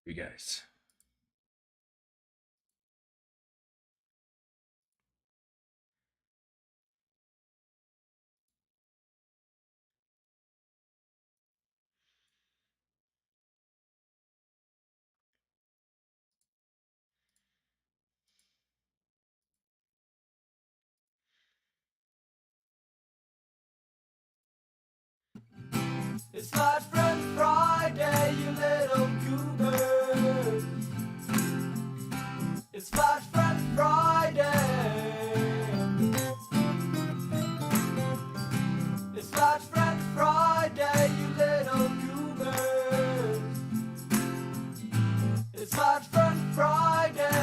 You guys. It's my friend Friday, you little goobers. It's my friend Friday. It's my friend Friday, you little goobers. It's my friend Friday.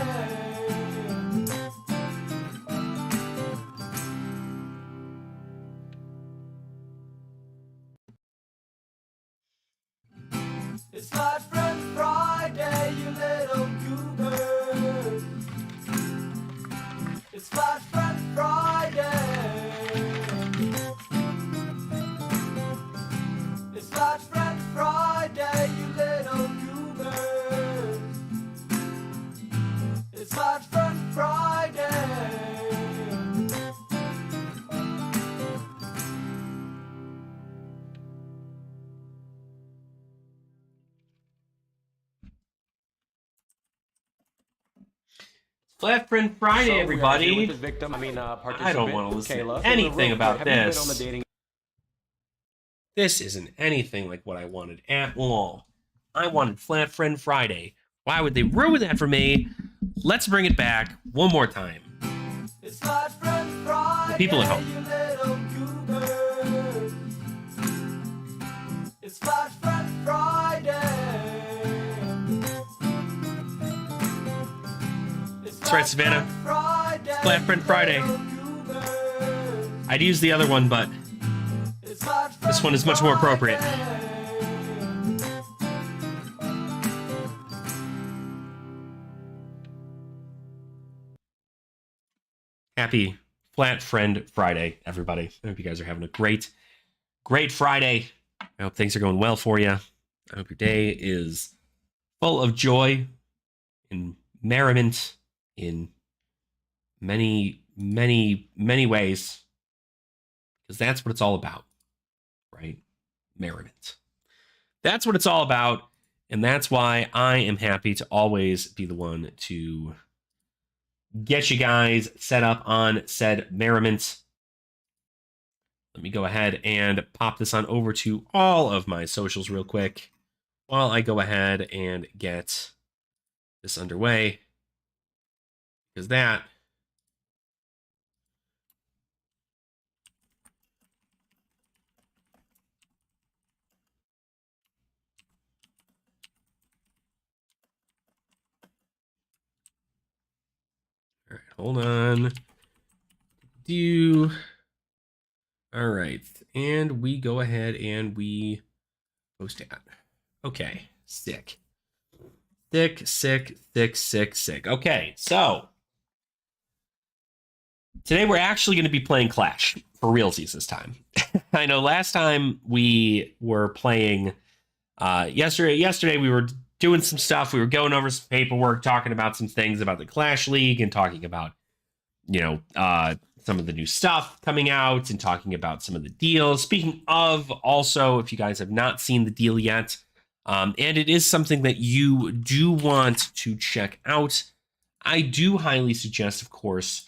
It's my friend Friday, you little goobers. It's my friend Friday. It's my friend Friday, you little goobers. It's my friend Friday. Flat Friend Friday, So everybody. we are here with the victim, I don't want to listen Kayla. to anything about Have you been this. on the dating? This isn't anything like what I wanted at all. I wanted Flat Friend Friday. Why would they ruin that for me? Let's bring it back one more time. It's my friend Friday, The people at home. you little goobers. It's my friend Friday. That's right, Savannah. Flat Friend Friday. I'd use the other one, but this one is much more appropriate. Happy Flat Friend Friday, everybody. I hope you guys are having a great Friday. I hope things are going well for you. I hope your day is full of joy and merriment in many, many, many ways. Because that's what it's all about, right? Merriment. That's what it's all about. And that's why I am happy to always be the one to get you guys set up on said merriment. Let me go ahead and pop this on over to all of my socials real quick while I go ahead and get this underway. Because that all right, hold on. All right, and we go ahead and we post that. Okay, sick. Sick. Okay, so today we're actually going to be playing Clash for realsies this time. I know last time we were playing yesterday we were doing some stuff. We were going over some paperwork, talking about some things about the Clash League and talking about, some of the new stuff coming out and talking about some of the deals. Speaking of, also, if you guys have not seen the deal yet, and it is something that you do want to check out, I do highly suggest, of course,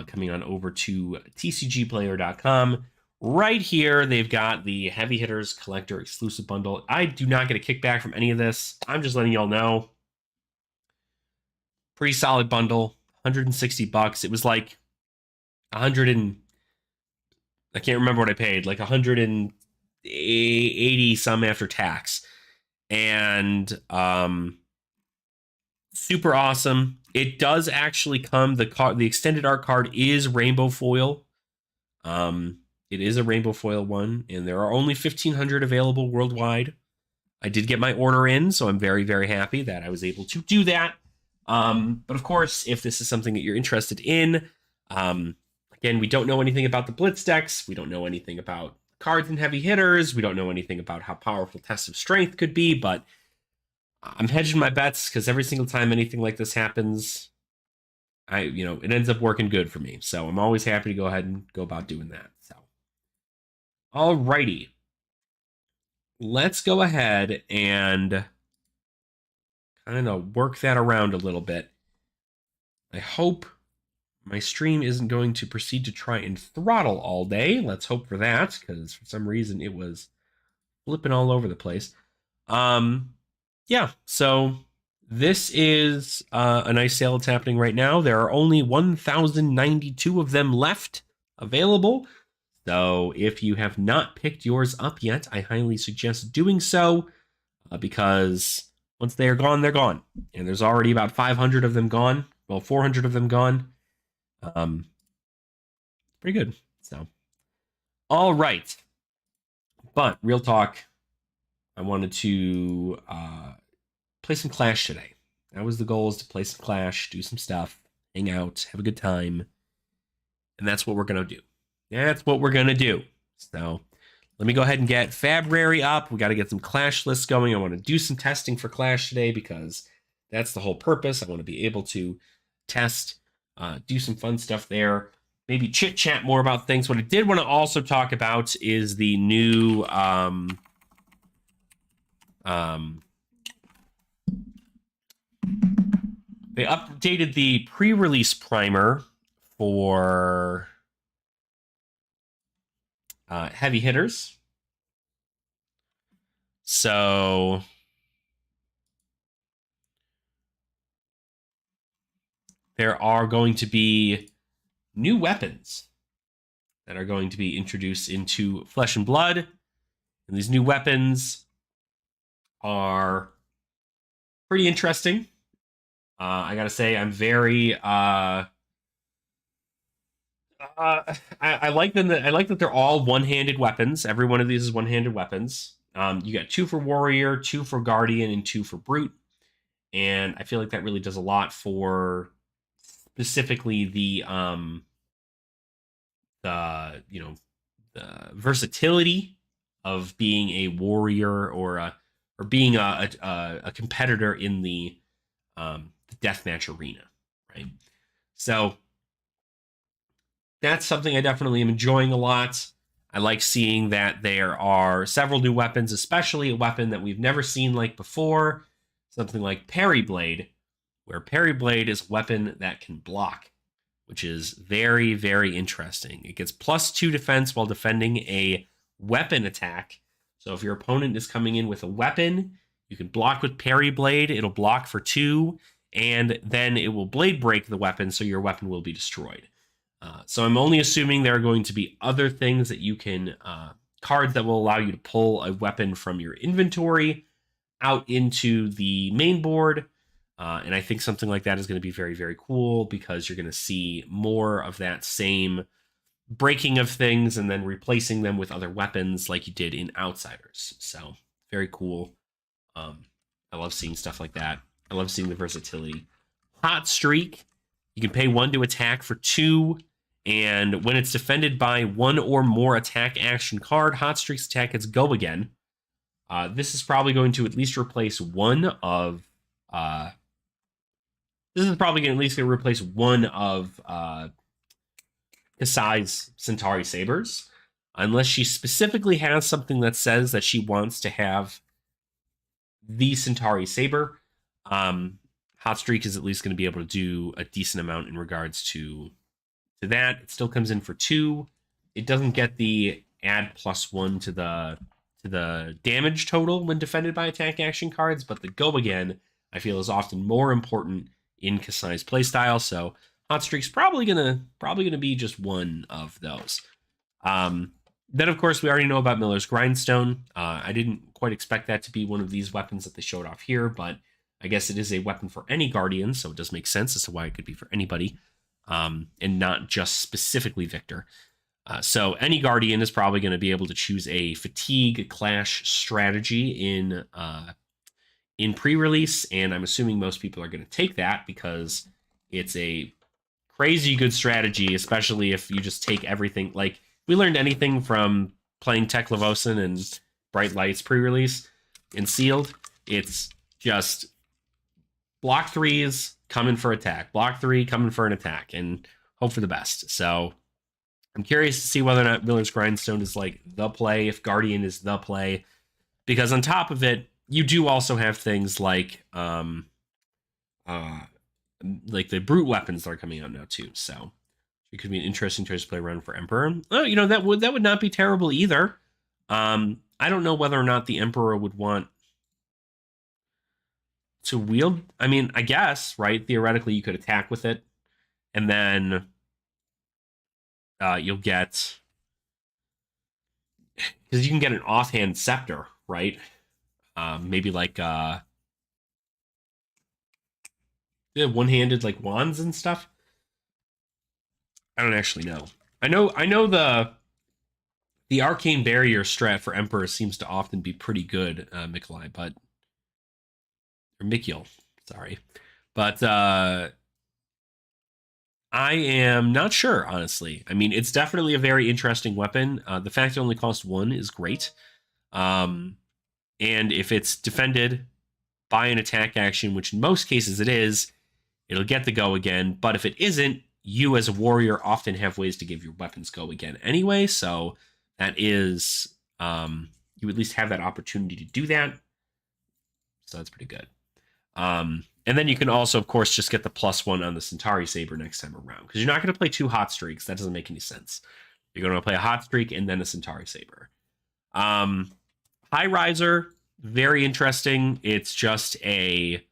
coming on over to tcgplayer.com. Right here, they've got the Heavy Hitters Collector Exclusive Bundle. I do not get a kickback from any of this. I'm just letting y'all know. Pretty solid bundle, $160. It was like 100 and I can't remember what I paid, like 180 some after tax. And super awesome. It does actually come, the extended art card is rainbow foil. It is a rainbow foil one, and there are only 1,500 available worldwide. I did get my order in, so I'm very, very happy that I was able to do that. But of course, if this is something that you're interested in, again, we don't know anything about the Blitz decks. We don't know anything about cards and heavy hitters. We don't know anything about how powerful Test of Strength could be, but I'm hedging my bets because every single time anything like this happens, it ends up working good for me. So I'm always happy to go ahead and go about doing that. So, alrighty, let's go ahead and kind of work that around a little bit. I hope my stream isn't going to proceed to try and throttle all day. Let's hope for that, because for some reason it was flipping all over the place. Yeah, so this is a nice sale that's happening right now. There are only 1,092 of them left available. So if you have not picked yours up yet, I highly suggest doing so, because once they are gone, they're gone. And there's already about 500 of them gone. Well, 400 of them gone. Pretty good. So, all right. But real talk, I wanted to play some Clash today. That was the goal, is to play some Clash, do some stuff, hang out, have a good time. And that's what we're going to do. That's what we're going to do. So let me go ahead and get Fabrary up. We got to get some Clash lists going. I want to do some testing for Clash today because that's the whole purpose. I want to be able to test, do some fun stuff there, maybe chit chat more about things. What I did want to also talk about is the new they updated the pre-release primer for heavy hitters. So there are going to be new weapons that are going to be introduced into Flesh and Blood. And these new weapons are pretty interesting. I gotta say, I'm very I like them. I like that they're all one-handed weapons. Every one of these is one-handed weapons. You got 2 for Warrior, 2 for Guardian, and 2 for Brute. And I feel like that really does a lot for specifically the versatility of being a warrior or being a competitor in the deathmatch arena, right? So that's something I definitely am enjoying a lot. I like seeing that there are several new weapons, especially a weapon that we've never seen like before, something like Parry Blade, where Parry Blade is a weapon that can block, which is very, very interesting. It gets +2 defense while defending a weapon attack. So if your opponent is coming in with a weapon, you can block with Parry Blade. It'll block for 2, and then it will blade break the weapon, so your weapon will be destroyed. So I'm only assuming there are going to be other things that you can, cards that will allow you to pull a weapon from your inventory out into the main board. And I think something like that is going to be very, very cool, because you're going to see more of that same breaking of things and then replacing them with other weapons like you did in Outsiders. So very cool. I love seeing stuff like that. I love seeing the versatility. Hot Streak, you can pay 1 to attack for 2, and when it's defended by 1 or more attack action card, Hot Streak's attack gets go again. This is probably going to at least replace one of Kasai's Centauri Sabers, unless she specifically has something that says that she wants to have the Centauri Saber. Hot Streak is at least going to be able to do a decent amount in regards to that. It still comes in for 2. It doesn't get the add +1 to the damage total when defended by attack action cards, but the go again I feel is often more important in Kasai's playstyle. So Hot Streak's probably gonna be just one of those. Then of course we already know about Miller's Grindstone. I didn't quite expect that to be one of these weapons that they showed off here, but I guess it is a weapon for any Guardian, so it does make sense as to why it could be for anybody, and not just specifically Victor. So any Guardian is probably going to be able to choose a fatigue clash strategy in pre-release, and I'm assuming most people are going to take that because it's a crazy good strategy, especially if you just take everything. Like, if we learned anything from playing Tech Levosin and Bright Lights pre-release and Sealed, it's just block 3s, coming for attack. Block 3, coming for an attack, and hope for the best. So I'm curious to see whether or not Miller's Grindstone is like the play, if Guardian is the play, because on top of it, you do also have things like the brute weapons that are coming out now too. So it could be an interesting choice to play around for Emperor. Oh, you know, that would not be terrible either. I don't know whether or not the Emperor would want to wield. I mean, I guess, right? Theoretically, you could attack with it, and then you'll get, because you can get an offhand scepter, right? Maybe like one-handed like wands and stuff. I don't actually know. I know the arcane barrier strat for Emperor seems to often be pretty good, Mikolai, but or Mikhail, sorry. But I am not sure, honestly. I mean, it's definitely a very interesting weapon. The fact it only costs 1 is great. And if it's defended by an attack action, which in most cases it is, it'll get the go again. But if it isn't, you as a warrior often have ways to give your weapons go again anyway. So that is, you at least have that opportunity to do that. So that's pretty good. And then you can also, of course, just get the +1 on the Centauri Saber next time around, because you're not going to play 2 hot streaks. That doesn't make any sense. You're going to play a hot streak and then a Centauri Saber. High Riser, very interesting. It's just a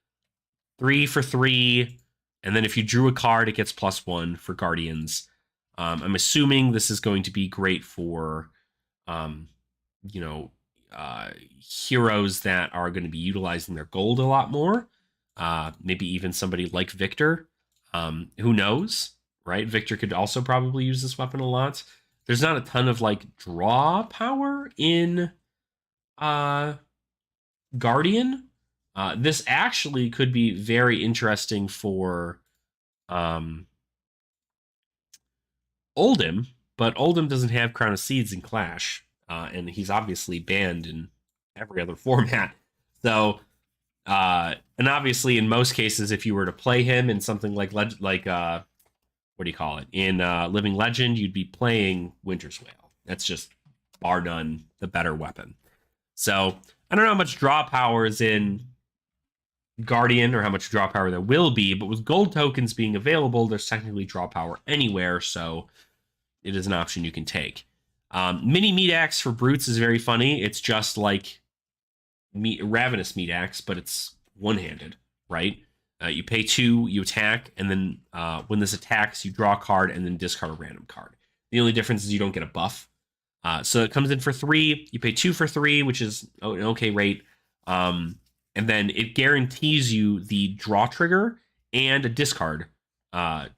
3 for 3, and then if you drew a card, it gets +1 for Guardians. I'm assuming this is going to be great for, heroes that are going to be utilizing their gold a lot more. Maybe even somebody like Victor. Who knows, right? Victor could also probably use this weapon a lot. There's not a ton of like draw power in Guardian. This actually could be very interesting for Oldhim, but Oldhim doesn't have Crown of Seeds in Clash, and he's obviously banned in every other format. So, and obviously, in most cases, if you were to play him in something like what do you call it? In Living Legend, you'd be playing Winter's Wail. That's just bar none the better weapon. So I don't know how much draw power is in Guardian or how much draw power there will be, but with gold tokens being available, there's technically draw power anywhere, so it is an option you can take. Mini Meat Axe for Brutes is very funny. It's just like Ravenous Meat Axe, but it's one-handed, right? You pay 2, you attack, and then when this attacks, you draw a card and then discard a random card. The only difference is you don't get a buff. So it comes in for 3. You pay 2 for 3, which is an okay rate. And then it guarantees you the draw trigger and a discard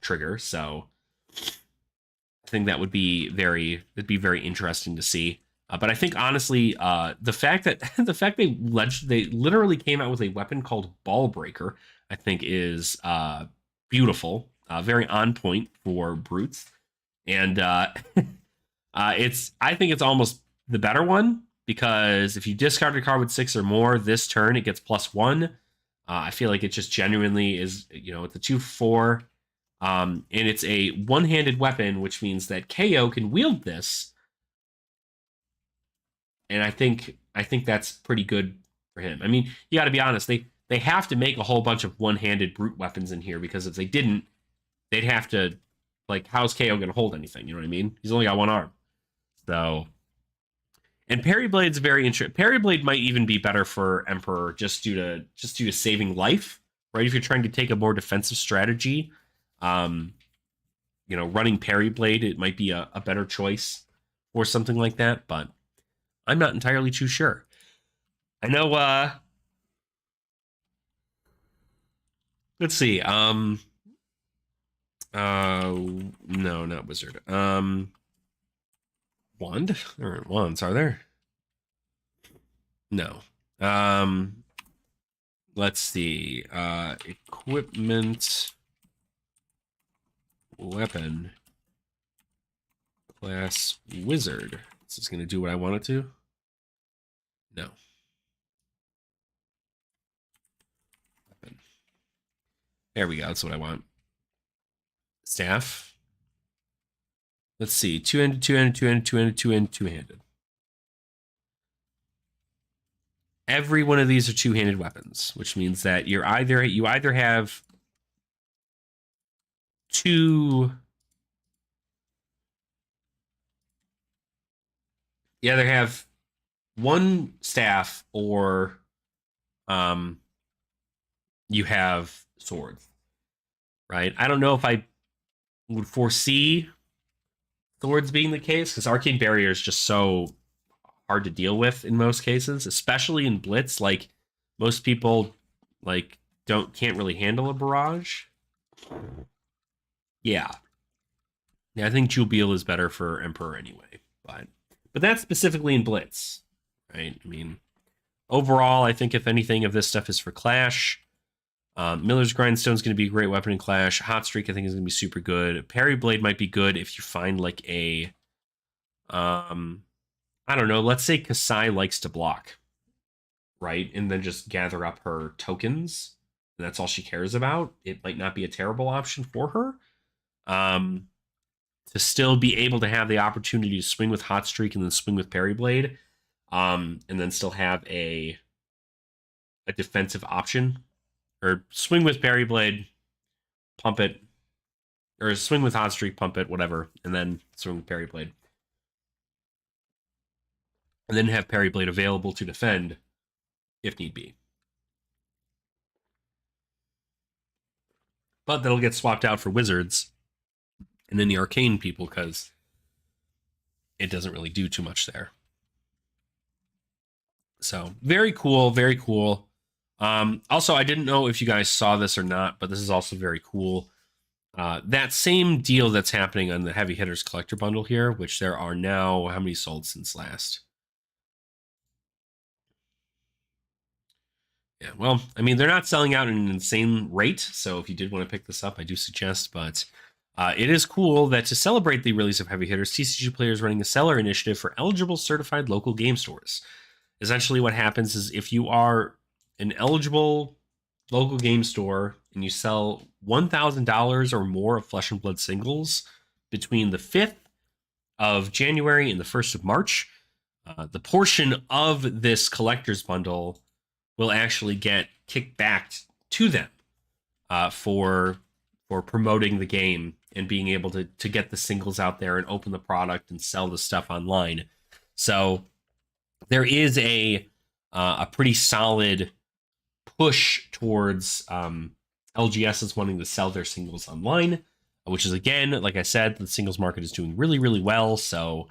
trigger. So I think that would be very interesting to see. But I think honestly, the fact they literally came out with a weapon called Ball Breaker, I think is beautiful, very on point for brutes, and I think it's almost the better one, because if you discard a card with 6 or more this turn, it gets +1. I feel like it just genuinely is, it's a 2/4, and it's a one-handed weapon, which means that KO can wield this. And I think that's pretty good for him. I mean, you got to be honest. They have to make a whole bunch of one-handed brute weapons in here, because if they didn't, they'd have to, like, how's KO going to hold anything? You know what I mean? He's only got 1 arm. So, and Parry Blade's very interesting. Parry Blade might even be better for Emperor just due to saving life, right? If you're trying to take a more defensive strategy, running Parry Blade, it might be a better choice or something like that, but I'm not entirely too sure. I know, let's see. No, not Wizard. Wand? There aren't wands, are there? No. Let's see. Equipment. Weapon. Class Wizard. Is this going to do what I want it to? No. There we go. That's what I want. Staff. Let's see. Two-handed, two-handed, two-handed, two-handed, two-handed, two-handed. Every one of these are two-handed weapons, which means that you either have two. You either have one staff or you have swords, right? I don't know if I would foresee swords being the case because arcane barrier is just so hard to deal with in most cases, especially in blitz. Like most people like can't really handle a barrage. Yeah. I think Jubil is better for Emperor anyway, but that's specifically in blitz, right? I mean, overall, I think if anything of this stuff is for Clash. Miller's Grindstone is going to be a great weapon in Clash. Hot Streak, I think, is going to be super good. Parry Blade might be good if you find like a, I don't know. Let's say Kasai likes to block, right, and then just gather up her tokens. And that's all she cares about. It might not be a terrible option for her. To still be able to have the opportunity to swing with Hot Streak and then swing with Parry Blade, and then still have a defensive option. Or swing with Parry Blade, pump it, or swing with Hot Streak, pump it, whatever, and then swing with Parry Blade. And then have Parry Blade available to defend if need be. But that'll get swapped out for Wizards and then the Arcane people because it doesn't really do too much there. So very cool, very cool. Also, I didn't know if you guys saw this or not, but this is also very cool. That same deal that's happening on the Heavy Hitters Collector Bundle here, which there are now, how many sold since last? Yeah, well, I mean, they're not selling out at an insane rate, so if you did want to pick this up, I do suggest, but it is cool that to celebrate the release of Heavy Hitters, TCG Player is running a seller initiative for eligible certified local game stores. Essentially what happens is if you are an eligible local game store and you sell $1,000 or more of Flesh and Blood singles between the 5th of January and the 1st of March, the portion of this collector's bundle will actually get kicked back to them for promoting the game and being able to get the singles out there and open the product and sell the stuff online. So there is a pretty solid push towards LGSs wanting to sell their singles online, which is, again, like I said, the singles market is doing really, really well. So,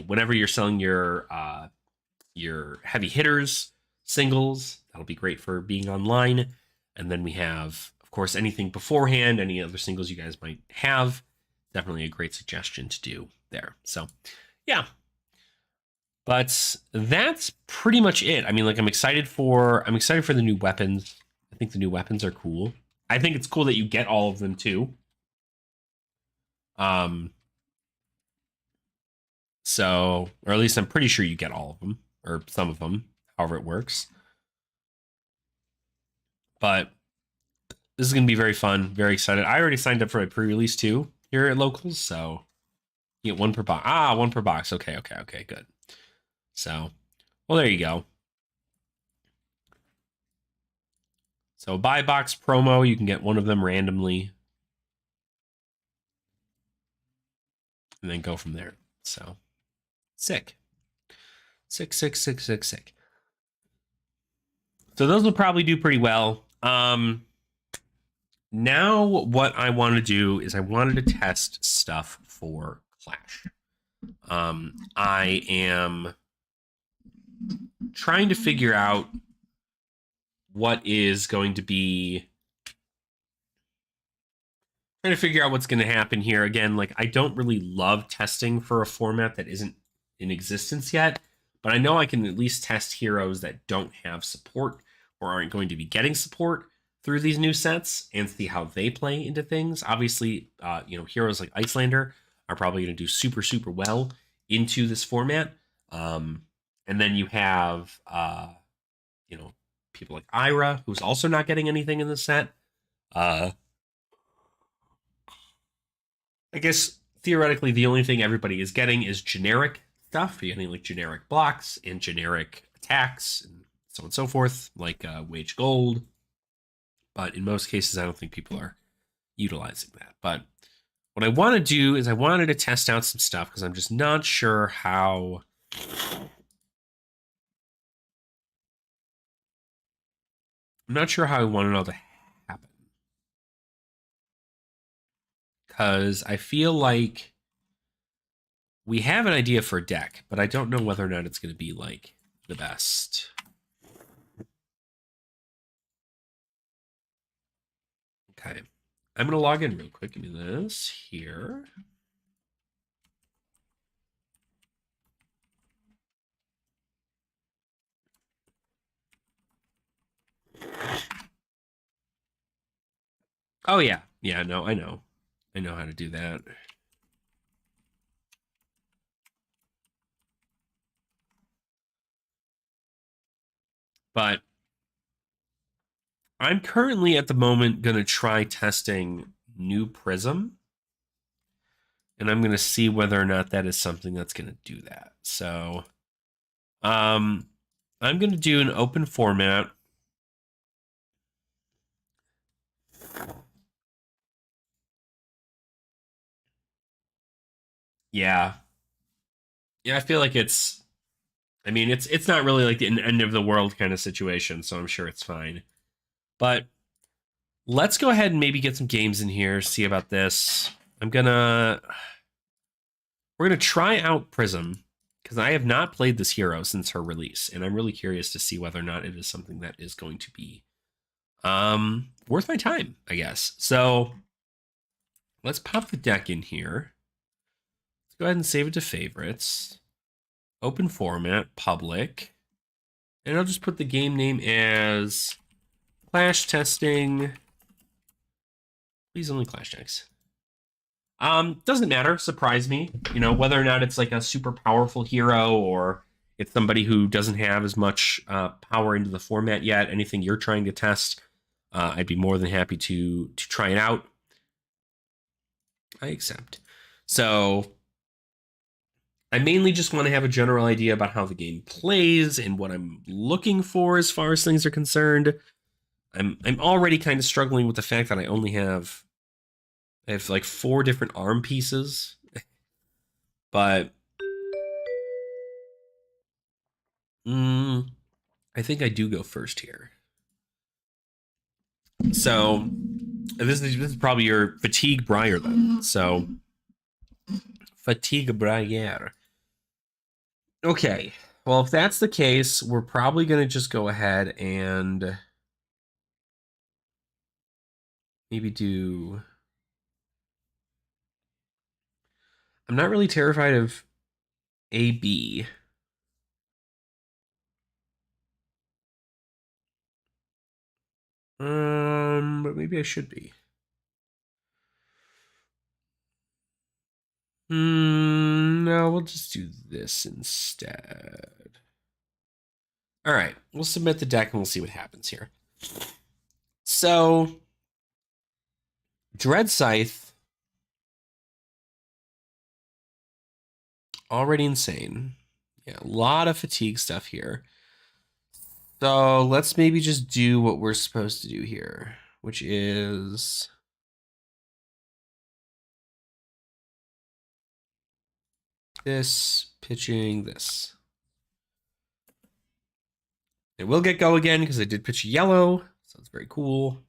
whenever you're selling your Heavy Hitters singles, that'll be great for being online. And then we have, of course, anything beforehand, any other singles you guys might have, definitely a great suggestion to do there. So, yeah. But that's pretty much it. I mean, like I'm excited for the new weapons. I think the new weapons are cool. I think it's cool that you get all of them too. So, or at least I'm pretty sure you get all of them or some of them, however it works. But this is going to be very fun, very excited. I already signed up for a pre-release too here at Locals, so you get one per box. One per box. Okay, good. So, well, there you go. So buy box promo, you can get one of them randomly. And then go from there. So, sick. Sick. So those will probably do pretty well. Now what I want to do is I wanted to test stuff for Clash. I am trying to figure out what is going to be, trying to figure out what's going to happen here. Again, like I don't really love testing for a format that isn't in existence yet, but I know I can at least test heroes that don't have support or aren't going to be getting support through these new sets and see how they play into things. Obviously, heroes like Icelander are probably going to do super, super well into this format. And then you have, people like Ira, who's also not getting anything in the set. I guess theoretically the only thing everybody is getting is generic stuff. You're getting like generic blocks and generic attacks and so on and so forth, like wage gold. But in most cases, I don't think people are utilizing that. But what I want to do is I wanted to test out some stuff because I'm just not sure how. I'm not sure how I want it all to happen. Because I feel like we have an idea for a deck, but I don't know whether or not it's going to be like the best. Okay. I'm going to log in real quick. Give me this here. Oh, yeah. Yeah, no, I know. I know how to do that. But I'm currently at the moment going to try testing new Prism. And I'm going to see whether or not that is something that's going to do that. So I'm going to do an open format. Yeah. Yeah, I feel like it's it's not really like an end of the world kind of situation, so I'm sure it's fine. But let's go ahead and maybe get some games in here, see about this. We're gonna try out Prism because I have not played this hero since her release, and I'm really curious to see whether or not it is something that is going to be worth my time, I guess. So let's pop the deck in here. Let's go ahead and save it to favorites. Open format, public. And I'll just put the game name as Clash Testing. Please only Clash decks. Doesn't matter. Surprise me. You know, whether or not it's like a super powerful hero or it's somebody who doesn't have as much power into the format yet. Anything you're trying to test, I'd be more than happy to try it out. I accept. So I mainly just want to have a general idea about how the game plays and what I'm looking for as far as things are concerned. I'm already kind of struggling with the fact that I have like 4 different arm pieces, but I think I do go first here. So this is probably your Fatigue Briar then. So Fatigue Briar. Okay. Well, if that's the case, we're probably going to just go ahead and maybe do. I'm not really terrified of AB. But maybe I should be. No, we'll just do this instead. All right, we'll submit the deck and we'll see what happens here. So, Dread Scythe, already insane. Yeah, a lot of fatigue stuff here. So let's maybe just do what we're supposed to do here, which is this, pitching this. It will get go again because I did pitch yellow, so it's very cool.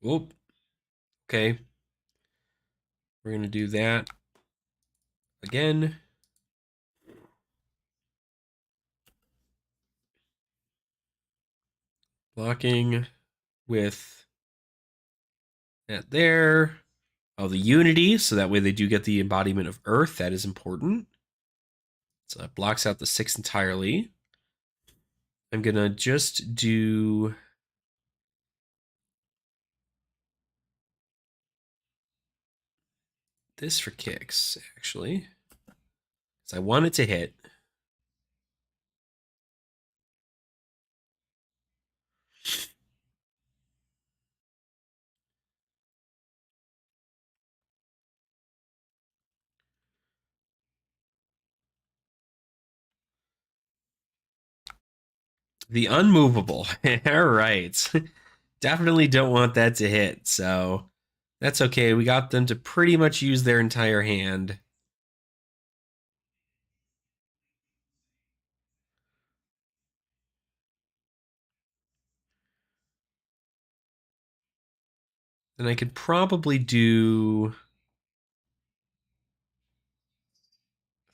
Whoop. Okay. We're going to do that again. Blocking with that there. Oh, the unity, so that way they do get the embodiment of Earth. That is important. So that blocks out the 6 entirely. I'm going to just do this for kicks, actually. So I want it to hit. The unmovable. All right. Definitely don't want that to hit. So that's okay. We got them to pretty much use their entire hand. And I could probably do.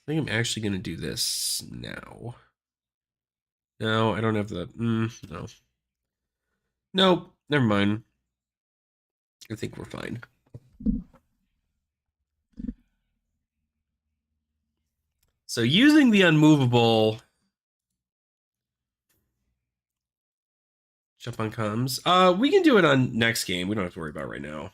I think I'm actually going to do this now. No, I don't have the. No. Nope. Never mind. I think we're fine. So using the unmovable. Jump on comms. We can do it on next game. We don't have to worry about it right now.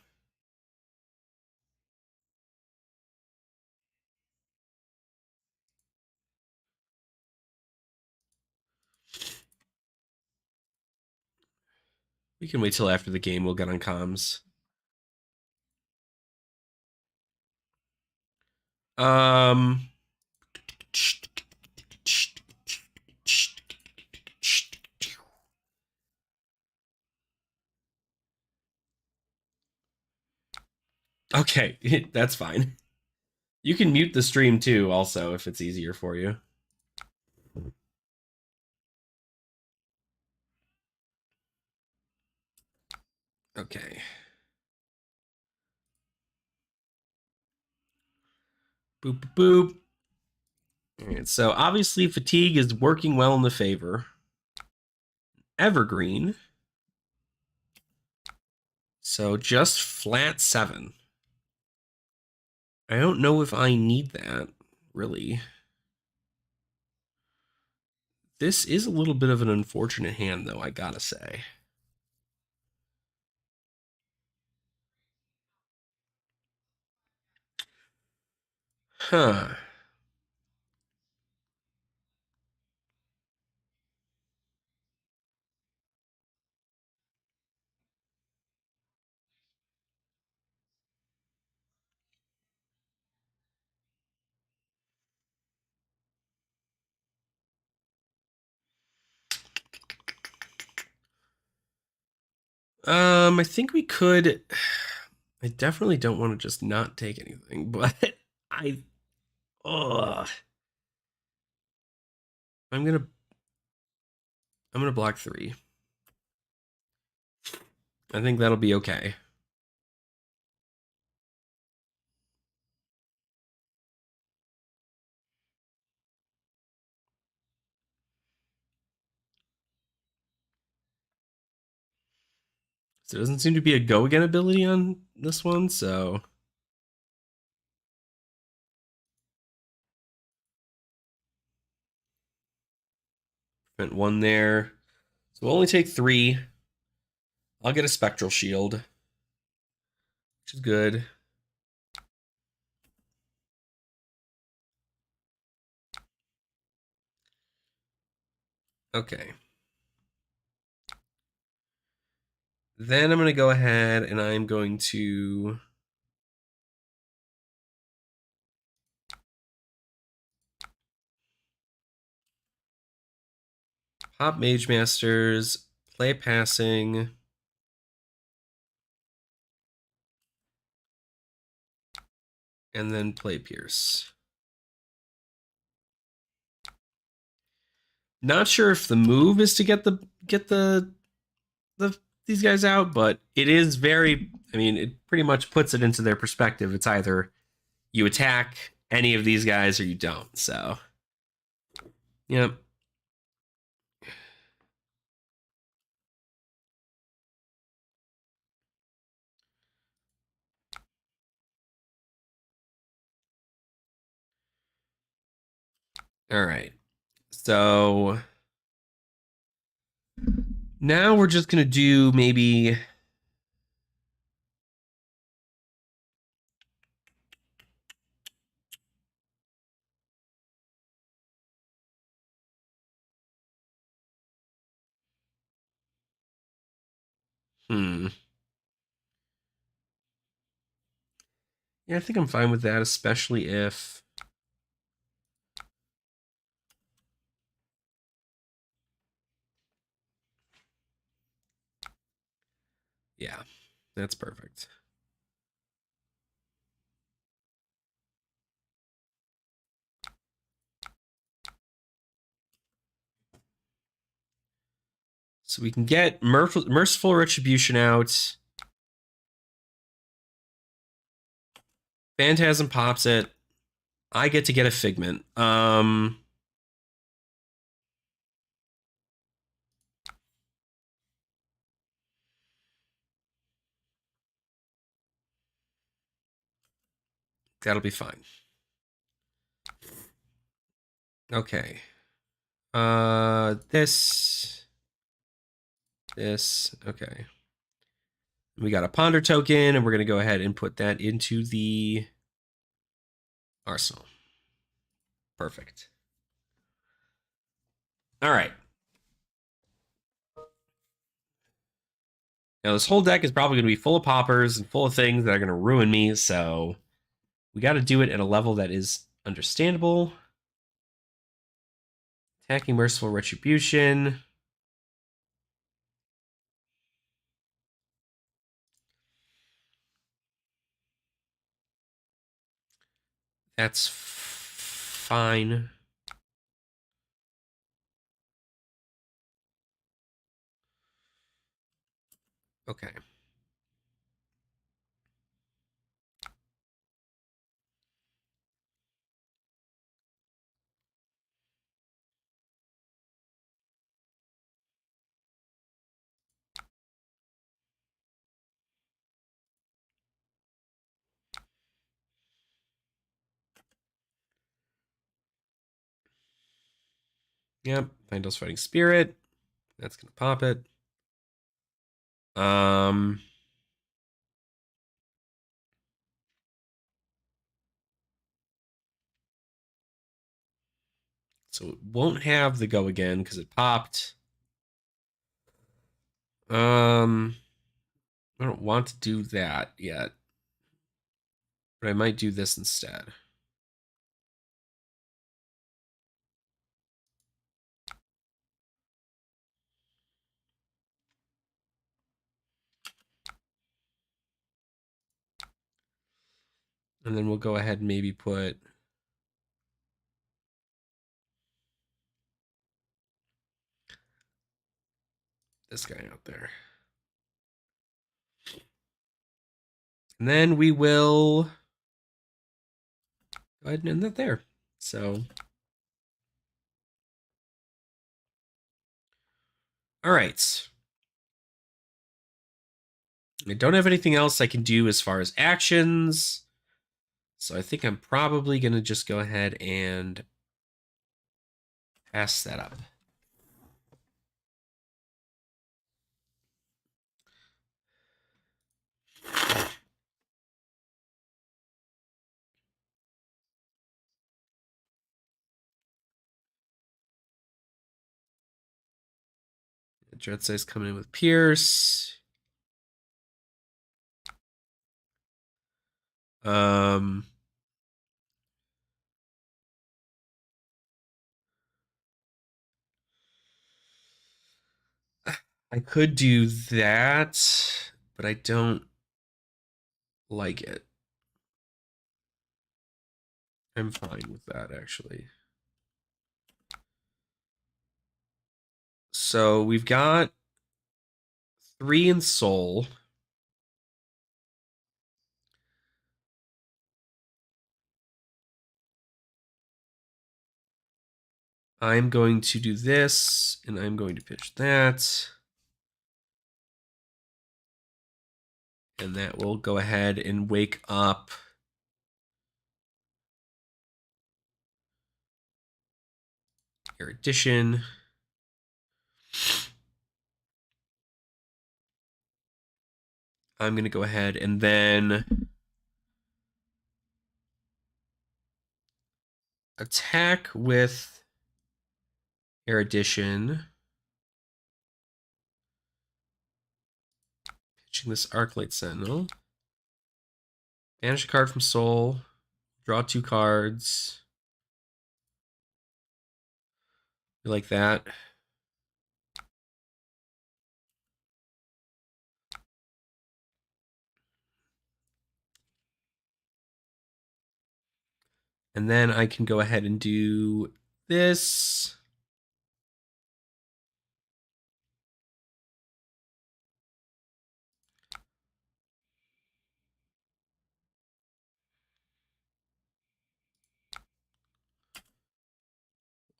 We can wait till after the game. We'll get on comms. Um. Okay, that's fine. You can mute the stream too, also, if it's easier for you. Okay. Boop, boop, boop. All right, so obviously fatigue is working well in the favor. Evergreen. So just flat 7. I don't know if I need that, really. This is a little bit of an unfortunate hand, though, I gotta say. Huh. I think we could. I definitely don't want to just not take anything, but I. Ugh. I'm gonna. I'm gonna block 3. I think that'll be okay. So it doesn't seem to be a go again ability on this one, so. Prevent 1 there. So we'll only take 3. I'll get a spectral shield, which is good. Okay. Then I'm going to go ahead and I'm going to pop Mage Masters, play passing, and then play Pierce. Not sure if the move is to get the these guys out, but it is very. I mean, it pretty much puts it into their perspective. It's either you attack any of these guys or you don't. So, yep. All right. So now we're just gonna do maybe. Yeah, I think I'm fine with that, especially if... Yeah, that's perfect. So we can get Merciful Retribution out. Phantasm pops it. I get to get a Figment. That'll be fine. Okay. This. Okay. We got a Ponder token, and we're going to go ahead and put that into the arsenal. Perfect. All right. Now, this whole deck is probably going to be full of poppers and full of things that are going to ruin me, so we got to do it at a level that is understandable. Attacking Merciful Retribution. That's fine. Okay. Yep. Vandal's Fighting Spirit. That's going to pop it. So it won't have the go again because it popped. I don't want to do that yet, but I might do this instead. And then we'll go ahead and maybe put this guy out there. And then we will go ahead and end that there. So, all right. I don't have anything else I can do as far as actions. So I think I'm probably going to just go ahead and pass that up. Dreadside's coming in with Pierce. Um, I could do that, but I don't like it. I'm fine with that, actually. So we've got 3 in Soul. I'm going to do this, and I'm going to pitch that. And that will go ahead and wake up Erudition. I'm going to go ahead and then attack with Erudition. Pitching this Arclight Sentinel. Banish a card from Soul. Draw 2 cards. Like that. And then I can go ahead and do this.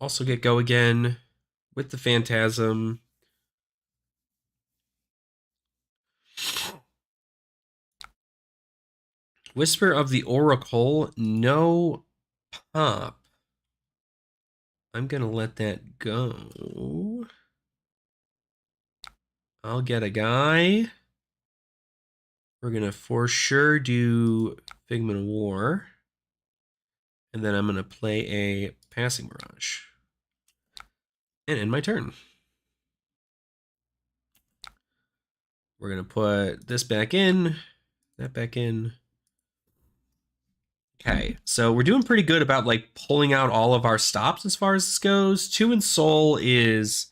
Also get Go again with the Phantasm. Whisper of the Oracle, no pop. I'm going to let that go. I'll get a guy. We're going to for sure do Figment of War. And then I'm going to play a Passing Mirage. And end my turn. We're going to put this back in, that back in. Okay, so we're doing pretty good about like pulling out all of our stops as far as this goes. 2 in Soul is,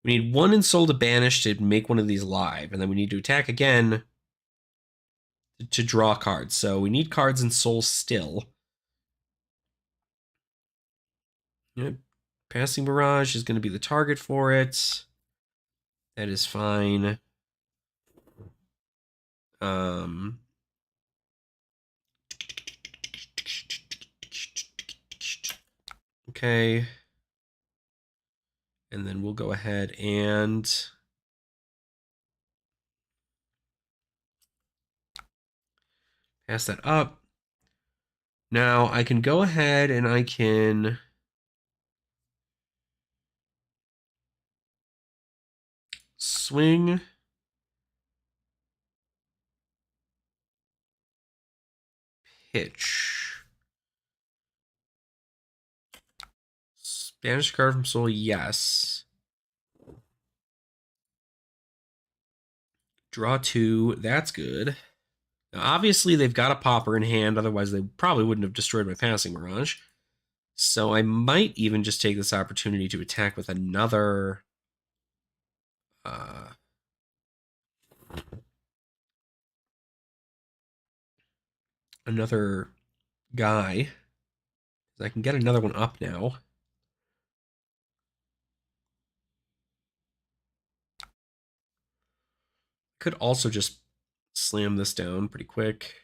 we need 1 in Soul to banish to make one of these live, and then we need to attack again to draw cards. So we need cards in Soul still. Yep. Passing Mirage is going to be the target for it. That is fine. Okay. And then we'll go ahead and pass that up. Now I can go ahead and I can swing pitch. Spanish card from Soul, yes. Draw 2, that's good. Now, obviously, they've got a popper in hand, otherwise they probably wouldn't have destroyed my Passing Mirage. So I might even just take this opportunity to attack with another... another guy. I can get another one up now. Could also just slam this down pretty quick.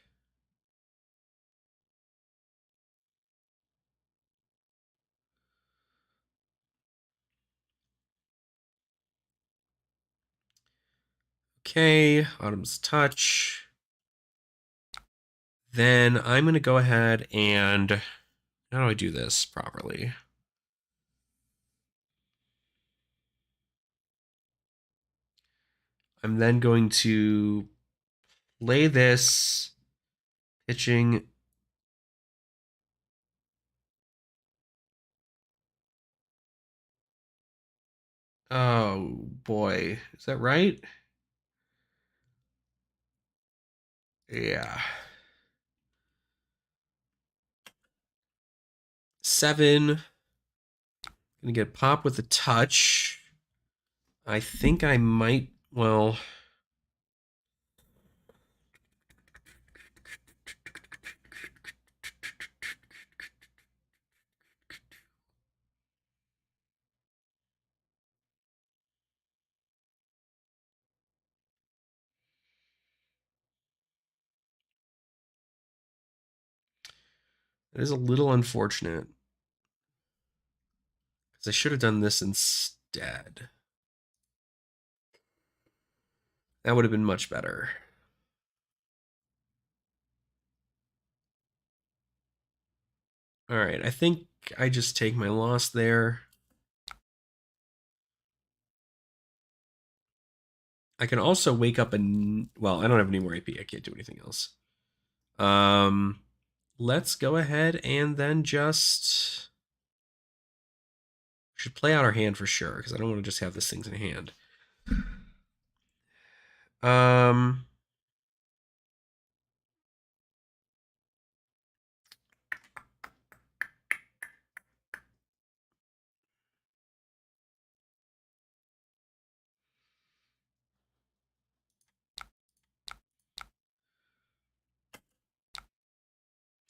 Okay, Autumn's Touch. Then I'm going to go ahead and... how do I do this properly? I'm then going to play this, pitching. Oh boy, is that right? Yeah. 7. Gonna get pop with a touch. I think I might, well... It is a little unfortunate. Because I should have done this instead. That would have been much better. All right, I think I just take my loss there. I can also wake up and, well, I don't have any more AP. I can't do anything else. Let's go ahead and then just... should play out our hand for sure, because I don't want to just have this thing in hand.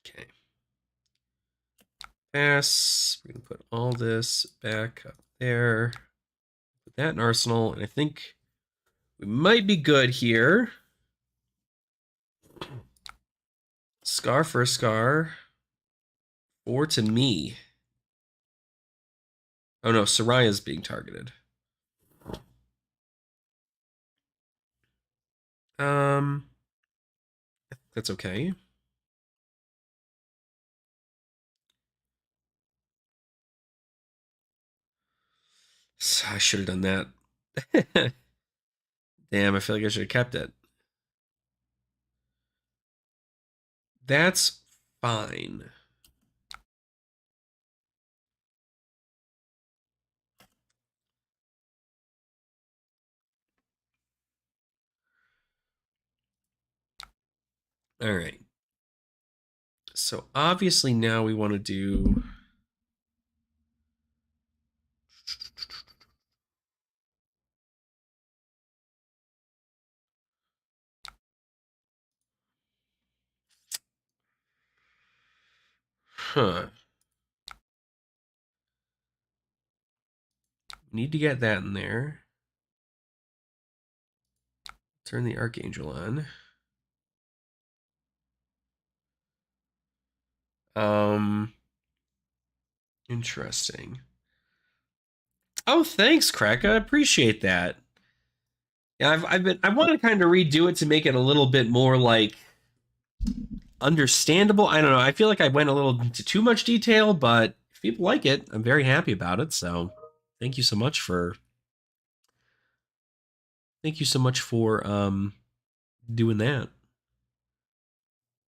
Okay. Pass. We're going to put all this back up there. Put that in Arsenal, and I think we might be good here. Scar for a scar. 4 to me. Oh no, Soraya's being targeted. That's okay. I should have done that. Damn, I feel like I should have kept it. That's fine. All right. So obviously now we want to do... Huh. Need to get that in there. Turn the Archangel on. Interesting. Oh, thanks, Crack. I appreciate that. Yeah, I want to kind of redo it to make it a little bit more like understandable. I don't know. I feel like I went a little into too much detail, but if people like it, I'm very happy about it. So thank you so much for doing that.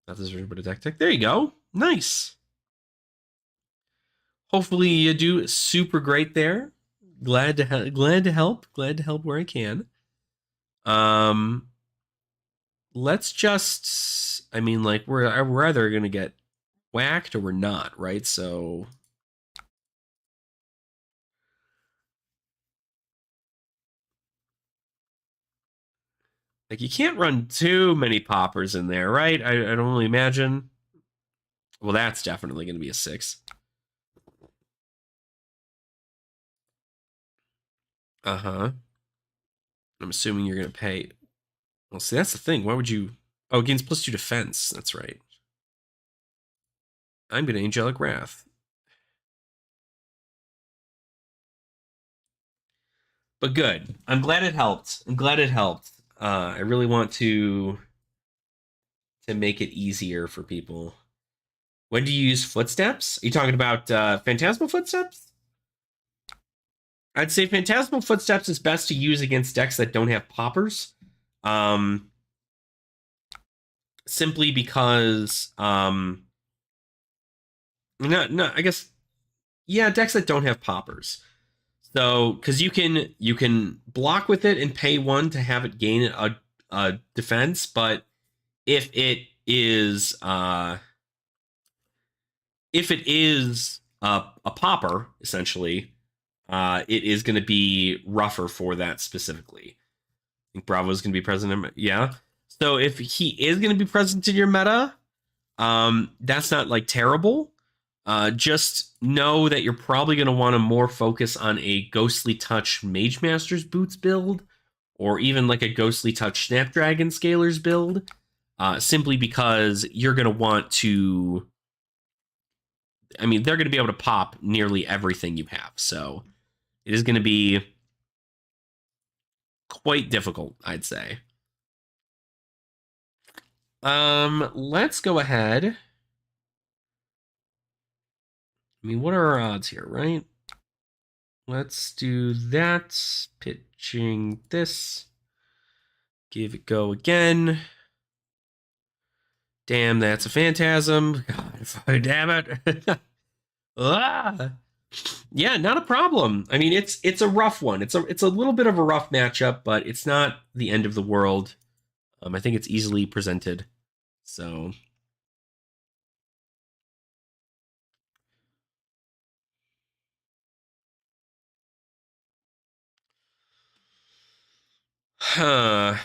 Not this version, but a deck tech. There you go. Nice. Hopefully you do super great there. Glad to help. Glad to help where I can. Let's just. I mean, like we're either gonna get whacked or we're not, right? So. Like, you can't run too many poppers in there, right? I don't really imagine. Well, that's definitely going to be a 6. Uh-huh. I'm assuming you're going to pay. Well, see, that's the thing. Why would you... Oh, gains +2 defense. That's right. I'm going to Angelic Wrath. But good. I'm glad it helped. I really want to make it easier for people. When do you use Footsteps? Are you talking about Phantasmal Footsteps? I'd say Phantasmal Footsteps is best to use against decks that don't have poppers. Simply because no, I guess yeah, decks that don't have poppers. So because you can block with it and pay 1 to have it gain a defense, but if it is a popper, essentially, it is going to be rougher for that specifically. I think Bravo is going to be present in, yeah. So if he is going to be present in your meta, that's not like terrible. Just know that you're probably going to want to more focus on a Ghostly Touch Mage Masters Boots build, or even like a Ghostly Touch Snapdragon Scalers build, simply because you're going to want to. I mean, they're going to be able to pop nearly everything you have, so it is going to be quite difficult, I'd say. Let's go ahead. I mean, what are our odds here, right? Let's do that. Pitching this. Give it go again. Damn, that's a phantasm. God, damn it. Ah. Yeah, not a problem. I mean, it's a rough one. It's a little bit of a rough matchup, but it's not the end of the world. I think it's easily presented. So huh.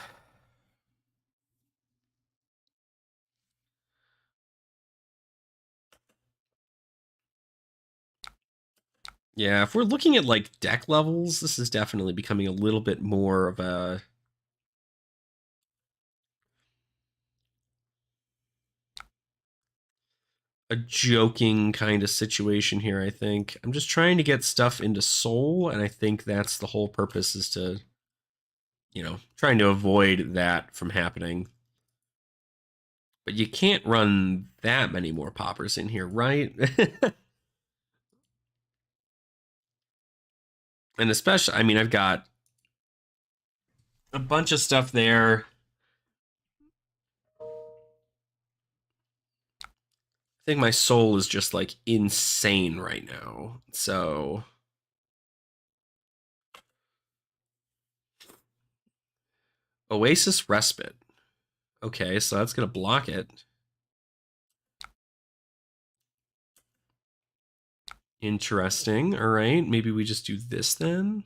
Yeah, if we're looking at like deck levels, this is definitely becoming a little bit more of a joking kind of situation here, I think. I'm just trying to get stuff into Soul, and I think that's the whole purpose, is to, trying to avoid that from happening. But you can't run that many more poppers in here, right? And especially, I mean, I've got a bunch of stuff there. I think my soul is just like insane right now. So Oasis Respite. Okay, so that's gonna block it. Interesting. All right, maybe we just do this then.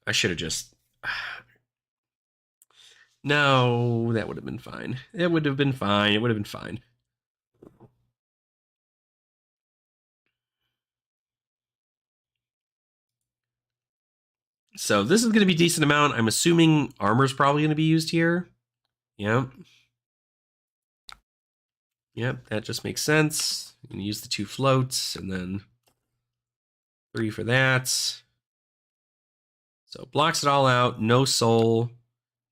I should have just. No, that would have been fine. It would have been fine. It would have been fine. So this is going to be a decent amount. I'm assuming armor's probably going to be used here. Yep. Yep, that just makes sense. I'm going to use the 2 floats and then 3 for that. So blocks it all out. No soul.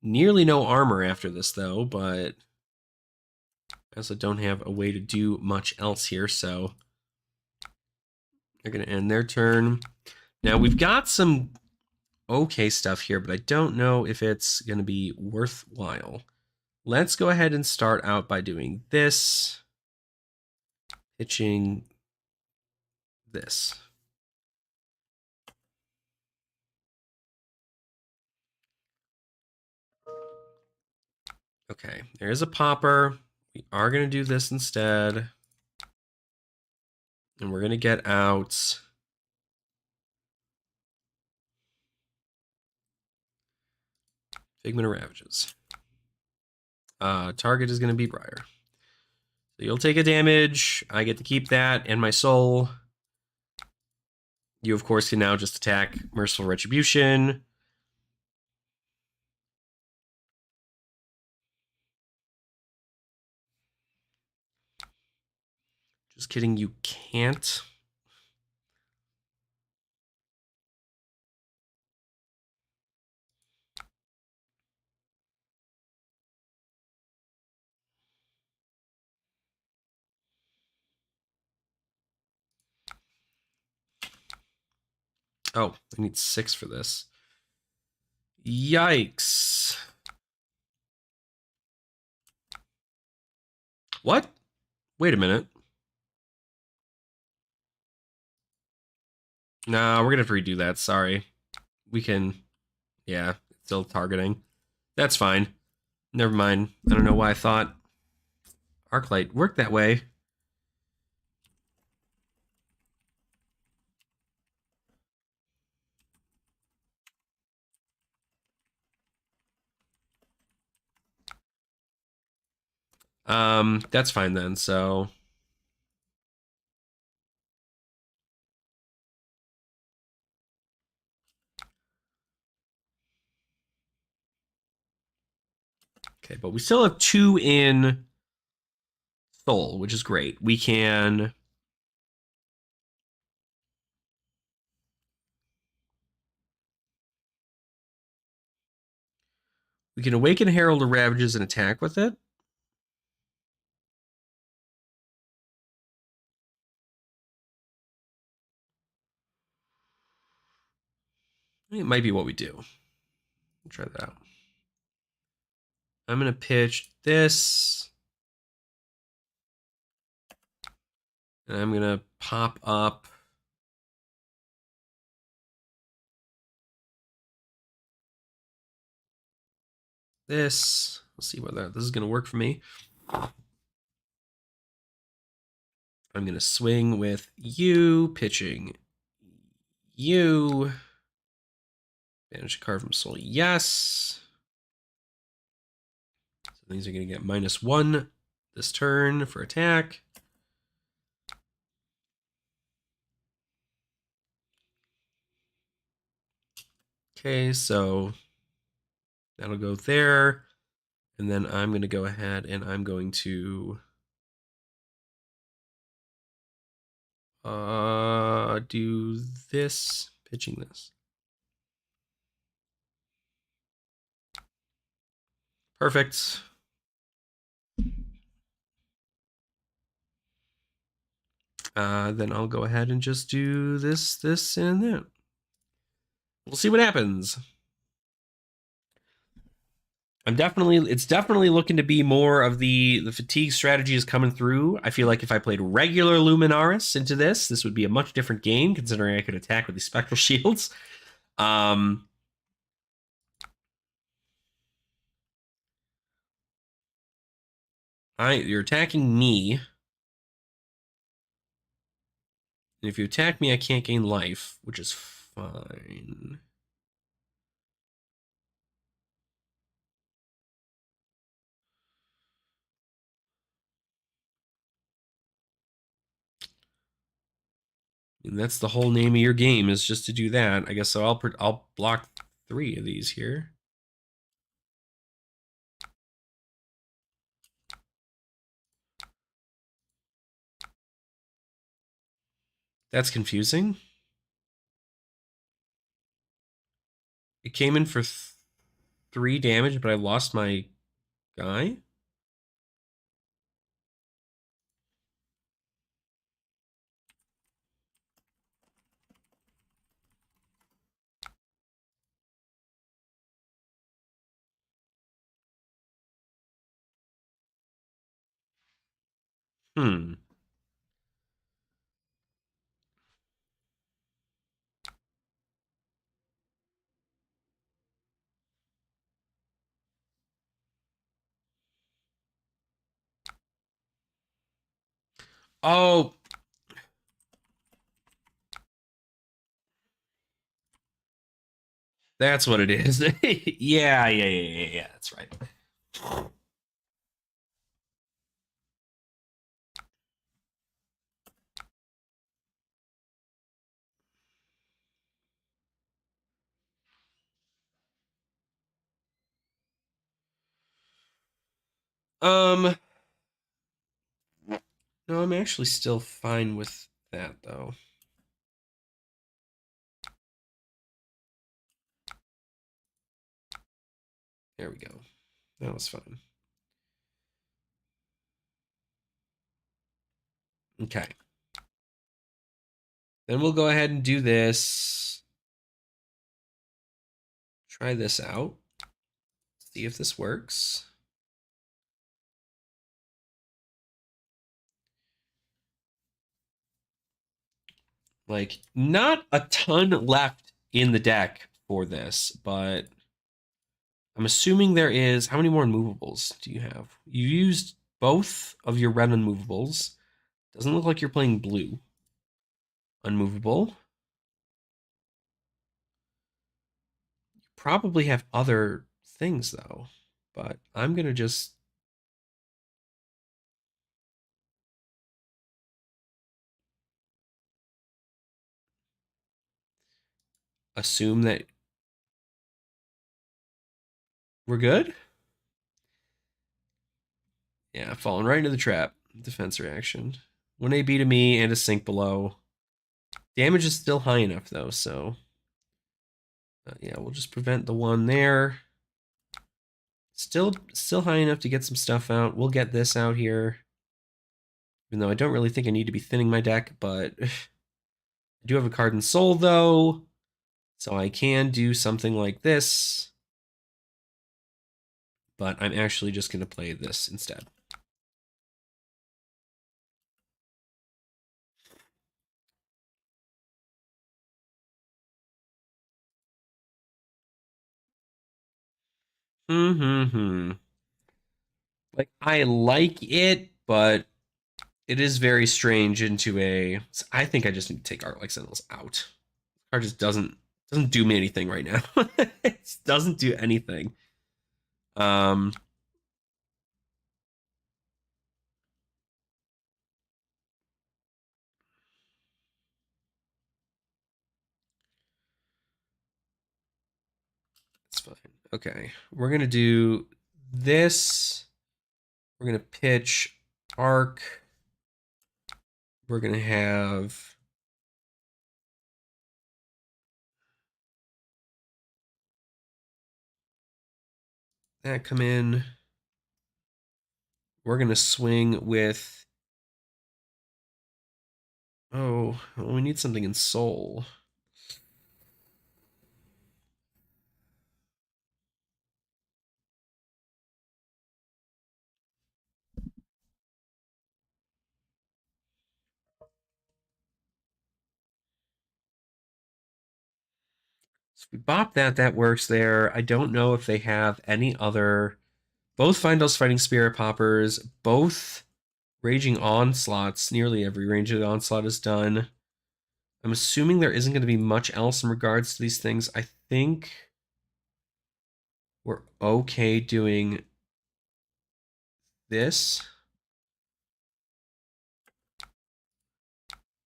Nearly no armor after this, though, but I also don't have a way to do much else here, so they're going to end their turn. Now, we've got some okay stuff here, but I don't know if it's going to be worthwhile. Let's go ahead and start out by doing this. Pitching this. Okay, there is a popper. We are going to do this instead. And we're going to get out Figment of Ravages. Target is going to be Briar. So you'll take a damage. I get to keep that and my soul. You, of course, can now just attack Merciful Retribution. Just kidding, you can't. Oh, I need 6 for this. Yikes. What? Wait a minute. Nah, we're going to have to redo that. Sorry. We can... Yeah, still targeting. That's fine. Never mind. I don't know why I thought Arclight worked that way. That's fine then, so... Okay, but we still have 2 in Soul, which is great. We can... We can awaken Herald of Ravages and attack with it. It might be what we do. Try that out. I'm going to pitch this. And I'm going to pop up this. We'll see whether this is going to work for me. I'm going to swing with you, pitching you. Banish a card from Soul. Yes. So these are going to get -1 this turn for attack. Okay, so that'll go there. And then I'm going to go ahead and I'm going to do this, pitching this. Perfect. Then I'll go ahead and just do this, this, and that. We'll see what happens. It's definitely looking to be more of the fatigue strategy is coming through. I feel like if I played regular Luminaris into this would be a much different game, considering I could attack with these spectral shields. You're attacking me. And if you attack me, I can't gain life, which is fine. And that's the whole name of your game, is just to do that. I guess so. I'll block 3 of these here. That's confusing. It came in for 3 damage, but I lost my guy. Hmm. Oh. That's what it is. Yeah. That's right. No, I'm actually still fine with that, though. There we go. That was fine. Okay. Then we'll go ahead and do this. Try this out. See if this works. Like, not a ton left in the deck for this, but I'm assuming there is. How many more unmovables do you have? You used both of your red unmovables. Doesn't look like you're playing blue. Unmovable. You probably have other things, though. But I'm going to just assume that we're good. Yeah, falling right into the trap. Defense reaction. 1 AB to me and a sink below. Damage is still high enough, though, so... yeah, we'll just prevent the 1 there. Still high enough to get some stuff out. We'll get this out here. Even though I don't really think I need to be thinning my deck, but... I do have a card in Soul, though. So I can do something like this. But I'm actually just going to play this instead. Like, I like it, but it is very strange into a... I think I just need to take Art Like Sentinels out. Card just doesn't do me anything right now. It doesn't do anything. Okay, we're gonna do this. We're gonna pitch arc. We're gonna have that come in. We're gonna swing with. Oh, well, we need something in soul. So we bop that. That works there. I don't know if they have any other. Both Findel's Fighting Spirit Poppers. Both Raging Onslaughts. Nearly every Raging Onslaught is done. I'm assuming there isn't going to be much else in regards to these things. I think we're okay doing this.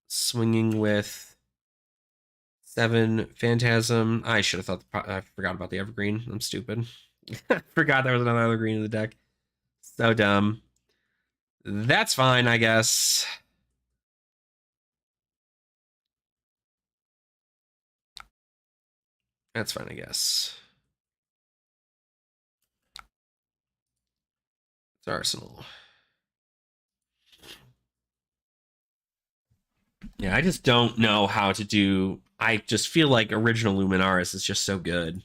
Swinging with 7 Phantasm. I should have thought. I forgot about the Evergreen. I'm stupid. Forgot there was another Evergreen in the deck. So dumb. That's fine, I guess. That's fine, I guess. It's Arsenal. Yeah, I just don't know how to do. I just feel like original Luminaris is just so good.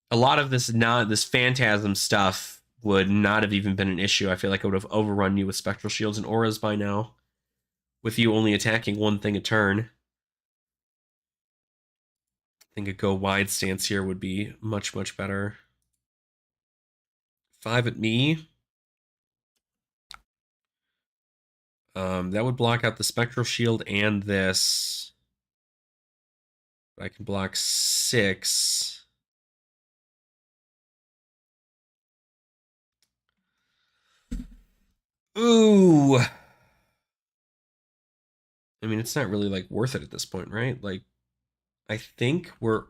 A lot of this Phantasm stuff would not have even been an issue. I feel like I would have overrun you with Spectral Shields and Auras by now, with you only attacking one thing a turn. I think a go wide stance here would be much, much better. 5 at me. That would block out the Spectral Shield and this. I can block 6. Ooh. I mean, it's not really like worth it at this point, right? Like, I think we're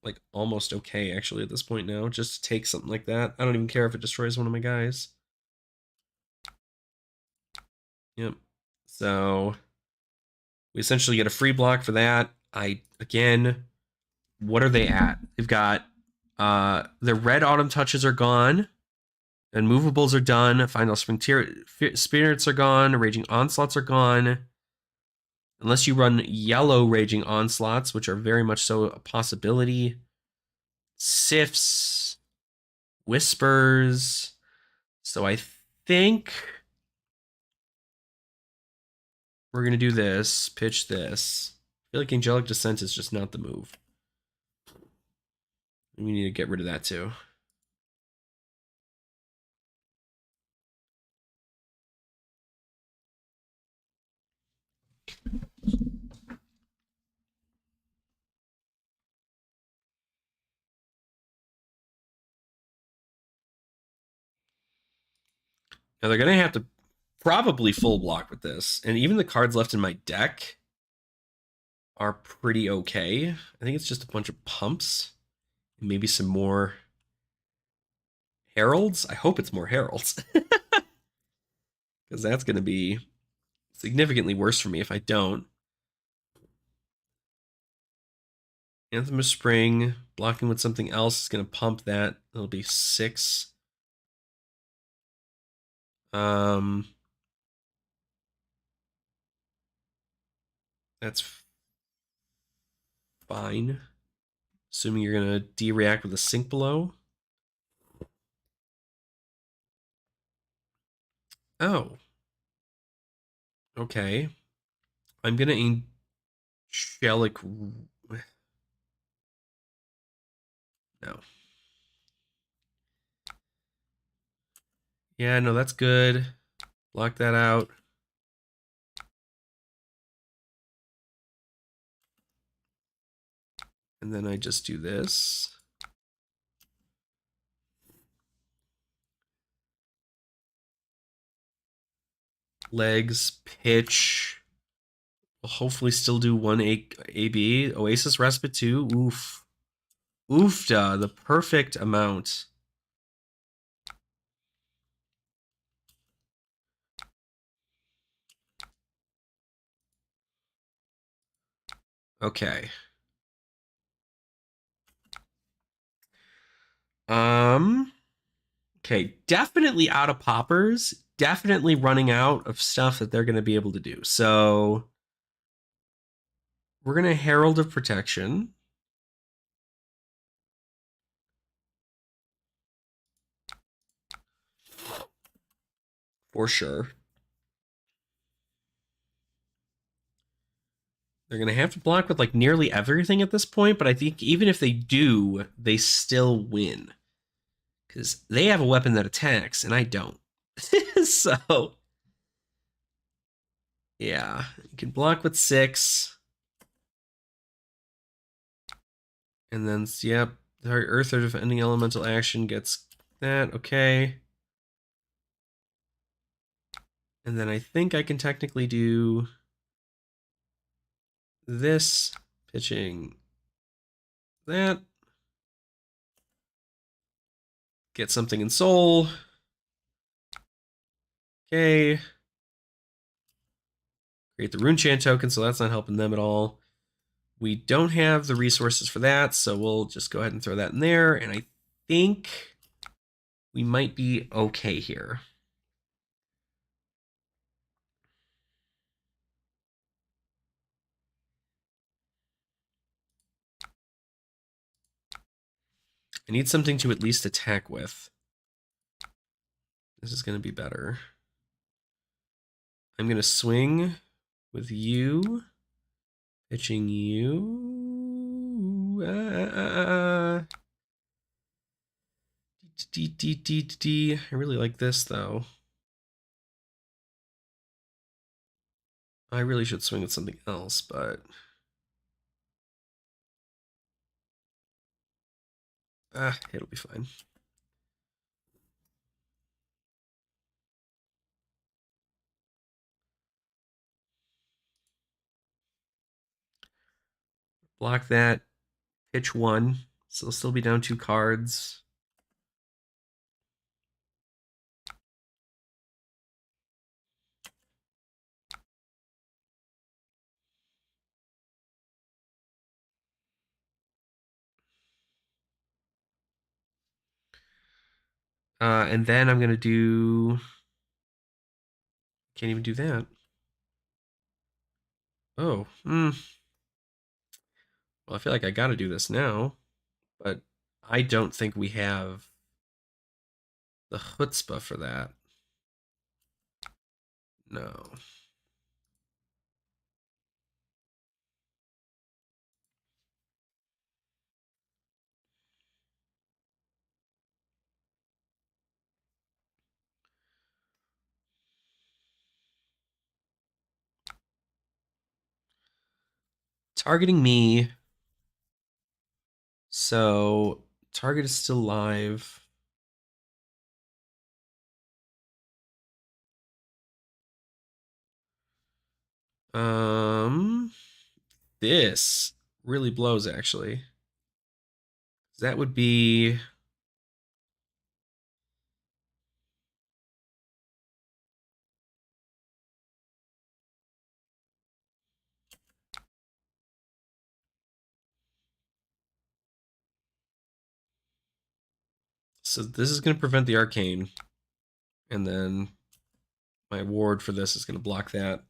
like almost okay actually at this point now. Just to take something like that. I don't even care if it destroys one of my guys. Yep. So we essentially get a free block for that. Again, what are they at? They've got the red autumn touches are gone. And movables are done. Final spirits are gone. Raging onslaughts are gone. Unless you run yellow raging onslaughts, which are very much so a possibility. Sifts, whispers. So I think we're gonna do this. Pitch this. I feel like Angelic Descent is just not the move. We need to get rid of that too. Now they're gonna have to probably full block with this, and even the cards left in my deck are pretty okay. I think it's just a bunch of pumps, maybe some more heralds. I hope it's more heralds, because that's gonna be significantly worse for me if I don't. Anthem of Spring, blocking with something else is going to pump that. It'll be 6. That's fine. Assuming you're going to de-react with a Sink Below. Oh. Okay. I'm going to Angelic... No. Yeah, no, that's good. Block that out. And then I just do this. Legs, pitch. We'll hopefully still do 1 AB. Oasis Respite 2. Oof. Oofda, the perfect amount. Okay. Okay, definitely out of poppers. Definitely running out of stuff that they're going to be able to do. So we're going to Herald of Protection. For sure. They're going to have to block with like nearly everything at this point, but I think even if they do, they still win. Because they have a weapon that attacks, and I don't. So, yeah. You can block with 6. And then, yep, the Earth or defending elemental action gets that. Okay. And then I think I can technically do this, pitching that. Get something in soul. Okay. Create the Rune Chant token, so that's not helping them at all. We don't have the resources for that, so we'll just go ahead and throw that in there. And I think we might be okay here. I need something to at least attack with. This is going to be better. I'm going to swing with you. Pitching you. I really like this, though. I really should swing with something else, but... it'll be fine. Block that. Pitch 1. So they'll still be down 2 cards. And then I'm going to do... Can't even do that. Oh. Well, I feel like I got to do this now. But I don't think we have the chutzpah for that. No. Targeting me. So target is still live. This really blows, actually. That would be... So this is going to prevent the arcane. And then my ward for this is going to block that.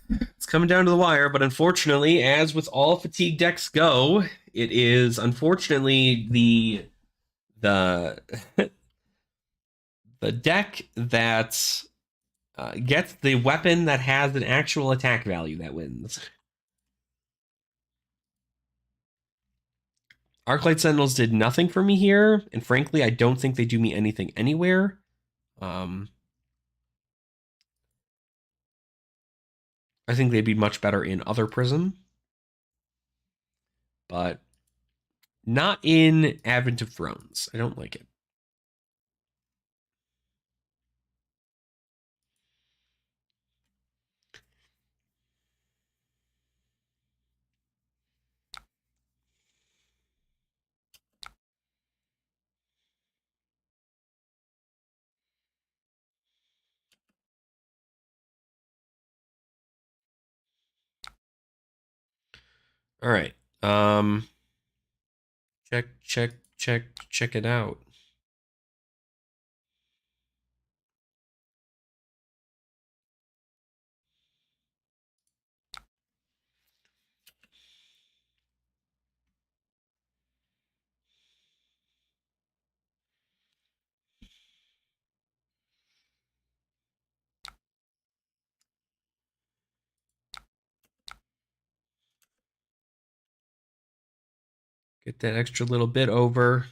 It's coming down to the wire, but unfortunately, as with all fatigue decks go, it is unfortunately the the deck that gets the weapon that has an actual attack value that wins. Arclight Sentinels did nothing for me here, and frankly, I don't think they do me anything anywhere. I think they'd be much better in other Prism, but not in Advent of Thrones. I don't like it. All right. Check it out. Get that extra little bit over.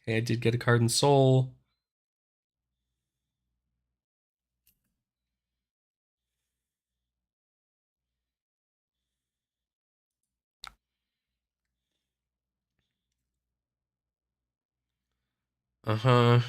Okay, I did get a card in Soul. Uh-huh.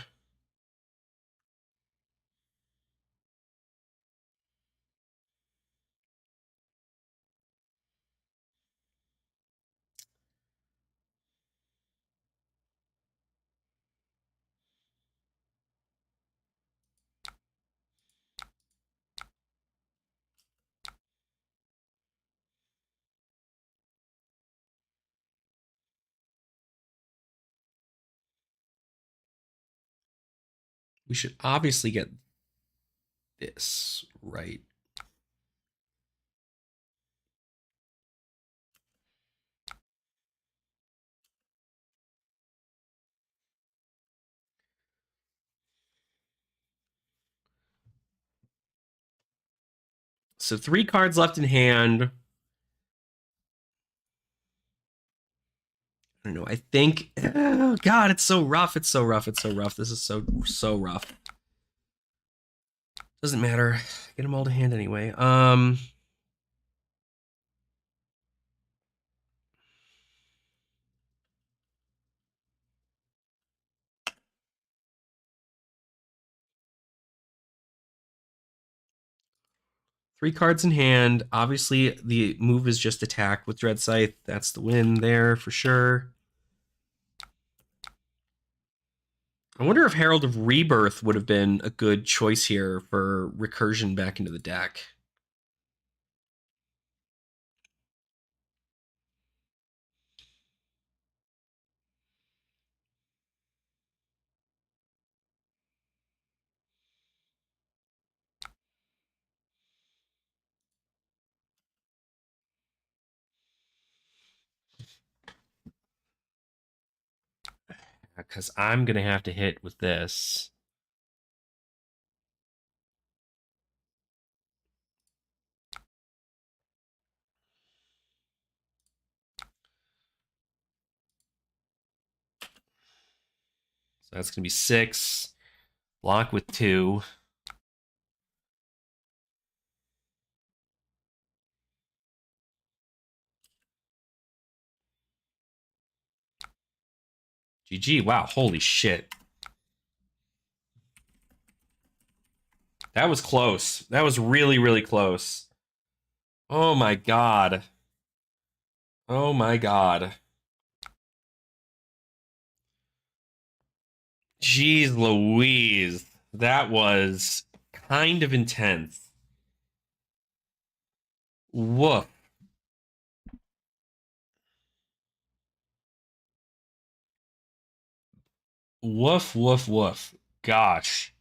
We should obviously get this right. So 3 cards left in hand. I don't know. I think, oh God, it's so rough. It's so rough. It's so rough. This is so rough. Doesn't matter. Get them all to hand anyway. Three cards in hand. Obviously, the move is just attack with Dread Scythe. That's the win there for sure. I wonder if Herald of Rebirth would have been a good choice here for recursion back into the deck. Because I'm going to have to hit with this. So that's going to be 6. Block with 2. GG. Wow. Holy shit. That was close. That was really, really close. Oh my God. Oh my God. Jeez Louise. That was kind of intense. Woof. Woof, woof, woof. Gosh.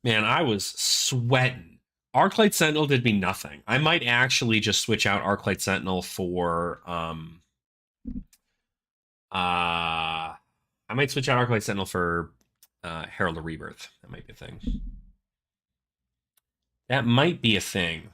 Man, I was sweating. Arclight Sentinel did me nothing. I might actually just switch out Arclight Sentinel for I might switch out Arclight Sentinel for Herald of Rebirth. That might be a thing. That might be a thing.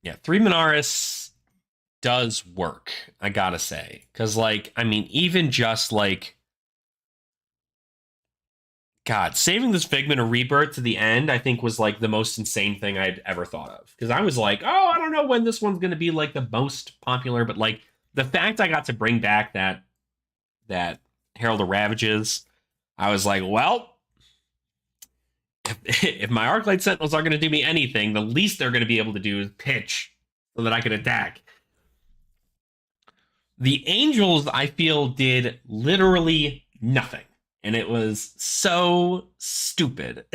Yeah, 3 Minaris does work, I gotta say. Because, like, I mean, even just, like, God, saving this Figment of Rebirth to the end, I think, was like the most insane thing I'd ever thought of. Because I was like, oh, I don't know when this one's going to be like the most popular, but like the fact I got to bring back that Herald of Ravages, I was like, well, if my Arclight Sentinels are going to do me anything, the least they're going to be able to do is pitch so that I can attack. The Angels, I feel, did literally nothing. And it was so stupid.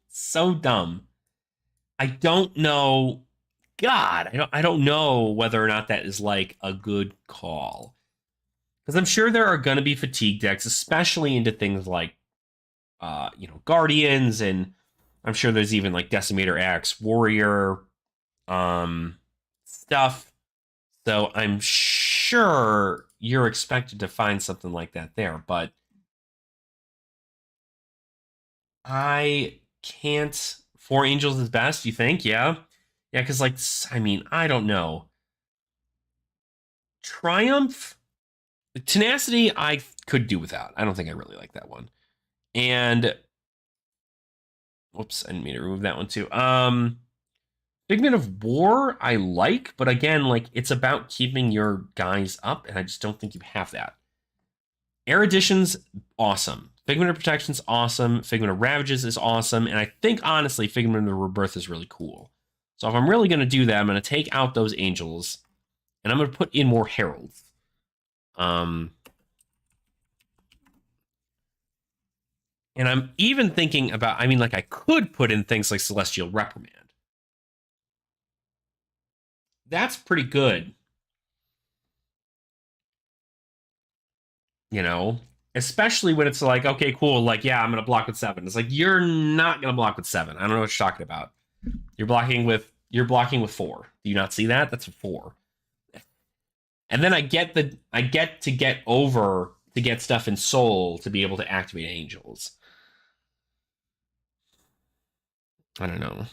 So dumb. I don't know. God, I don't know whether or not that is like a good call. Because I'm sure there are going to be fatigue decks, especially into things like Guardians, and I'm sure there's even like Decimator Axe, Warrior stuff. So I'm sure you're expected to find something like that there, but I can't. 4 Angels is best, you think? Yeah. Yeah, because like, I mean, I don't know. Triumph, Tenacity, I could do without. I don't think I really like that one. And whoops, I didn't mean to remove that one too. Figment of War, I like, but again, like it's about keeping your guys up, and I just don't think you have that. Erudition's awesome. Figment of Protection's awesome. Figment of Ravages is awesome, and I think honestly, Figment of Rebirth is really cool. So if I'm really going to do that, I'm going to take out those Angels, and I'm going to put in more Heralds. And I'm even thinking about, I mean, like I could put in things like Celestial Reprimand. That's pretty good. You know, especially when it's like, okay, cool, like, yeah, I'm going to block with 7. It's like, you're not going to block with 7. I don't know what you're talking about. You're blocking with 4. Do you not see that? That's a 4. And then I get to get over to get stuff in Soul to be able to activate Angels. I don't know.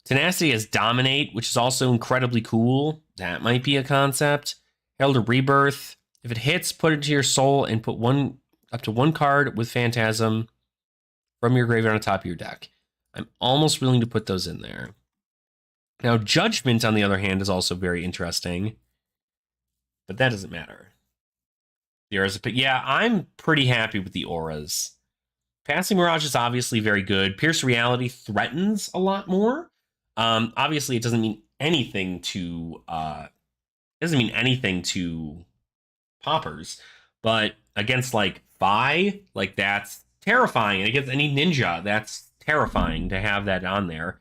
Tenacity has Dominate, which is also incredibly cool. That might be a concept. Herald of Rebirth. If it hits, put it to your Soul and put up to one card with Phantasm from your graveyard on top of your deck. I'm almost willing to put those in there. Now, Judgment, on the other hand, is also very interesting. But that doesn't matter. The auras, but yeah, I'm pretty happy with the auras. Passing Mirage is obviously very good. Pierce Reality threatens a lot more. Obviously, it doesn't mean anything to poppers, but against like Phi, like that's terrifying. And against any ninja, that's terrifying to have that on there.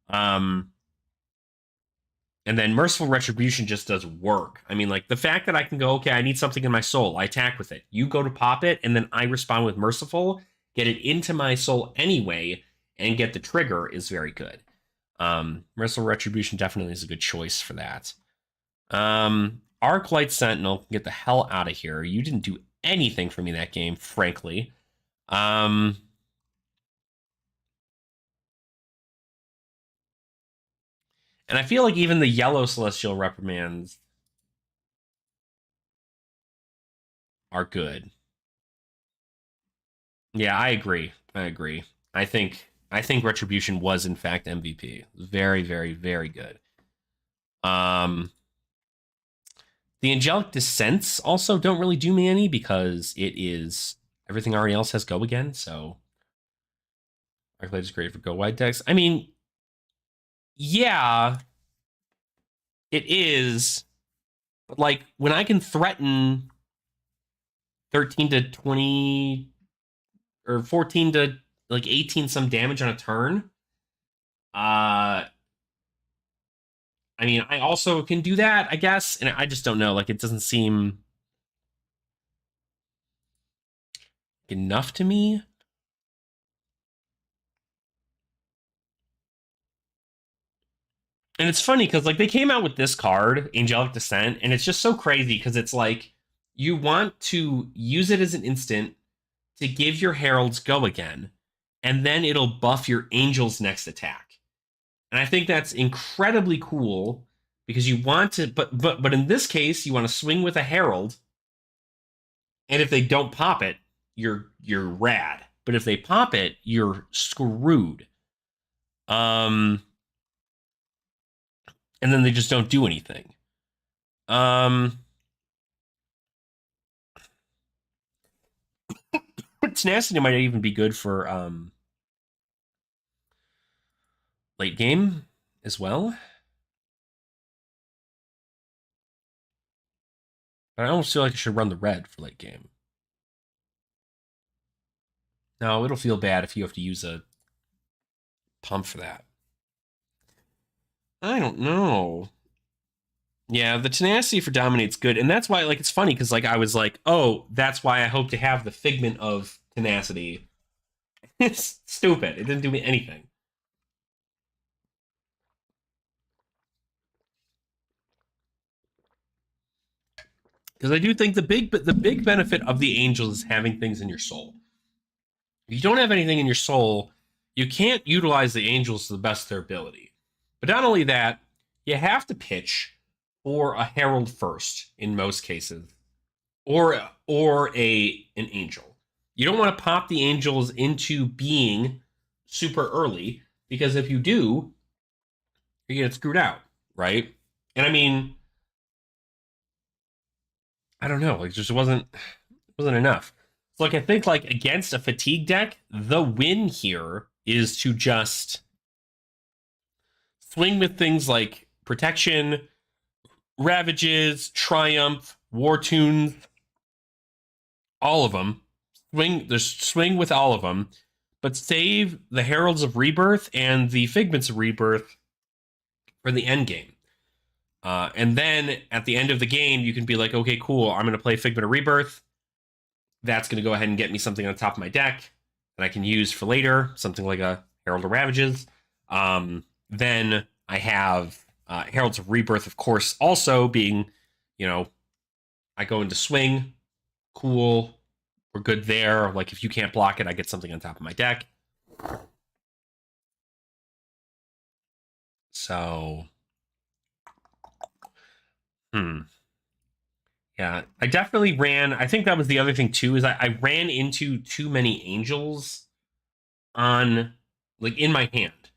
And then Merciful Retribution just does work. I mean, like the fact that I can go, okay, I need something in my Soul. I attack with it. You go to pop it, and then I respond with Merciful, get it into my Soul anyway, and get the trigger is very good. Merciful Retribution definitely is a good choice for that. Arclight Sentinel, get the hell out of here. You didn't do anything for me that game, frankly. And I feel like even the yellow Celestial Reprimands are good. Yeah, I agree. I think Retribution was in fact MVP. Very, very, very good. The Angelic Descents also don't really do me any because it is everything already else has go again, so Arclight is great for go wide decks. I mean, yeah, it is, but like when I can threaten 13 to 20 or 14 to like 18 some damage on a turn, I mean, I also can do that, I guess, and I just don't know. Like, it doesn't seem enough to me. And it's funny because like they came out with this card, Angelic Descent, and it's just so crazy because it's like you want to use it as an instant to give your heralds go again, and then it'll buff your angel's next attack. And I think that's incredibly cool because you want to, but in this case, you want to swing with a herald, and if they don't pop it, you're rad But if they pop it, you're screwed. And then they just don't do anything. Tenacity might even be good for late game as well. But I almost feel like I should run the red for late game. No, it'll feel bad if you have to use a pump for that. I don't know. Yeah, the tenacity for dominate's good, and that's why, like, it's funny because, like, I was like, oh, that's why I hope to have the figment of tenacity. It's stupid. It didn't do me anything. Because I do think the big benefit of the angels is having things in your soul. If you don't have anything in your soul, you can't utilize the angels to the best of their ability. But not only that, you have to pitch for a herald first in most cases, or an angel. You don't want to pop the angels into being super early, because if you do, you get screwed out, right? And I mean, I don't know, like just wasn't enough. So like I think like against a fatigue deck, the win here is to just swing with things like protection, ravages, triumph, war tunes, all of them. Swing with all of them, but save the Heralds of Rebirth and the Figments of Rebirth for the end game. And then at the end of the game, you can be like, okay, cool, I'm going to play Figment of Rebirth. That's going to go ahead and get me something on top of my deck that I can use for later, something like a Herald of Ravages. Then I have Heralds of Rebirth, of course, also being, I go into swing. Cool. We're good there. Like, if you can't block it, I get something on top of my deck. So, yeah, I definitely ran. I think that was the other thing too, is I ran into too many angels on, like, in my hand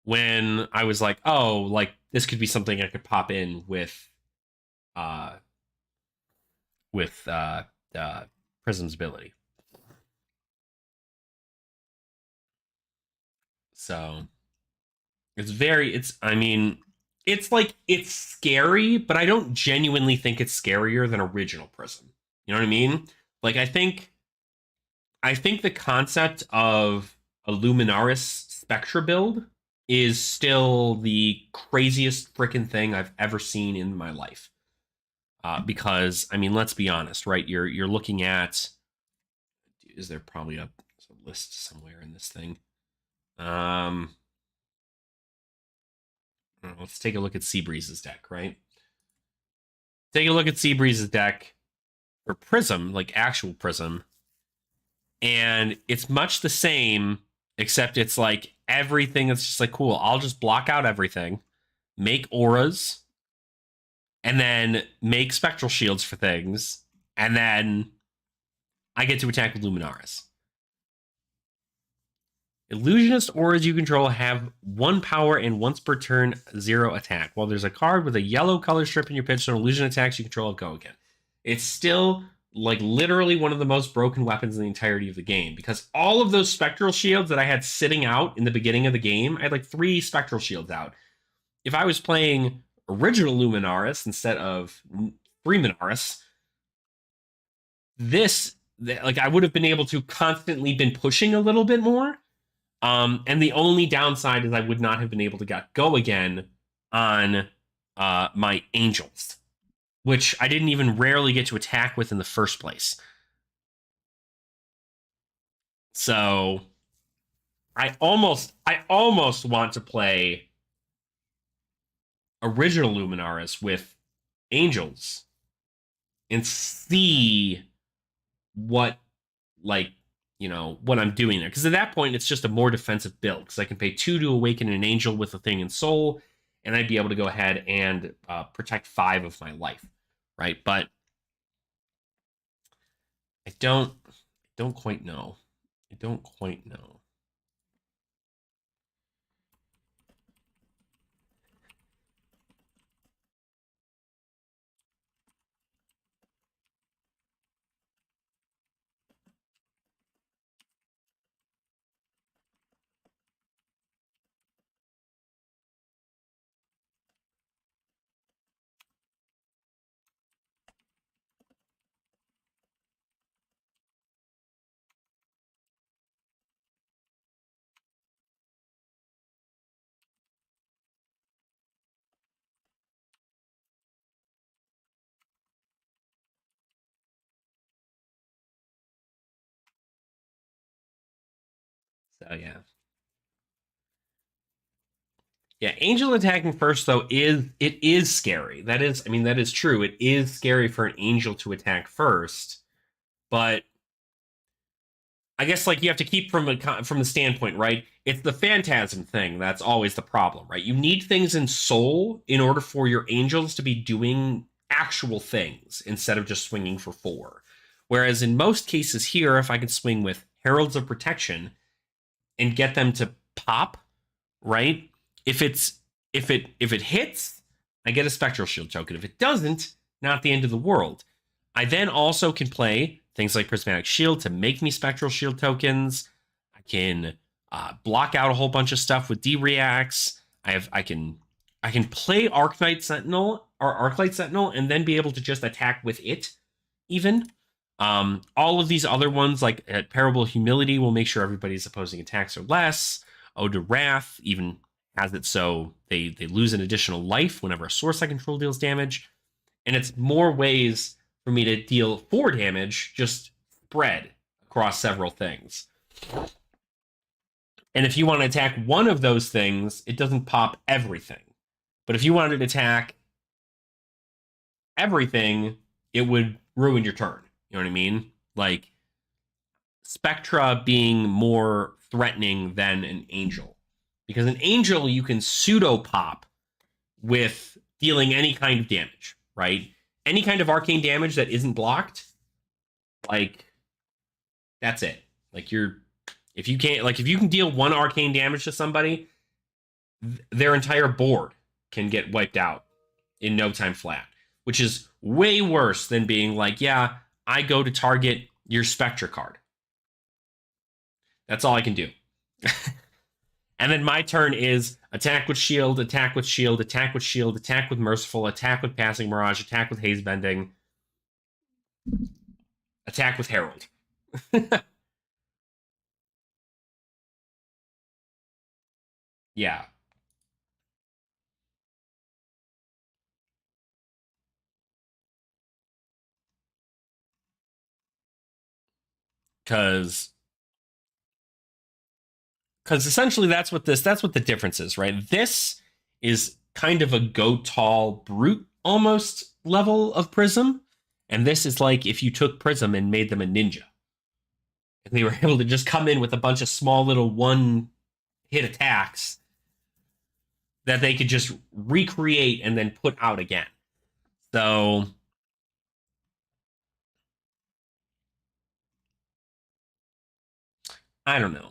when I was like, oh, like this could be something I could pop in with Prism's ability. So it's like, it's scary, but I don't genuinely think it's scarier than original Prism. You know what I mean? Like, I think the concept of a Luminaris Spectra build is still the craziest freaking thing I've ever seen in my life. Because, I mean, let's be honest, right? You're looking at, is there probably a list somewhere in this thing? Let's take a look at Seabreeze's deck, right? Take a look at Seabreeze's deck for Prism, like actual Prism, and it's much the same, except it's like everything that's just like, cool, I'll just block out everything, make auras, and then make spectral shields for things, and then I get to attack with Luminaris. Illusionist auras you control have 1 power and once per turn 0 attack. While there's a card with a yellow color strip in your pitch, so illusion attacks you control go again. It's still like literally one of the most broken weapons in the entirety of the game, because all of those spectral shields that I had sitting out in the beginning of the game, I had like 3 spectral shields out. If I was playing original Luminaris instead of Freeminaris, I would have been able to constantly been pushing a little bit more. And the only downside is I would not have been able to go again on my angels, which I didn't even rarely get to attack with in the first place. So I almost want to play original Luminaris with angels and see what, like, what I'm doing there. Because at that point, it's just a more defensive build. Because I can pay 2 to awaken an angel with a thing in soul, and I'd be able to go ahead and protect 5 of my life, right? But I don't quite know. I don't quite know. So yeah. Yeah, angel attacking first though is scary. That is, I mean, that is true. It is scary for an angel to attack first, but I guess like you have to keep from the standpoint, right? It's the phantasm thing that's always the problem, right? You need things in soul in order for your angels to be doing actual things instead of just swinging for 4. Whereas in most cases here, if I can swing with Heralds of Protection and get them to pop, right? If it hits, I get a Spectral Shield token. If it doesn't, not the end of the world. I then also can play things like Prismatic Shield to make me Spectral Shield tokens. I can block out a whole bunch of stuff with D-reacts. I can play Arclight Sentinel or Arclight Sentinel and then be able to just attack with it even. All of these other ones, like Parable Humility, will make sure everybody's opposing attacks are less. Ode to Wrath even has it so they lose an additional life whenever a source I control deals damage. And it's more ways for me to deal 4 damage, just spread across several things. And if you want to attack one of those things, it doesn't pop everything. But if you wanted to attack everything, it would ruin your turn. You know what I mean? Like Spectra being more threatening than an angel. Because an angel you can pseudo pop with dealing any kind of damage, right? Any kind of arcane damage that isn't blocked, like that's it. Like if you can deal 1 arcane damage to somebody, their entire board can get wiped out in no time flat, which is way worse than being like, yeah, I go to target your Spectra card. That's all I can do. And then my turn is attack with shield, attack with shield, attack with shield, attack with merciful, attack with passing mirage, attack with haze bending, attack with herald. Yeah, because essentially that's what the difference is, right? This is kind of a go tall brute almost level of prism, and this is like if you took prism and made them a ninja, and they were able to just come in with a bunch of small little 1 hit attacks that they could just recreate and then put out again. So I don't know.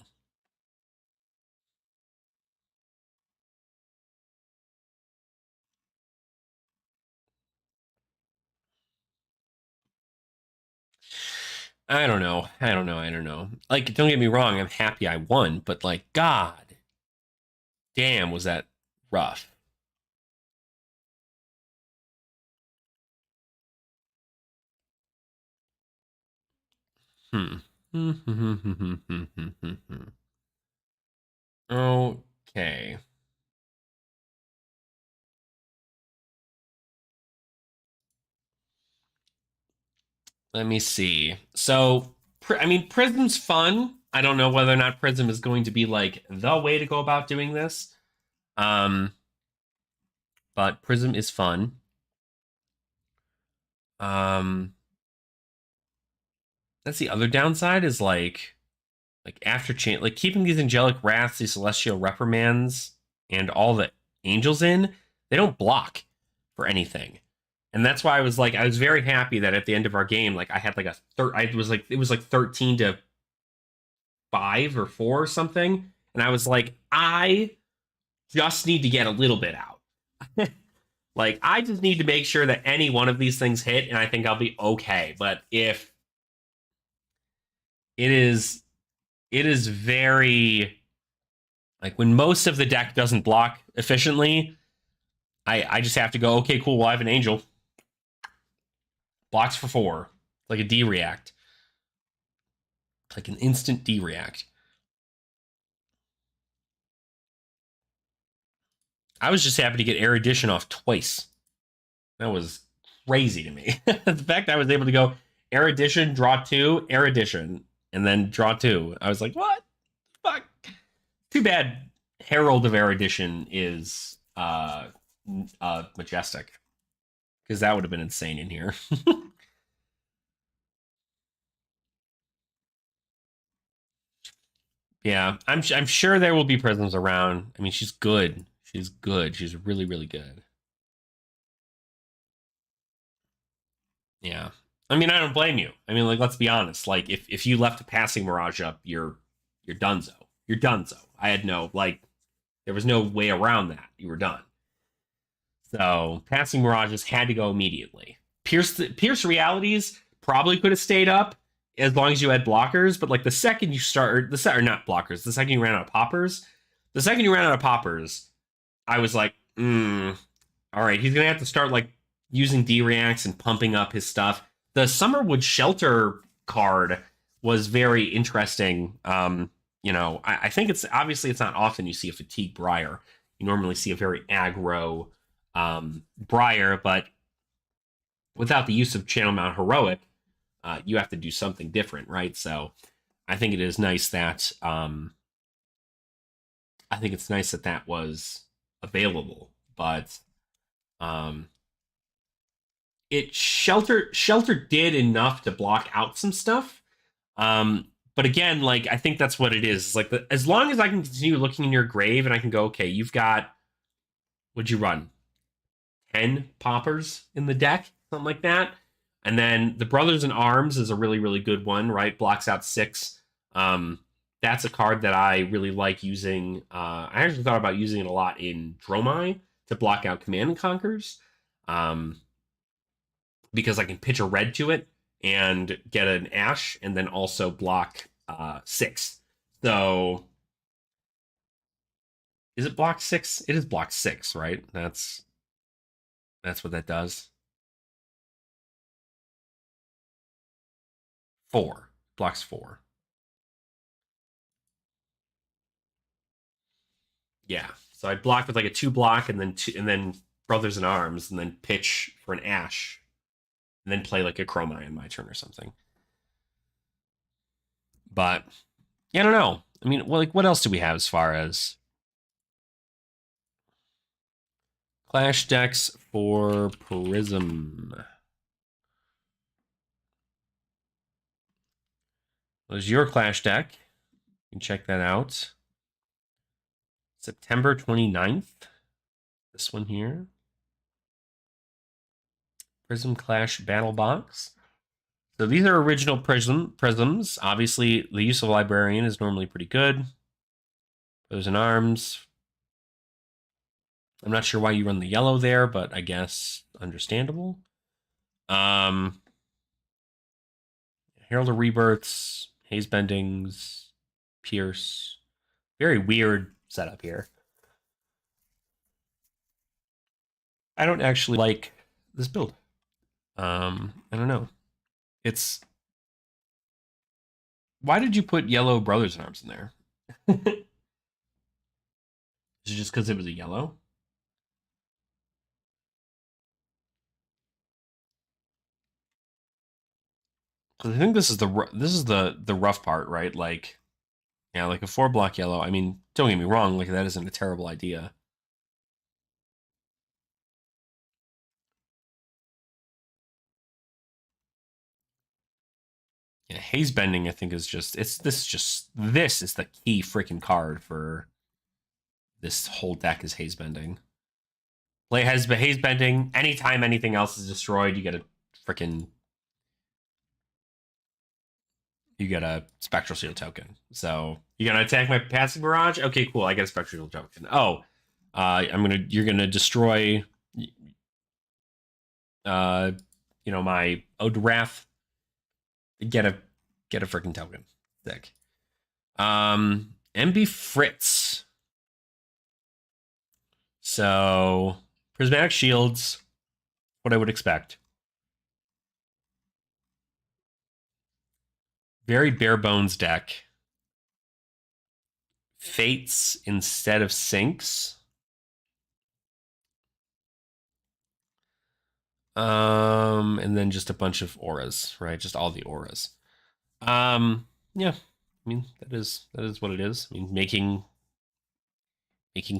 I don't know. I don't know. I don't know. Like, don't get me wrong. I'm happy I won, but like, God damn, was that rough? Hmm. Okay. Let me see. So, I mean, Prism's fun. I don't know whether or not Prism is going to be like the way to go about doing this. Um, but Prism is fun. That's the other downside is like after change, like keeping these angelic wraths, these celestial reprimands, and all the angels in, they don't block for anything. And that's why I was very happy that at the end of our game, like I had like I was like it was like 13 to 5 or 4 or something. And I was like, I just need to get a little bit out. Like, I just need to make sure that any one of these things hit, and I think I'll be okay. But if it is very, like, when most of the deck doesn't block efficiently, I just have to go, okay, cool, well, I have an angel. Blocks for 4. Like a D-react. Like an instant D-react. I was just happy to get Erudition off twice. That was crazy to me. The fact I was able to go Erudition, draw 2, Erudition, and then draw 2. I was like, what? Fuck. Too bad Herald of Erudition is Majestic. Because that would have been insane in here. Yeah, I'm sure there will be prisms around. I mean, she's good. She's good. She's really, really good. Yeah. I mean, I don't blame you. I mean, like, let's be honest. Like, if you left a passing Mirage up, you're donezo. You're donezo. I had no, like, there was no way around that. You were done. So passing Mirages had to go immediately. Pierce Realities probably could have stayed up as long as you had blockers, but like the second you start, or not blockers, the second you ran out of poppers, I was like, all right, he's gonna have to start like using D-reacts and pumping up his stuff. The Summerwood Shelter card was very interesting. I think it's obviously it's not often you see a Fatigue Briar. You normally see a very aggro Briar, but without the use of Channel Mount Heroic, you have to do something different, right? So I think it is nice that that was available, but it shelter did enough to block out some stuff. But again, like I think that's what it is. It's like as long as I can continue looking in your grave and I can go, okay, you've got, what'd you run? 10 poppers in the deck, something like that. And then the Brothers in Arms is a really, really good one, right? Blocks out 6. That's a card that I really like using. I actually thought about using it a lot in Dromai to block out Command and Conquers. Because I can pitch a red to it and get an Ash and then also block 6. So is it block 6? It is block 6, right? That's what that does. 4. Blocks 4. Yeah. So I block with like a 2-block and then Brothers in Arms and then pitch for an Ash and then play like a Chromai in my turn or something. But yeah, I don't know. I mean, well, like what else do we have as far as Clash decks for Prism? There's your Clash deck. You can check that out. September 29th. This one here. Prism Clash Battle Box. So these are original prisms. Obviously, the use of Librarian is normally pretty good. Brothers in Arms. I'm not sure why you run the yellow there, but I guess understandable. Herald of Rebirths, Haze Bendings, Pierce. Very weird setup here. I don't actually like this build. I don't know. It's... Why did you put yellow Brothers in Arms in there? Is it just because it was a yellow? Because I think this is the rough part, right? Like, yeah, like a 4-block yellow. I mean, don't get me wrong, like that isn't a terrible idea. Yeah, Haze Bending, I think, is just this is the key freaking card for this whole deck is Haze Bending. Play Haze Bending. Anytime anything else is destroyed, you get a freaking you get a Spectral Shield token. So you're gonna attack my passive barrage. Okay, cool. I get a Spectral Shield token. Oh, you're gonna destroy, my Ode to Wrath. Get a freaking token. Sick. MB Fritz. So Prismatic Shields, what I would expect. Very bare bones deck. Fates instead of Sinks. And then just a bunch of auras, right? Just all the auras. Yeah. I mean, that is what it is. I mean, making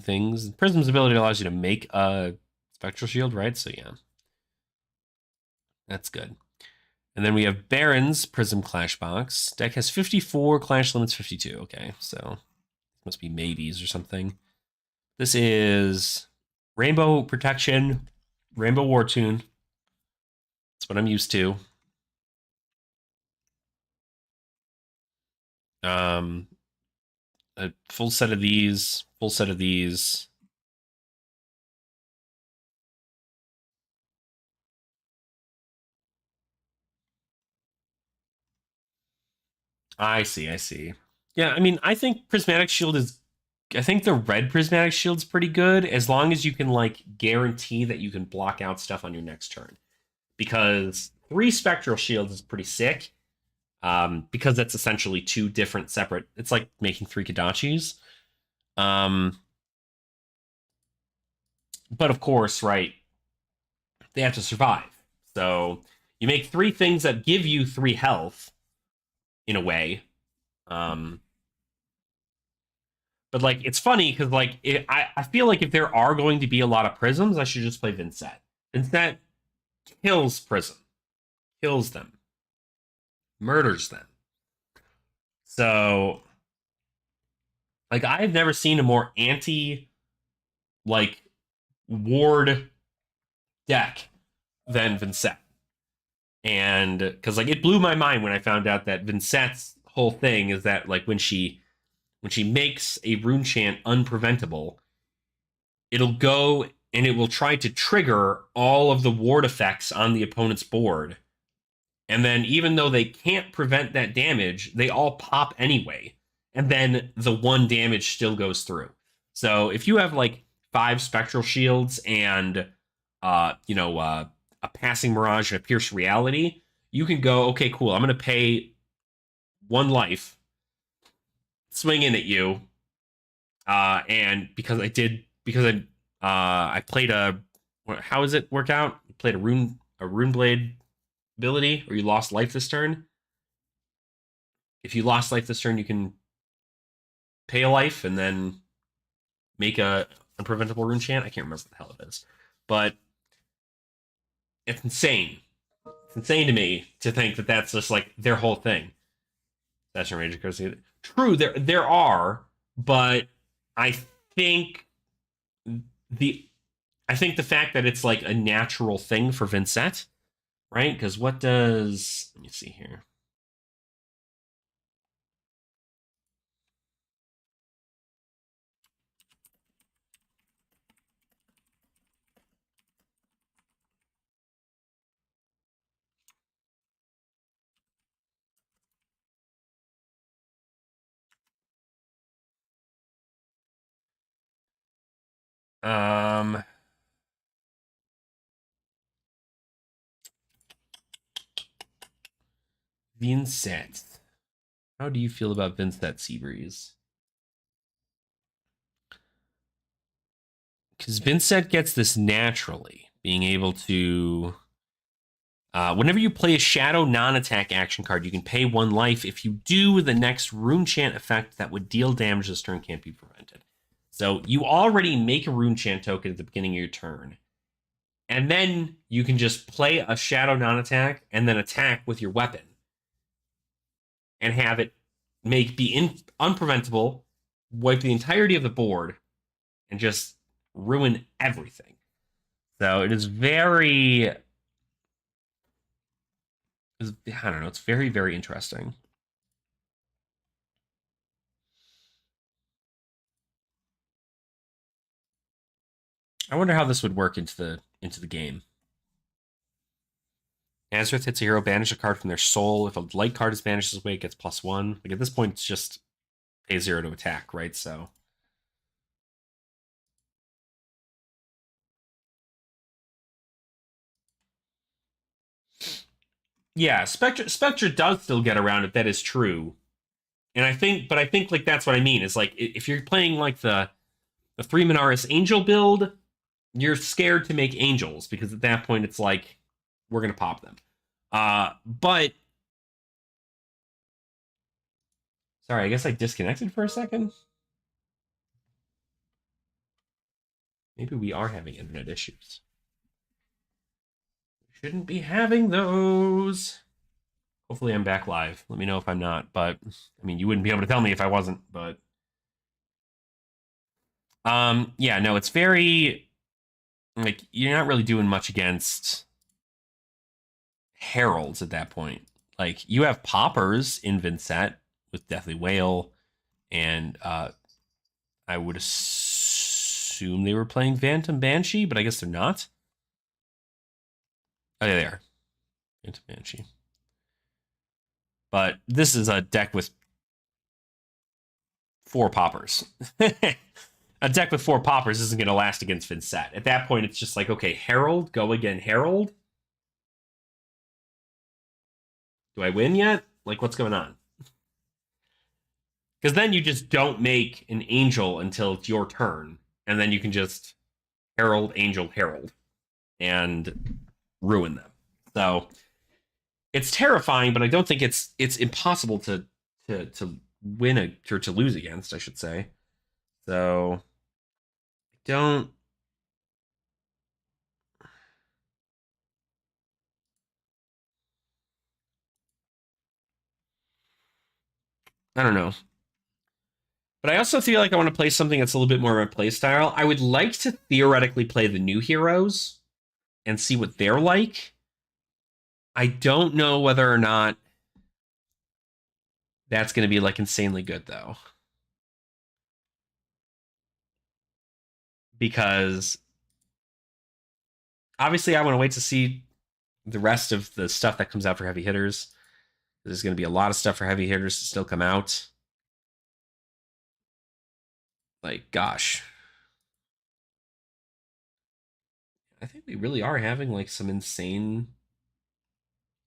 things. Prism's ability allows you to make a Spectral Shield, right? So yeah. That's good. And then we have Baron's Prism Clash Box. Deck has 54, Clash limits 52. Okay, so must be maybes or something. This is Rainbow Protection, Rainbow War Tune. That's what I'm used to. A full set of these, full set of these. I see. Yeah, I mean, I think Prismatic Shield is. I think the red Prismatic Shield's pretty good as long as you can like guarantee that you can block out stuff on your next turn. Because 3 Spectral Shields is pretty sick. Because that's essentially 2 different separate. It's like making 3 Kodachis. But of course, right? They have to survive. So you make 3 things that give you 3 health, in a way. But like it's funny because like I feel like if there are going to be a lot of prisms, I should just play Vincent. Vincent kills prism, kills them, murders them. So like I've never seen a more anti like ward deck than Vincent. And because like it blew my mind when I found out that Vincent's whole thing is that like when she makes a rune chant unpreventable, it'll go and it will try to trigger all of the ward effects on the opponent's board. And then even though they can't prevent that damage, they all pop anyway. And then the 1 damage still goes through. So if you have like 5 Spectral Shields and a Passing Mirage and a Pierce Reality, you can go, okay, cool, I'm gonna pay 1 life, swing in at you, and because I played how does it work out? You played a rune blade ability, or you lost life this turn. If you lost life this turn, you can pay a life and then make a unpreventable rune chant. I can't remember what the hell it is, but it's insane. It's insane to me to think that that's just like their whole thing. That's your major currency. True, there are, but I think the fact that it's like a natural thing for Vincent, right? Because what does, let me see here. Vincent. How do you feel about Vincent Seabreeze? Because Vincent gets this naturally, being able to. Whenever you play a shadow non-attack action card, you can pay 1 life. If you do, the next rune chant effect that would deal damage this turn can't be prevented. So you already make a rune chant token at the beginning of your turn. And then you can just play a shadow non-attack and then attack with your weapon. And have it be unpreventable, wipe the entirety of the board, and just ruin everything. So it is very, I don't know, it's very, very interesting. I wonder how this would work into the game. Azereth hits a hero, banish a card from their soul. If a light card is banished this way, it gets +1. Like at this point, it's just pay 0 to attack, right? So yeah, Spectre does still get around it. That is true, and I think like that's what I mean is like if you're playing like the 3 Minaris Angel build, you're scared to make angels because at that point it's like we're gonna pop them. But sorry, I guess I disconnected for a second. Maybe we are having internet issues. Shouldn't be having those. Hopefully I'm back live. Let me know if I'm not, but I mean you wouldn't be able to tell me if I wasn't, but yeah, no, it's very like you're not really doing much against heralds at that point. Like you have poppers in Vincent with Deathly Whale, and I would assume they were playing Phantom Banshee, but I guess they're not. Oh, yeah, they are. Phantom Banshee. But this is a deck with 4 poppers. A deck with 4 poppers isn't going to last against Vincent. At that point, it's just like, okay, Herald, go again, Herald. Do I win yet? Like, what's going on? Because then you just don't make an angel until it's your turn, and then you can just Herald, Angel, Herald, and ruin them. So it's terrifying, but I don't think it's impossible to win or to lose against, I should say. So don't. I don't know. But I also feel like I want to play something that's a little bit more of a play style. I would like to theoretically play the new heroes and see what they're like. I don't know whether or not that's going to be like insanely good though. Because obviously I want to wait to see the rest of the stuff that comes out for heavy hitters. There's going to be a lot of stuff for heavy hitters to still come out. Like, gosh. I think we really are having like some insane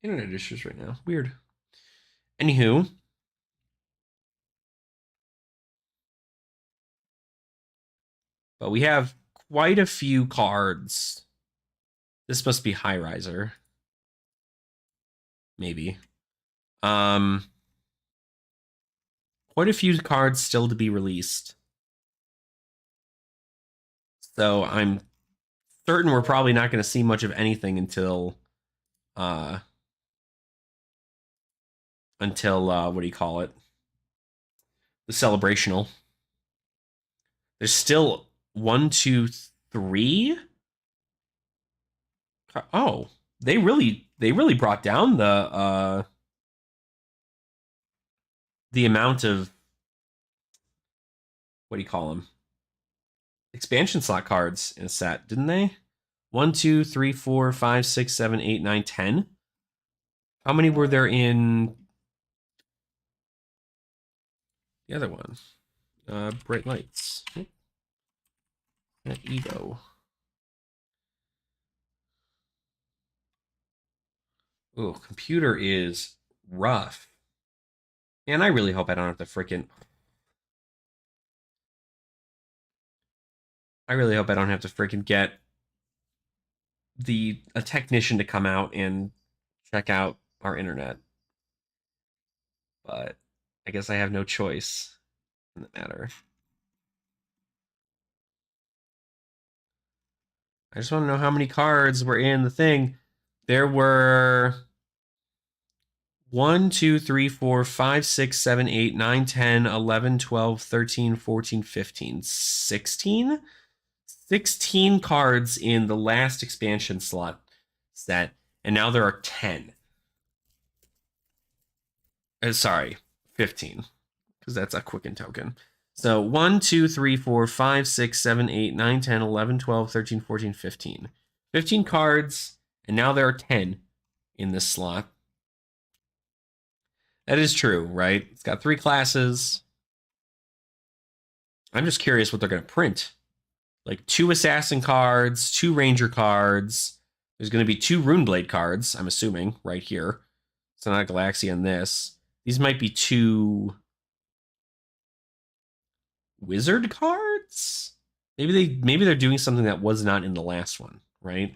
internet issues right now. Weird. Anywho, but we have quite a few cards. This must be High Riser. Maybe. Quite a few cards still to be released. So I'm certain we're probably not going to see much of anything until what do you call it? The celebrational. There's still 1, 2, 3. Oh, they really brought down the amount of what do you call them? Expansion slot cards in a set, didn't they? 1, 2, 3, 4, 5, 6, 7, 8, 9, 10. How many were there in the other one? Bright Lights. Evo. Oh, computer is rough. And I really hope I don't have to freaking. I really hope I don't have to freaking get a technician to come out and check out our internet. But I guess I have no choice in the matter. I just want to know how many cards were in the thing. There were 1, 2, 3, 4, 5, 6, 7, 8, 9, 10, 11, 12, 13, 14, 15, 16? 16 cards in the last expansion slot set, and now there are 10. Sorry, 15, because that's a Quicken token. So 1, 2, 3, 4, 5, 6, 7, 8, 9, 10, 11, 12, 13, 14, 15. 15 cards, and now there are 10 in this slot. That is true, right? It's got 3 classes. I'm just curious what they're going to print. Like 2 assassin cards, 2 ranger cards. There's going to be 2 runeblade cards, I'm assuming, right here. So not a Galaxy on this. These might be 2 wizard cards? Maybe they're doing something that was not in the last one, right?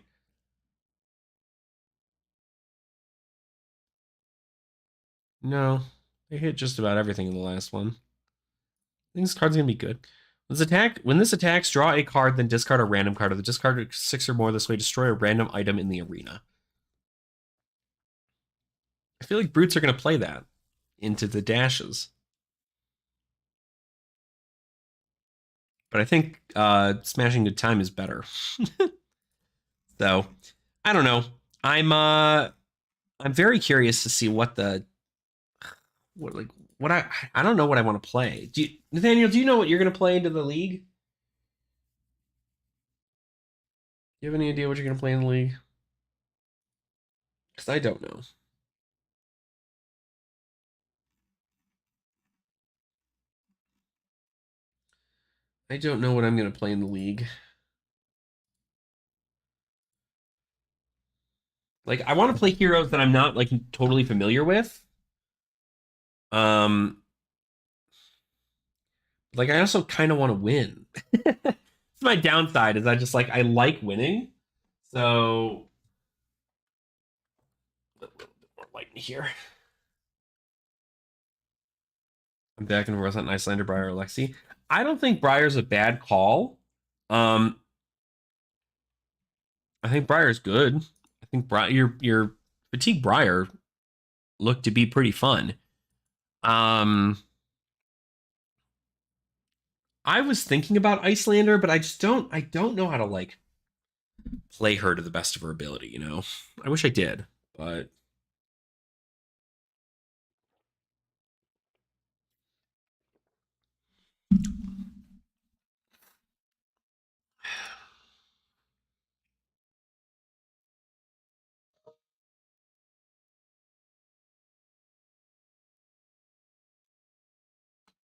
No, they hit just about everything in the last one. I think this card's gonna be good. When this attacks, draw a card, then discard a random card. If the discard 6 or more this way, destroy a random item in the arena. I feel like brutes are gonna play that into the dashes. But I think Smashing Good Time is better. So I don't know. I'm very curious to see what I don't know what I want to play. Nathaniel, do you know what you're gonna play into the league? Do you have any idea what you're gonna play in the league? Because I don't know. I don't know what I'm gonna play in the league. Like, I want to play heroes that I'm not like totally familiar with. Like I also kind of want to win. It's my downside is I like winning. So a little bit more light in here. I'm back and forth on Icelander, Briar, Alexi. I don't think Briar's a bad call. I think Briar's good. I think your Fatigue Briar looked to be pretty fun. I was thinking about Icelander, but I don't know how to like play her to the best of her ability, you know? I wish I did, but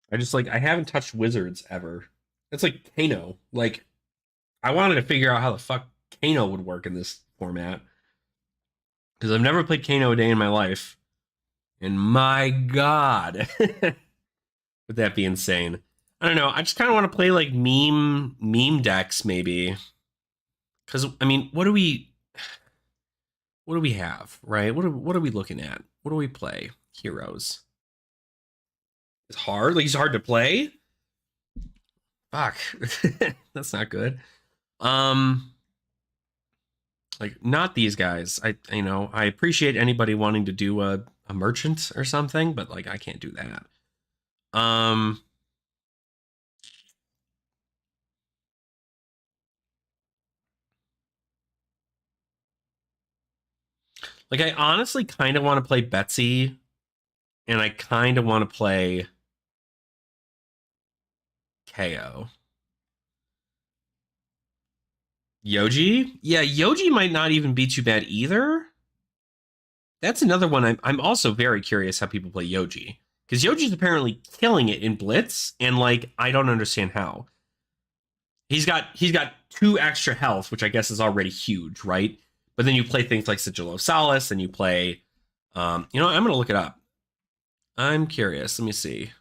I haven't touched wizards ever. It's like Kano. Like I wanted to figure out how the fuck Kano would work in this format. Because I've never played Kano a day in my life. And my god. Would that be insane? I don't know. I just kind of want to play like meme decks, maybe. Because I mean, what do we have, right? What are we looking at? What do we play? Heroes. It's hard. Like he's hard to play. Fuck. That's not good. Like not these guys. I appreciate anybody wanting to do a merchant or something, but like I can't do that. Like I honestly kind of want to play Betsy, and I kind of want to play KO. Yoji? Yeah, Yoji might not even be too bad either. That's another one I'm also very curious how people play Yoji. Because Yoji's apparently killing it in Blitz, and like I don't understand how. He's got 2 extra health, which I guess is already huge, right? But then you play things like Sigil of Solace, and you play I'm gonna look it up. I'm curious. Let me see.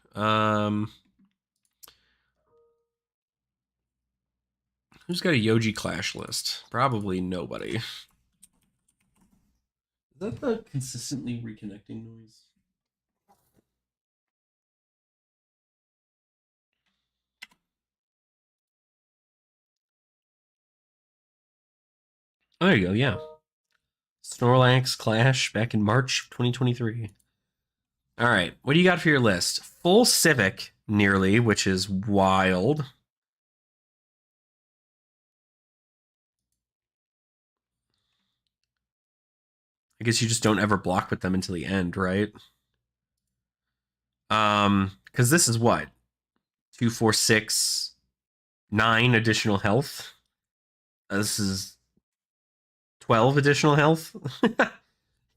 Who's got a Yoji Clash list? Probably nobody. Is that the consistently reconnecting noise? Oh, there you go. Yeah. Snorlax Clash back in March 2023. All right. What do you got for your list? Full Civic, nearly, which is wild. I guess you just don't ever block with them until the end, right? Because this is what? 2, 4, 6, 9 additional health. This is 12 additional health.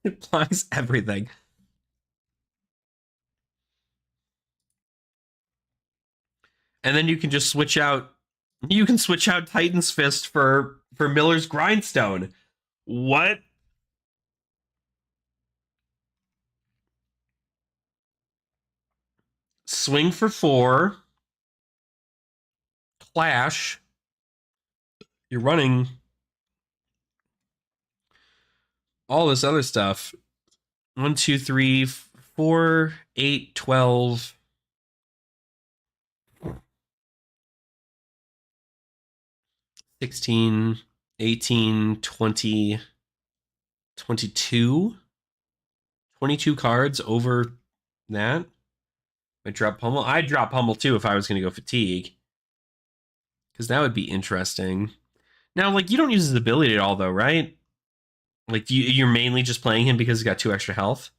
It blocks everything. And then you can just switch out. You can switch out Titan's Fist for Miller's Grindstone. What? Swing for 4. Clash. You're running all this other stuff. 1, 2, 3, 4, 8, 12. 16, 18, 20, 22. 22 cards over that. I drop Pummel. I'd drop Pummel too if I was going to go Fatigue. Because that would be interesting. Now, like, you don't use his ability at all, though, right? Like, you're mainly just playing him because he's got 2 extra health.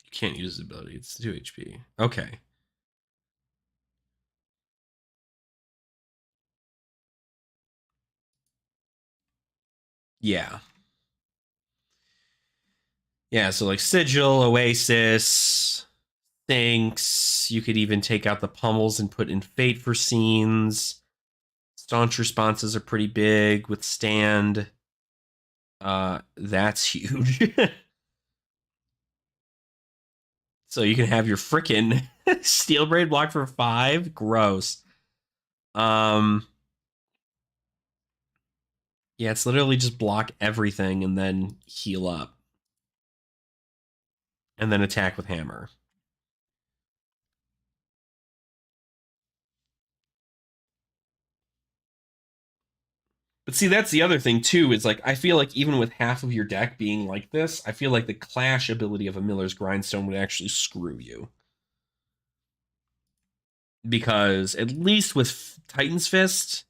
You can't use his ability. It's 2 HP. Okay. Yeah. Yeah, so like Sigil, Oasis, Thanks. You could even take out the Pummels and put in Fate for scenes. Staunch responses are pretty big. Withstand. That's huge. So you can have your frickin' Steel Braid block for 5. Gross. Yeah, it's literally just block everything and then heal up. And then attack with hammer. But see, that's the other thing too, is like I feel like even with half of your deck being like this, I feel like the clash ability of a Miller's Grindstone would actually screw you. Because at least with Titan's Fist,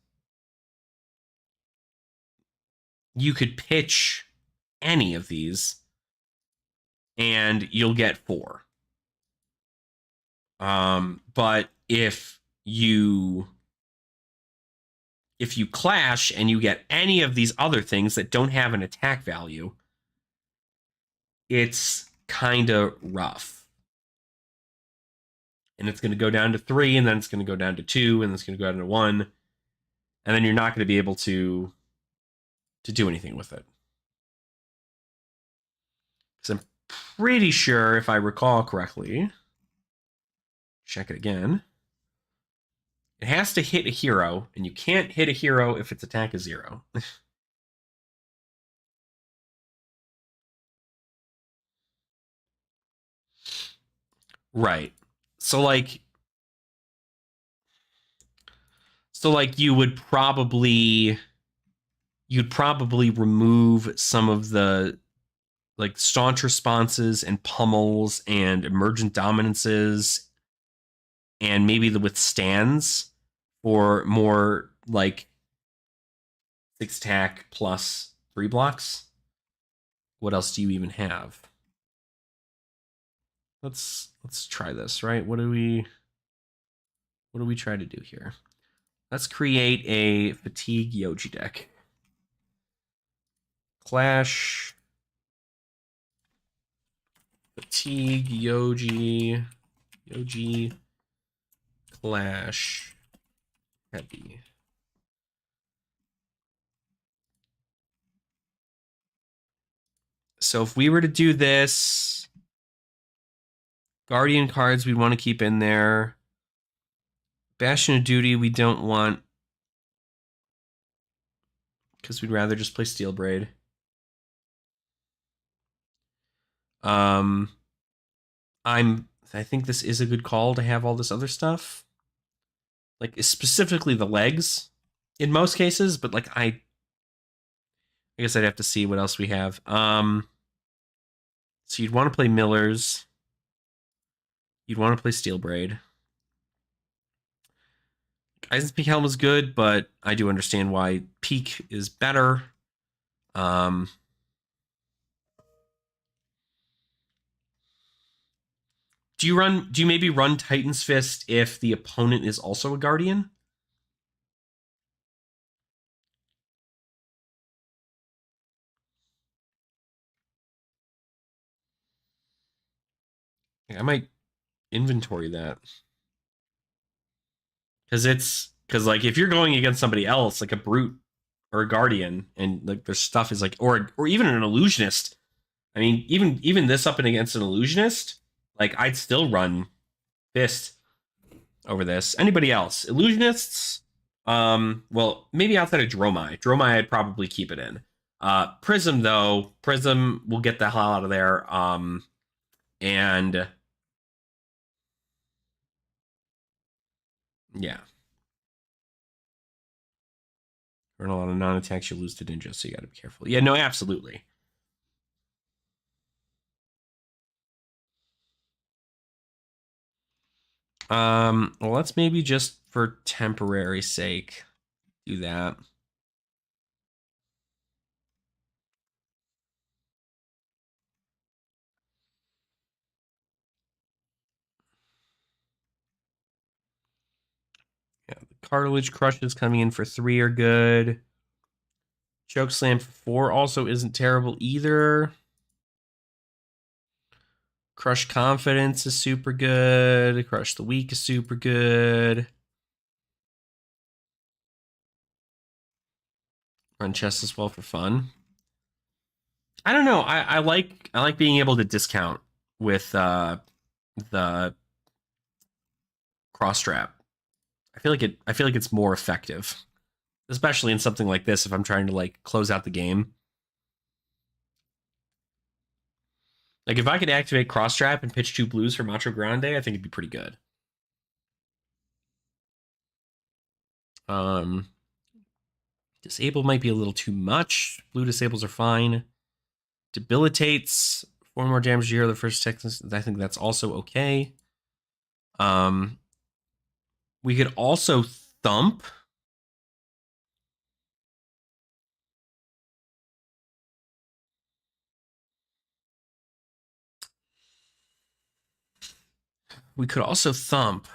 you could pitch any of these and you'll get 4. But if you clash and you get any of these other things that don't have an attack value, it's kind of rough. And it's going to go down to 3, and then it's going to go down to 2, and it's going to go down to 1, and then you're not going to be able to do anything with it. Because I'm pretty sure, if I recall correctly, check it again, it has to hit a hero, and you can't hit a hero if its attack is 0. Right. So like you'd probably remove some of the like staunch responses and pummels and emergent dominances and maybe the withstands for more like 6 attack plus 3 blocks. What else do you even have? Let's try this, right? What do we try to do here? Let's create a Fatigue Yoji deck. Clash. Fatigue Yoji. Clash. Heavy. So if we were to do this, Guardian cards we'd want to keep in there. Bastion of Duty we don't want, because we'd rather just play Steel Braid. I think this is a good call to have all this other stuff. Like specifically the legs in most cases, but like I guess I'd have to see what else we have. So you'd want to play Miller's. You'd want to play Steel Braid. Eisen's Peak Helm is good, but I do understand why Peak is better. Do you maybe run Titan's Fist if the opponent is also a Guardian? I might inventory that. Because like if you're going against somebody else, like a brute or a guardian, and like their stuff is like, or even an illusionist. I mean, even this up and against an illusionist, like I'd still run Fist over this. Anybody else? Illusionists? Well, maybe outside of Dromai. Dromai, I'd probably keep it in. Prism though, Prism will get the hell out of there. And yeah. Run a lot of non-attacks, you lose to ninja, so you got to be careful. Yeah, no, absolutely. Well, let's maybe just for temporary sake do that. Yeah, the cartilage crushes coming in for 3 are good. Choke slam for 4 also isn't terrible either. Crush confidence is super good. Crush the weak is super good. Run chest as well for fun. I don't know. I like being able to discount with the cross strap. I feel like it's more effective, especially in something like this. If I'm trying to like close out the game, like if I could activate cross strap and pitch 2 blues for Macho Grande, I think it'd be pretty good. Disable might be a little too much. Blue disables are fine. Debilitates 4 more damage to hero the first Texas. I think that's also okay. We could also thump. We could also thump.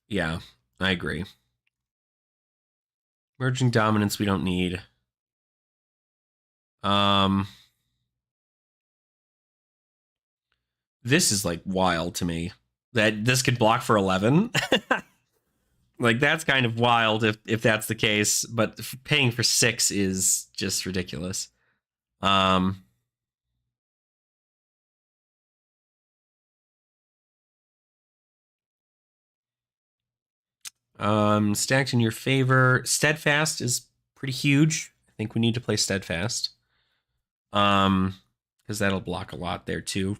Yeah, I agree. Merging dominance we don't need. This is like wild to me that this could block for 11. Like that's kind of wild if that's the case, but paying for 6 is just ridiculous. Stacked in your favor. Steadfast is pretty huge. I think we need to play Steadfast. Because that'll block a lot there too.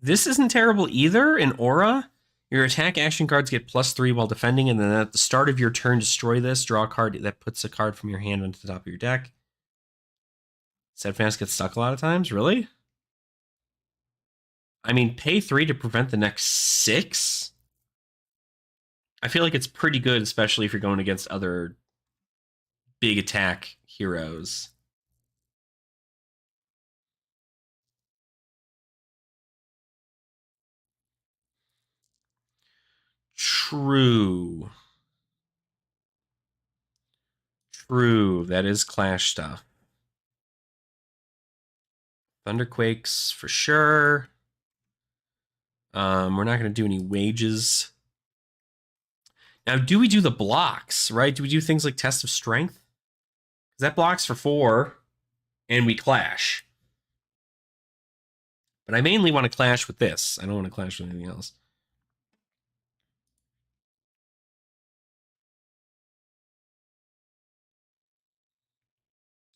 This isn't terrible either. In Aura, your attack action cards get +3 while defending, and then at the start of your turn, destroy this. Draw a card that puts a card from your hand onto the top of your deck. Steadfast gets stuck a lot of times. Really? I mean, pay 3 to prevent the next 6? I feel like it's pretty good, especially if you're going against other big attack heroes. True. True. That is Clash stuff. Thunderquakes for sure. We're not going to do any wages. Now, do we do the blocks, right? Do we do things like Test of Strength? Because that blocks for 4, and we clash. But I mainly want to clash with this. I don't want to clash with anything else.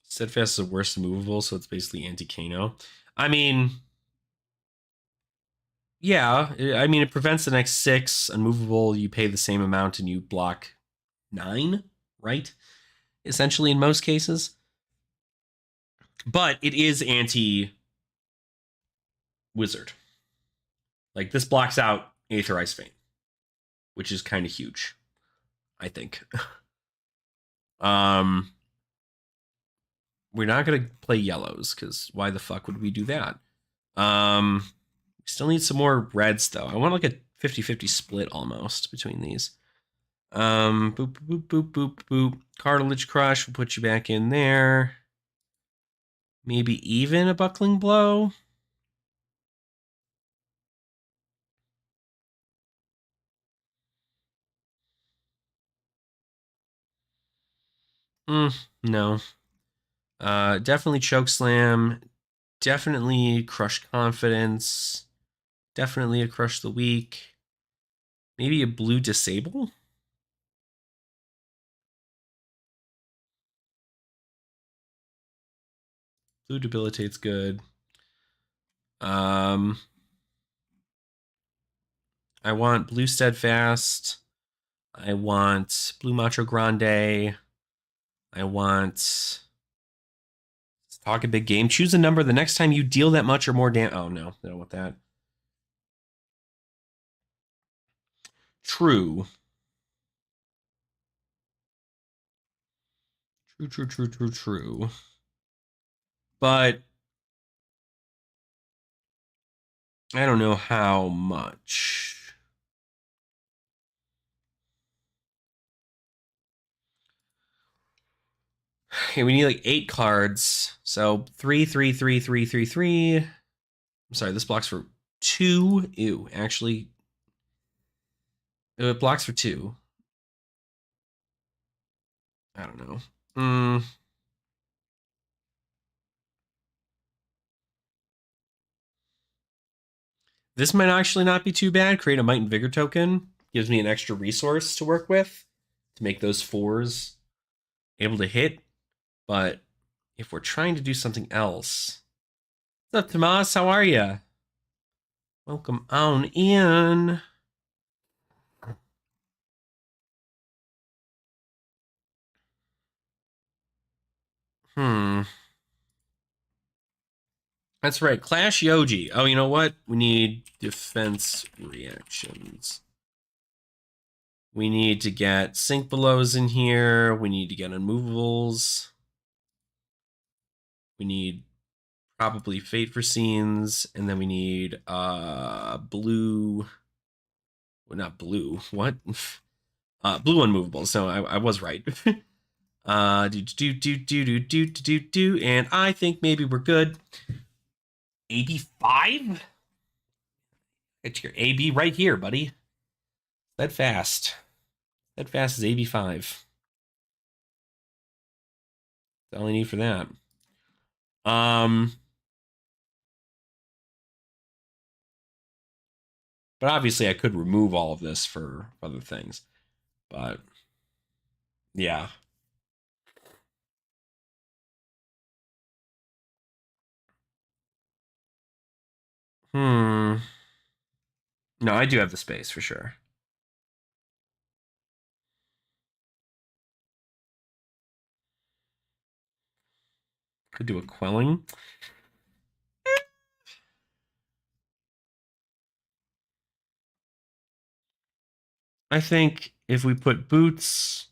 Steadfast is the worst movable, so it's basically anti-Kano. I mean, Yeah, I mean, it prevents the next 6. Unmovable, you pay the same amount and you block 9, right? Essentially, in most cases. But it is anti-wizard. Like, this blocks out Aetherized Fane, which is kind of huge, I think. We're not going to play yellows, because why the fuck would we do that? We still need some more reds, though. I want like a 50-50 split almost between these. Boop, boop, boop, boop, boop. Cartilage Crush will put you back in there. Maybe even a Buckling Blow. No. Definitely Choke Slam. Definitely Crush Confidence. Definitely a Crush the Weak. Maybe a Blue Disable? Blue Debilitate's good. I want Blue Steadfast. I want Blue Macho Grande. I want... Let's talk a big game. Choose a number the next time you deal that much or more damage. Oh, no. I don't want that. True. True. But I don't know how much. Okay, we need like 8 cards. So 3, 3, 3, 3, 3, 3. I'm sorry, this blocks for 2. Ew, actually. It blocks for 2. I don't know. This might actually not be too bad. Create a Might and Vigor token. Gives me an extra resource to work with to make those 4s able to hit. But if we're trying to do something else... What's up, Tomas? How are you? Welcome on in. That's right. Clash Yoji. Oh, you know what? We need defense reactions. We need to get Sink Belows in here. We need to get Unmovables. We need probably Fate for Scenes. And then we need blue... Well, not blue. What? Blue Unmovables. So I was right. And I think maybe we're good. AB5? Get your AB right here, buddy. Steadfast. Steadfast is AB5. That's all I need for that. But obviously I could remove all of this for other things. But yeah. No, I do have the space for sure. Could do a quelling. I think if we put boots,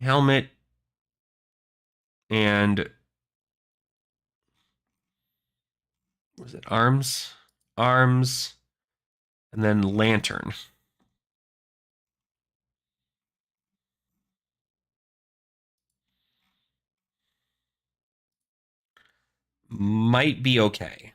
helmet, and what was it? Arms, and then lantern. Might be okay.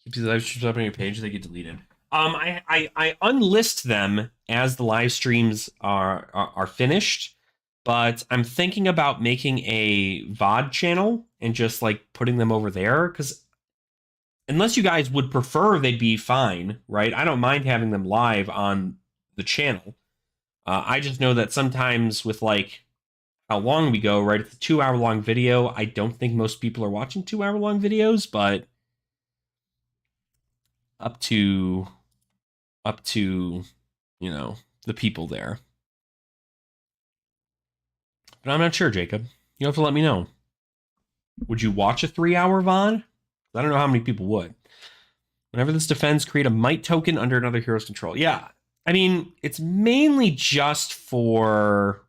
Keep these live streams up on your page, they get deleted. I unlist them as the live streams are finished, but I'm thinking about making a VOD channel and just like putting them over there, because unless you guys would prefer, they'd be fine, right? I don't mind having them live on the channel, I just know that sometimes with like how long we go, right? It's a 2 hour long video. I don't think most people are watching 2 hour long videos, but up to you know the people there. But I'm not sure, Jacob. You have to let me know. Would you watch a 3 hour VOD? I don't know how many people would. Whenever this defends, create a might token under another hero's control. Yeah. I mean, it's mainly just for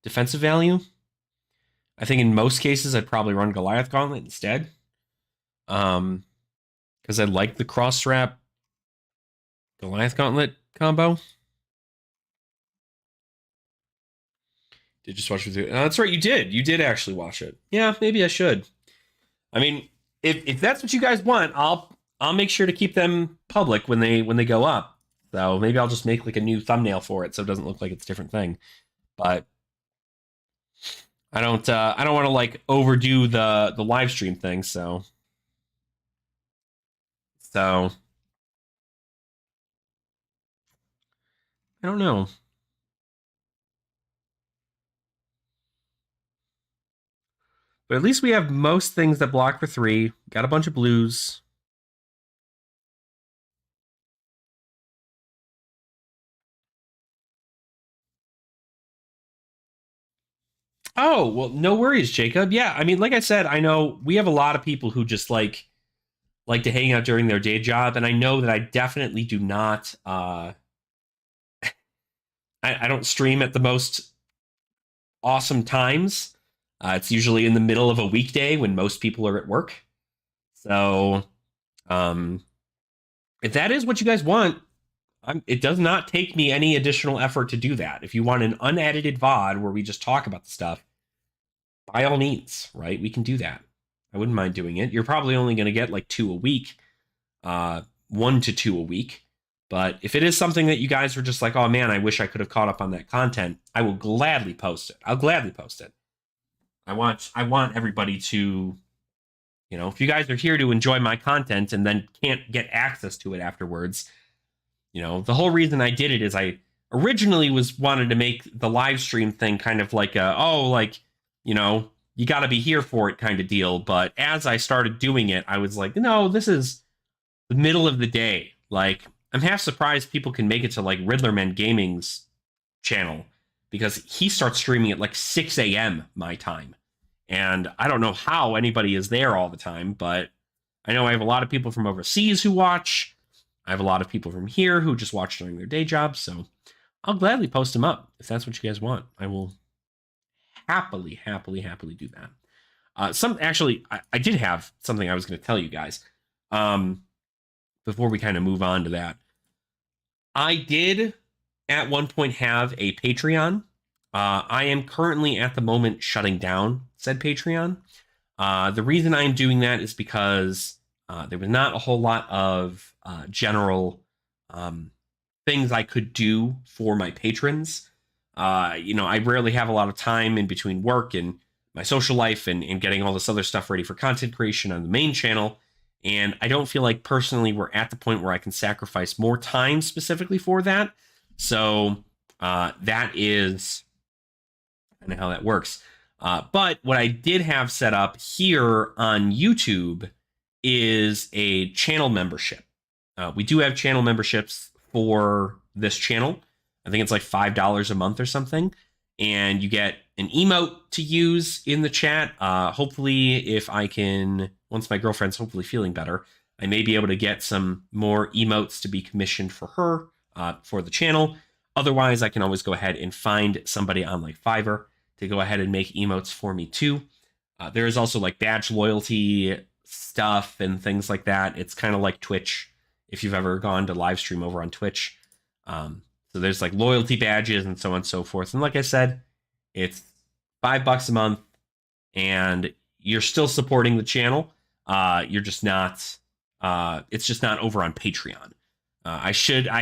defensive value. I think in most cases, I'd probably run Goliath Gauntlet instead. Because I like the cross-strap Goliath Gauntlet combo. Did you just watch it? That's right, you did. You did actually watch it. Yeah, maybe I should. I mean, if that's what you guys want, I'll make sure to keep them public when they go up. So maybe I'll just make like a new thumbnail for it so it doesn't look like it's a different thing. But I don't want to like overdo the live stream thing, so I don't know. But at least we have most things that block for 3. Got a bunch of blues. Oh, well, no worries, Jacob. Yeah, I mean, like I said, I know we have a lot of people who just like to hang out during their day job, and I know that I definitely do not I don't stream at the most awesome times. It's usually in the middle of a weekday when most people are at work. So, if that is what you guys want, it does not take me any additional effort to do that. If you want an unedited VOD where we just talk about the stuff, by all means, right? We can do that. I wouldn't mind doing it. You're probably only going to get like 2 a week, 1 to 2 a week. But if it is something that you guys are just like, oh man, I wish I could have caught up on that content, I will gladly post it. I'll gladly post it. I want everybody to, if you guys are here to enjoy my content and then can't get access to it afterwards, the whole reason I did it is I originally wanted to make the live stream thing kind of like you got to be here for it kind of deal. But as I started doing it, I was like, no, this is the middle of the day. Like, I'm half surprised people can make it to like Riddlerman Gaming's channel because he starts streaming at like 6 a.m. my time. And I don't know how anybody is there all the time, but I know I have a lot of people from overseas who watch. I have a lot of people from here who just watch during their day jobs. So I'll gladly post them up if that's what you guys want. I will happily do that. I did have something I was going to tell you guys. Before we kind of move on to that, I did at one point have a Patreon. I am currently at the moment shutting down said Patreon. The reason I'm doing that is because there was not a whole lot of general things I could do for my patrons. I rarely have a lot of time in between work and my social life and getting all this other stuff ready for content creation on the main channel. And I don't feel like personally we're at the point where I can sacrifice more time specifically for that. So that is kind of how that works. But what I did have set up here on YouTube is a channel membership. We do have channel memberships for this channel. I think it's like $5 a month or something. And you get an emote to use in the chat. Hopefully, if I can, once my girlfriend's hopefully feeling better, I may be able to get some more emotes to be commissioned for her for the channel. Otherwise, I can always go ahead and find somebody on like Fiverr to go ahead and make emotes for me too. There is also like badge loyalty stuff and things like that. It's kind of like Twitch, if you've ever gone to live stream over on Twitch. So there's like loyalty badges and so on and so forth. And like I said, it's $5 a month and you're still supporting the channel. You're just not, it's just not over on Patreon. I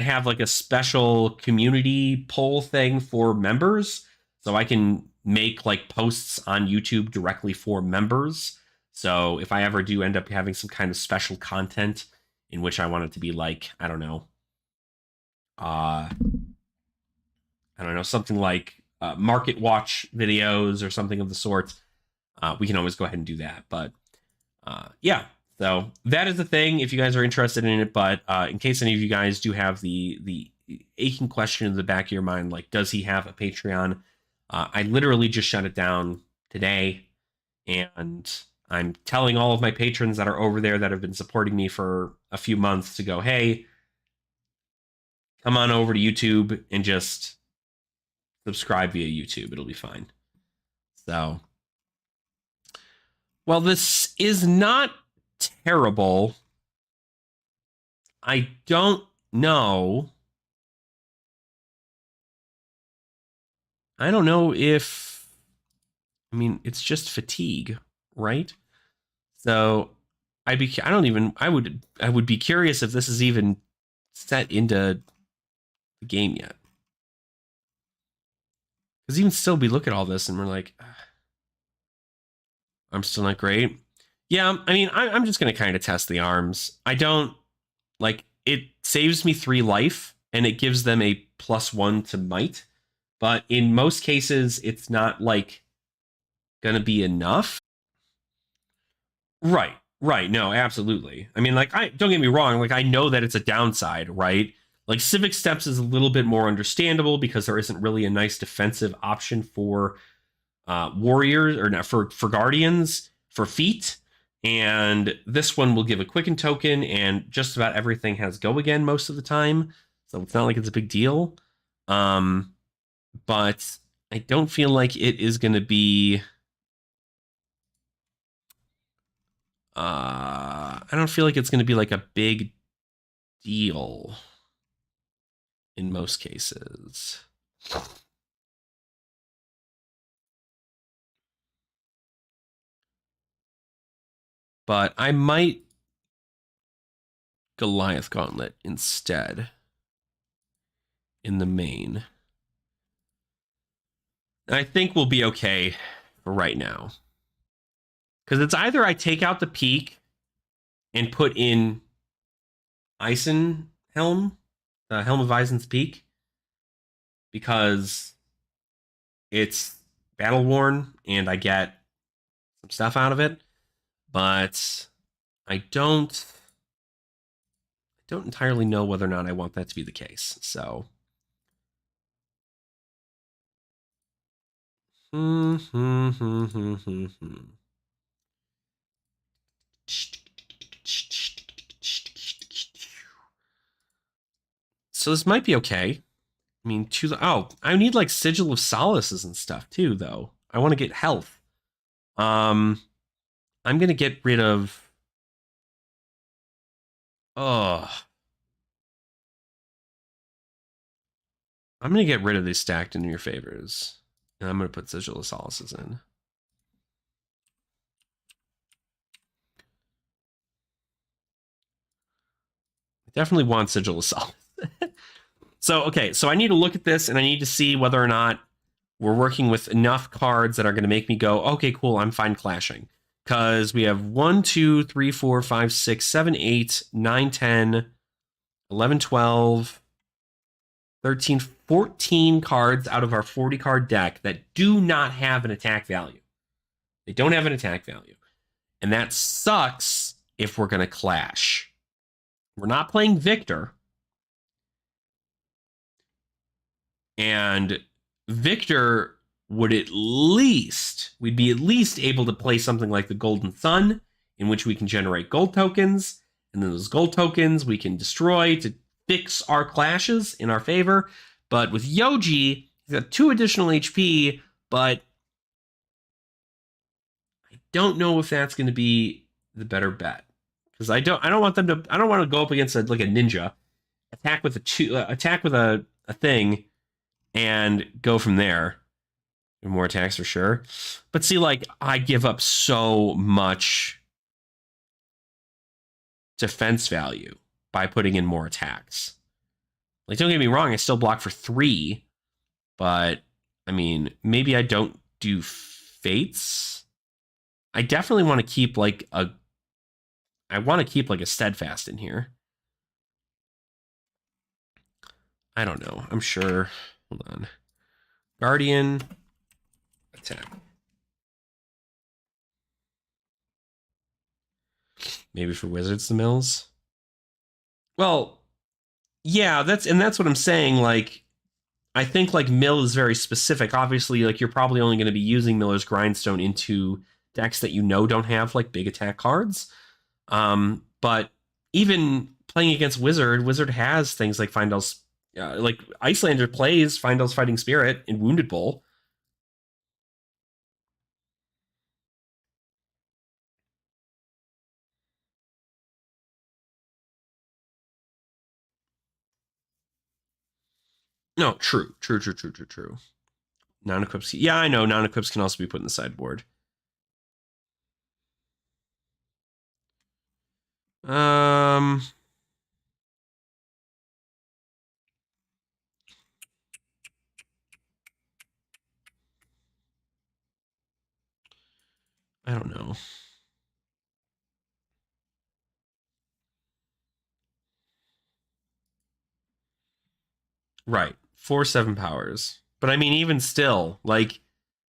have like a special community poll thing for members so I can make like posts on YouTube directly for members. So if I ever do end up having some kind of special content in which I want it to be like, I don't know, I don't know, something like market watch videos or something of the sort, we can always go ahead and do that. But yeah, so that is the thing if you guys are interested in it. But in case any of you guys do have the aching question in the back of your mind, like, does he have a Patreon? I literally just shut it down today, and I'm telling all of my patrons that are over there that have been supporting me for a few months to go, hey, come on over to YouTube and just subscribe via YouTube. It'll be fine. So, well, this is not terrible. I don't know. I don't know if, I mean, it's just fatigue, right? So I would be curious if this is even set into the game yet. Because even still, we look at all this and we're like, I'm still not great. Yeah, I mean, I'm just going to kind of test the arms. I don't, like, it saves me 3 life, and it gives them a +1 to might. But in most cases, it's not, like, going to be enough. Right, no, absolutely. I mean, like, don't get me wrong, like, I know that it's a downside, right? Like, Civic Steps is a little bit more understandable because there isn't really a nice defensive option for warriors, or not, for guardians, for feet. And this one will give a quicken token, and just about everything has go again most of the time, so it's not like it's a big deal. But I don't feel like it is going to be I don't feel like it's going to be like a big deal in most cases. But I might Goliath Gauntlet instead in the main. And I think we'll be okay for right now. Because it's either I take out the peak and put in Eisen Helm, the Helm of Eisen's Peak, because it's battle worn and I get some stuff out of it. But I don't entirely know whether or not I want that to be the case. So So this might be okay. I mean, I need like Sigil of Solaces and stuff too, though. I want to get health. I'm gonna get rid of. Oh, I'm gonna get rid of these stacked into your favors, and I'm gonna put Sigil of Solaces in. I definitely want Sigil of Solace. So, okay, so I need to look at this, and I need to see whether or not we're working with enough cards that are going to make me go, okay, cool, I'm fine clashing. Because we have 1, 2, 3, 4, 5, 6, 7, 8, 9, 10, 11, 12, 13, 14 cards out of our 40 card deck that do not have an attack value. They don't have an attack value. And that sucks if we're going to clash. We're not playing Victor. And Victor would we'd be at least able to play something like the Golden Sun, in which we can generate gold tokens, and then those gold tokens we can destroy to fix our clashes in our favor. But with Yoji, he's got 2 additional HP, but I don't know if that's going to be the better bet. Because I don't want them to, I don't want to go up against like a ninja, attack with a thing, and go from there. More attacks for sure. But see, like, I give up so much defense value by putting in more attacks. Like, don't get me wrong, I still block for 3, but I mean, maybe I don't do fates. I definitely want to keep like a steadfast in here. I don't know. I'm sure. Hold on. Guardian, attack. Maybe for wizards, the mills. Well, yeah, that's what I'm saying. Like, I think like mill is very specific. Obviously, like you're probably only going to be using Miller's Grindstone into decks that you know don't have like big attack cards. But even playing against Wizard has things like Findel's, like Icelander plays Findel's Fighting Spirit in Wounded Bowl. No, true. Non-equips. Yeah, I know. Non-equips can also be put in the sideboard. Um, I don't know. Right. 4/7 powers. But I mean, even still, like,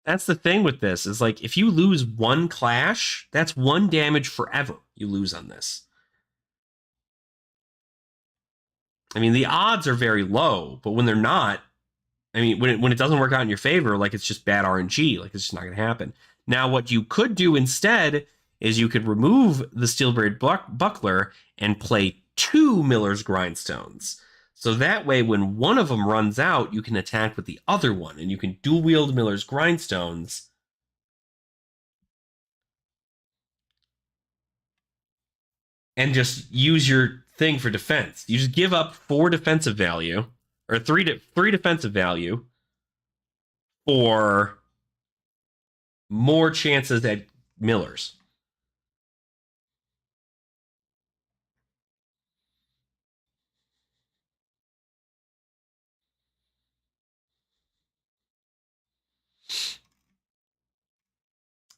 that's the thing with this is like, if you lose one clash, that's one damage forever you lose on this. I mean, the odds are very low, but when they're not, I mean, when it doesn't work out in your favor, like, it's just bad RNG. Like, it's just not going to happen. Now, what you could do instead is you could remove the Steelbeard Buckler and play 2 Miller's Grindstones. So that way, when one of them runs out, you can attack with the other one, and you can dual wield Miller's Grindstones. And just use your thing for defense. You just give up 4 defensive value, or 3 defensive value, for more chances at Miller's.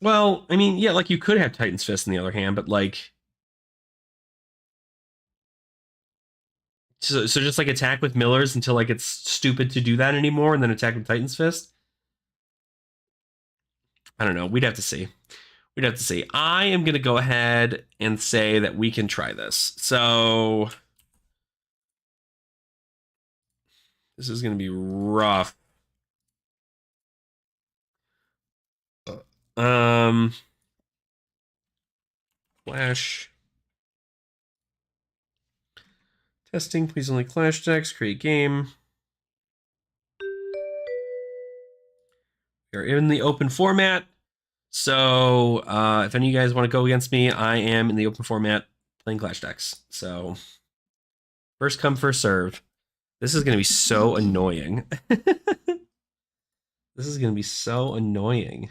Well, I mean, yeah, like you could have Titan's Fist in the other hand, but like, so just like attack with Miller's until like it's stupid to do that anymore, and then attack with Titan's Fist. I don't know. We'd have to see. We'd have to see. I am gonna go ahead and say that we can try this. So this is gonna be rough. Flash. Testing, please only clash decks, create game. We are in the open format. So if any of you guys want to go against me, I am in the open format playing clash decks. So first come, first serve. This is going to be so annoying. This is going to be so annoying.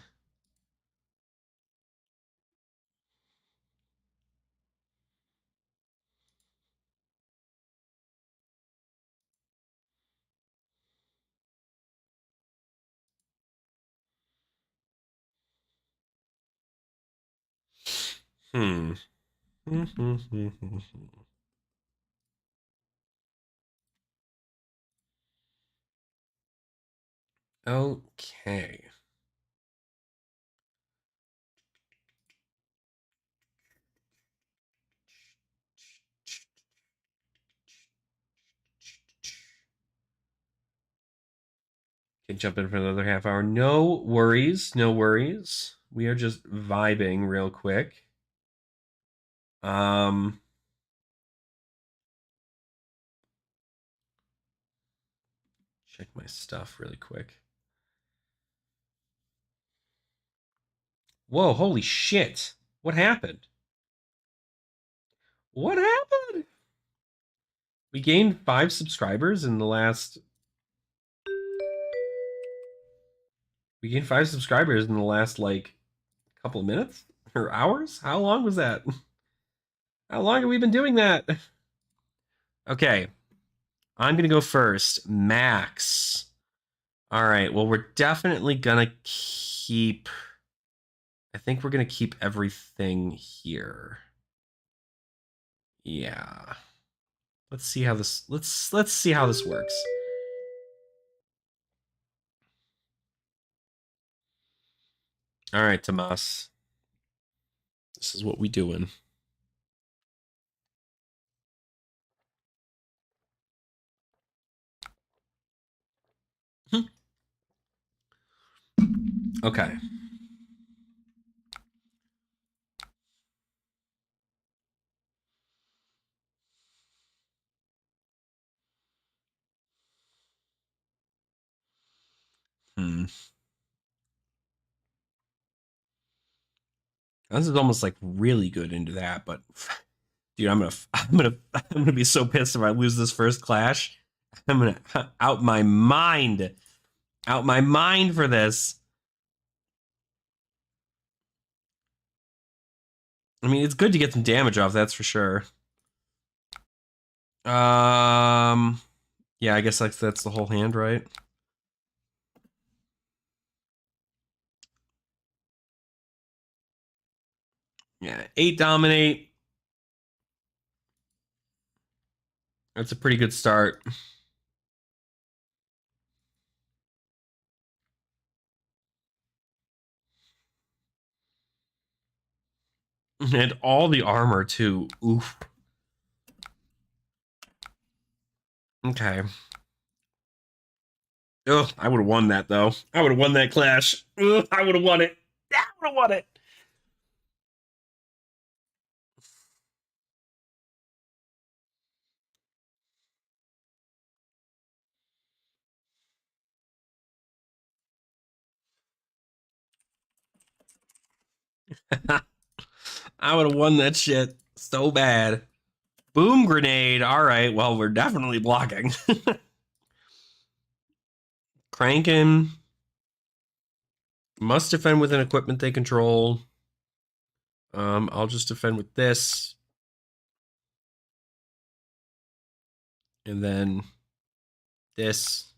Hmm. Okay. Can jump in for another half hour. No worries. No worries. We are just vibing real quick. Check my stuff really quick. Whoa, holy shit. What happened? What happened? We gained 5 subscribers in the last... We gained 5 subscribers in the last, like, couple of minutes? Or hours? How long was that? How long have we been doing that? Okay. I'm going to go first. Max. All right. Well, we're definitely going to keep... I think we're going to keep everything here. Yeah. Let's see how this... Let's see how this works. All right, Tomas. This is what we doing. Okay. Hmm. This is almost like really good into that, but dude, I'm gonna be so pissed if I lose this first clash. I'm gonna out my mind, for this. I mean, it's good to get some damage off, that's for sure. Yeah, I guess that's the whole hand, right? Yeah, 8 dominate. That's a pretty good start. And all the armor too. Oof. Okay. Ugh, I would have won that though. I would have won that clash. Ugh, I would have won it. I would have won it. I would have won that shit so bad. Boom grenade. All right. Well, we're definitely blocking. Cranking. Must defend with an equipment they control. I'll just defend with this. And then this.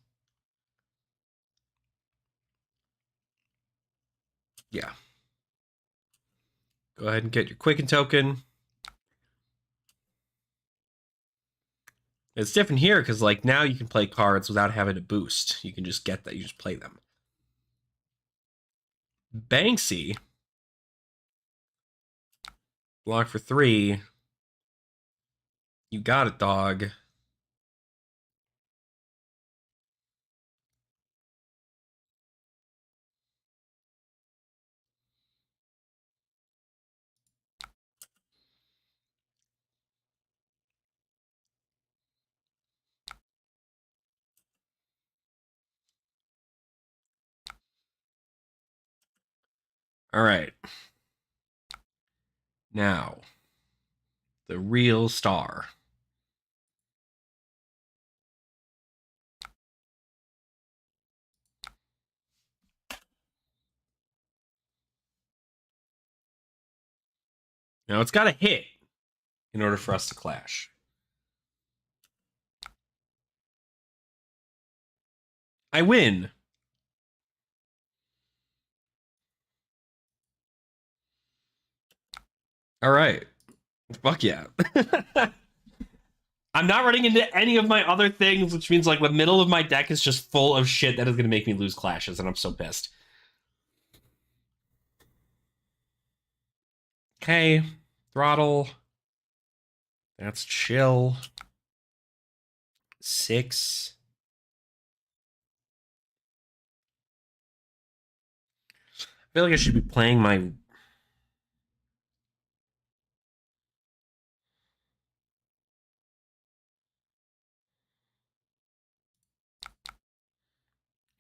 Yeah. Go ahead and get your Quicken token. It's different here because, like, now you can play cards without having to boost. You can just get that. You just play them. Banksy. Block for 3. You got it, dog. All right. Now, the real star. Now, it's got to hit in order for us to clash. I win. All right. Fuck yeah. I'm not running into any of my other things, which means like the middle of my deck is just full of shit that is going to make me lose clashes, and I'm so pissed. Okay. Throttle. That's chill. 6. I feel like I should be playing my...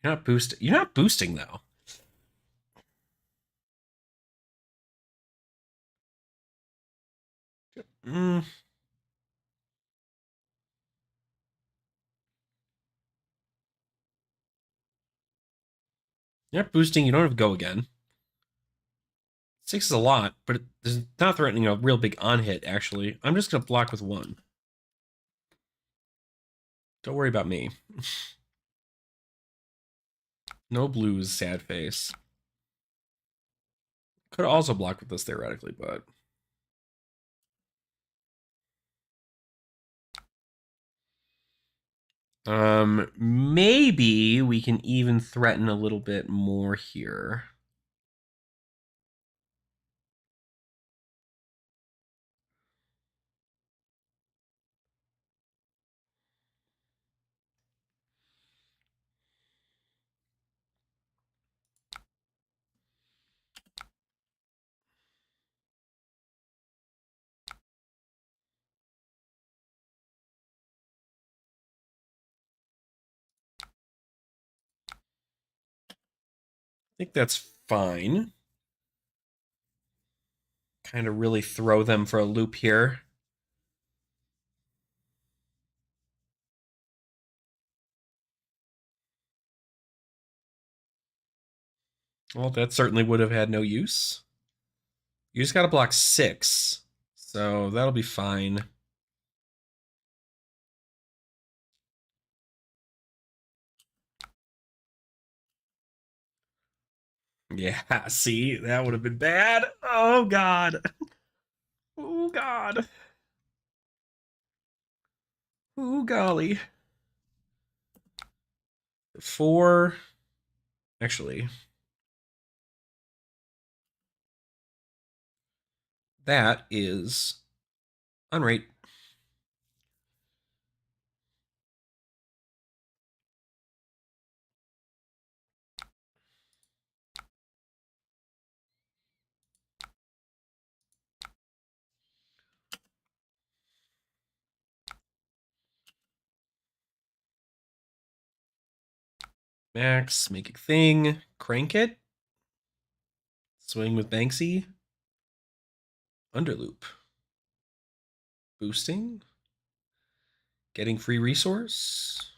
You're not boosting, though. Mm. You're not boosting. You don't have to go again. 6 is a lot, but there's not threatening a real big on-hit, actually. I'm just going to block with 1. Don't worry about me. No blues, sad face. Could also block with this, theoretically, but... Maybe we can even threaten a little bit more here. think that's fine. Kind of really throw them for a loop here. Well, that certainly would have had no use. You just got to block 6. So that'll be fine. Yeah, see, that would have been bad. Oh, God. Oh, God. Oh, golly. 4. Actually, that is unrate. Max, make a thing. Crank it. Swing with Banksy. Underloop. Boosting. Getting free resource.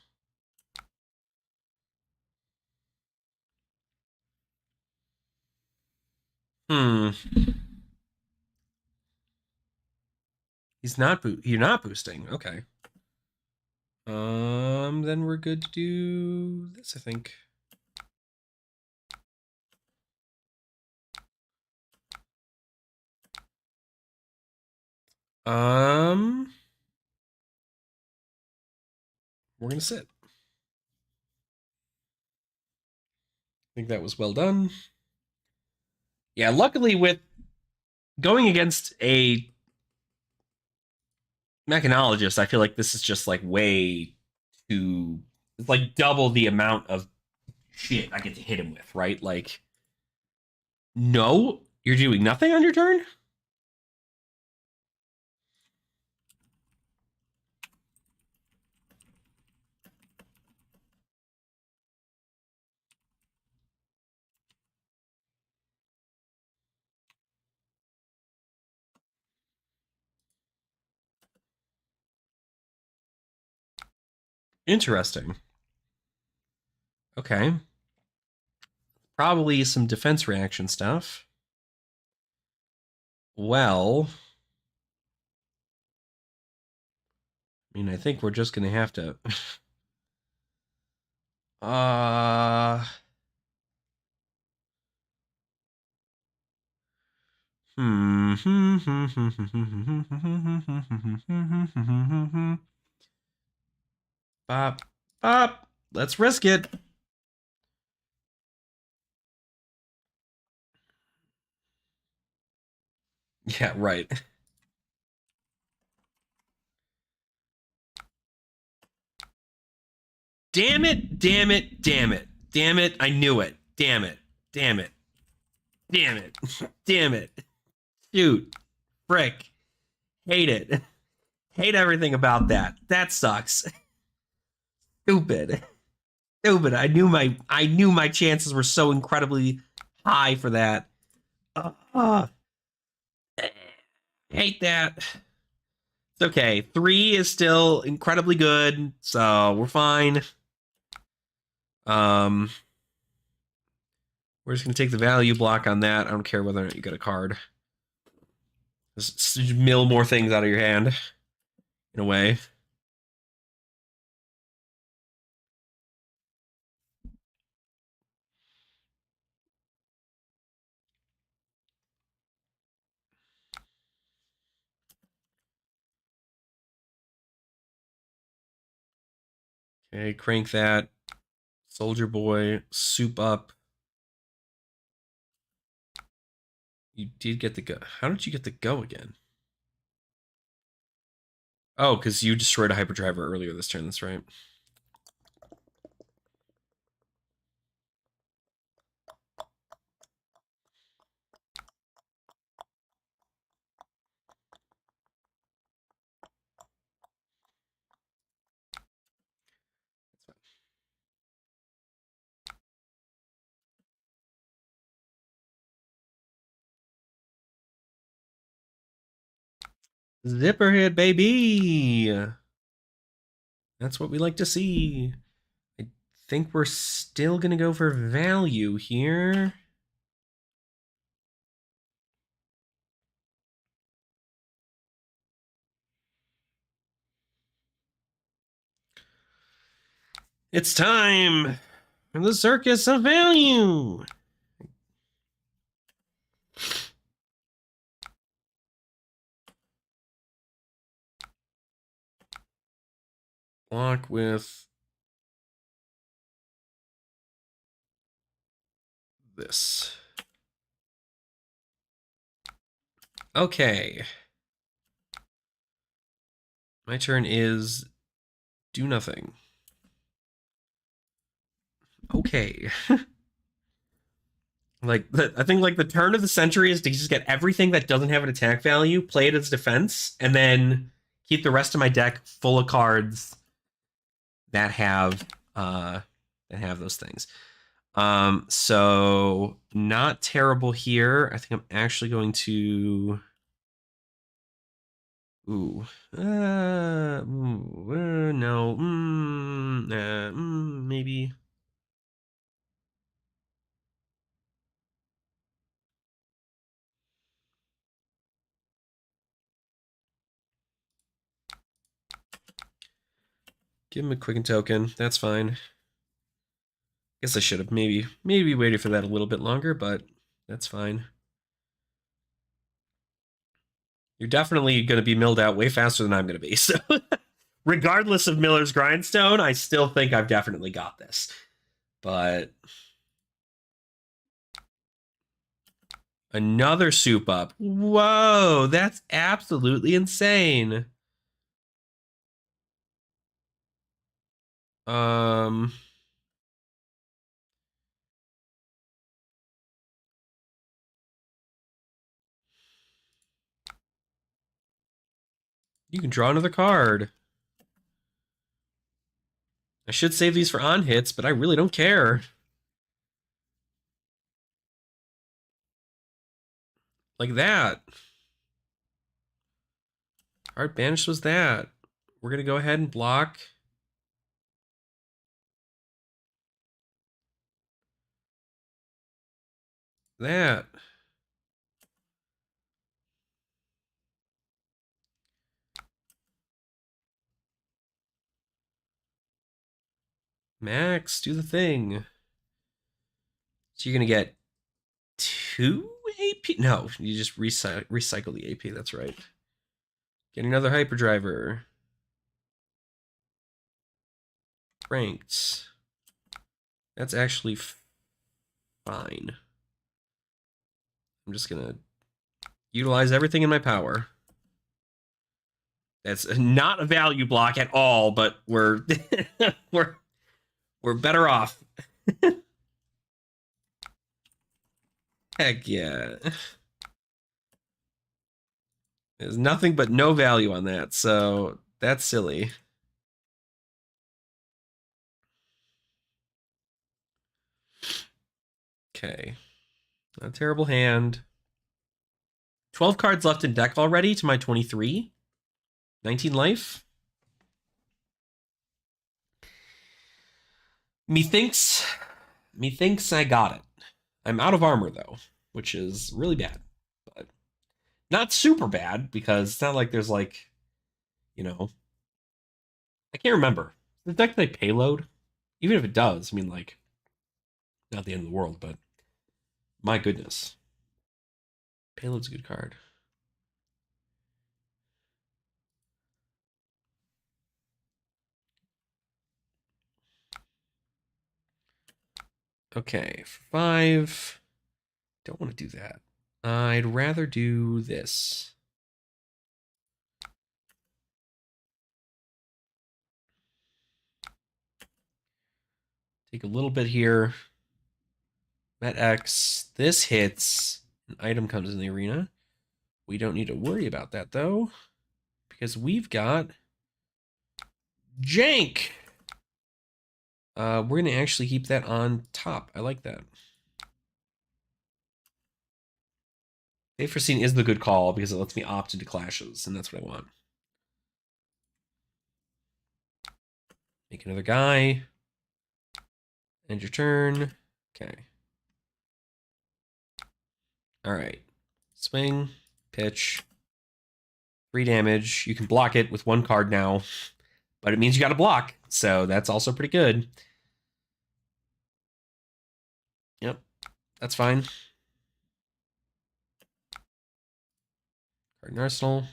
Hmm. You're not boosting. Okay. Then we're good to do this, I think. We're gonna sit. I think that was well done. Yeah, luckily with going against a mechanologist, I feel like this is just like way too. It's like double the amount of shit I get to hit him with, right? Like, no, you're doing nothing on your turn? Interesting. Okay. Probably some defense reaction stuff. Well, I mean, I think we're just gonna have to. uh. Bop, bop. Let's risk it. Yeah, right. Damn it, damn it, damn it. Damn it, I knew it. Damn it. Damn it. Damn it. Damn it. Shoot. Frick. Hate it. Hate everything about that. That sucks. Stupid. Stupid. I knew my chances were so incredibly high for that. Uh, hate that. It's okay. 3 is still incredibly good, so we're fine. Um, we're just gonna take the value block on that. I don't care whether or not you get a card. Just mill more things out of your hand, in a way. Okay, crank that. Soldier Boy, soup up. You did get the go. How did you get the go again? Oh, because you destroyed a hyperdriver earlier this turn. That's right. Zipper hit, baby. That's what we like to see. I think we're still going to go for value here. It's time for the circus of value. Block with this. Okay. My turn is do nothing. Okay. Like, I think like the turn of the century is to just get everything that doesn't have an attack value, play it as defense, and then keep the rest of my deck full of cards that have those things. So not terrible here. I think I'm actually going to no. Maybe. Give him a quicken token. That's fine. Guess I should have maybe waited for that a little bit longer, but that's fine. You're definitely going to be milled out way faster than I'm going to be. So regardless of Miller's Grindstone, I still think I've definitely got this. But another soup up. Whoa, that's absolutely insane. You can draw another card. I should save these for on hits, but I really don't care. Like that. Card banished was that. We're going to go ahead and block. That. Max, do the thing. So you're going to get 2 AP? No, you just recycle the AP. That's right. Get another hyperdriver. Ranked. That's actually fine. I'm just going to utilize everything in my power. That's not a value block at all, but we're we're better off. Heck yeah. There's nothing but no value on that, so that's silly. Okay. A terrible hand. 12 cards left in deck already to my 23. 19 life. Methinks I got it. I'm out of armor, though, which is really bad. But not super bad, because it's not like there's, like, you know... I can't remember. Does the deck play payload? Even if it does, I mean, like, not the end of the world, but my goodness. Payload's a good card. Okay, for 5. Don't want to do that. I'd rather do this. Take a little bit here. Met X. This hits. An item comes in the arena. We don't need to worry about that, though, because we've got Jank. We're going to actually keep that on top. I like that. Save for scene is the good call because it lets me opt into clashes, and that's what I want. Make another guy. End your turn. Okay. All right. Swing, pitch, 3 damage. You can block it with 1 card now, but it means you got to block, so that's also pretty good. Yep, that's fine. Card in arsenal.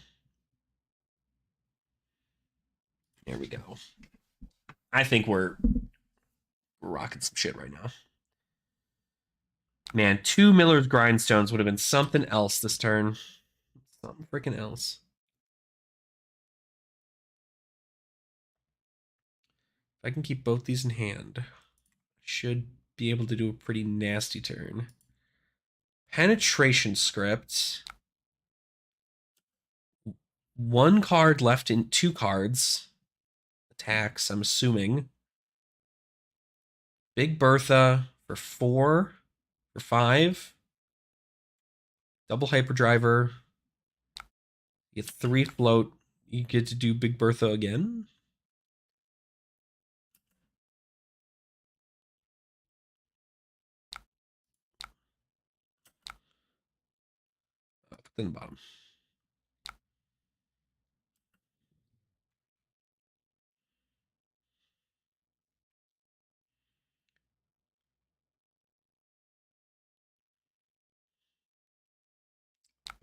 There we go. I think we're rocking some shit right now. Man, 2 Miller's Grindstones would have been something else this turn. Something freaking else. If I can keep both these in hand, I should be able to do a pretty nasty turn. Penetration Script. 1 card left in 2 cards. Attacks, I'm assuming. Big Bertha for 4. For 5. Double Hyperdriver. You get 3 float. You get to do Big Bertha again. Put that in the bottom.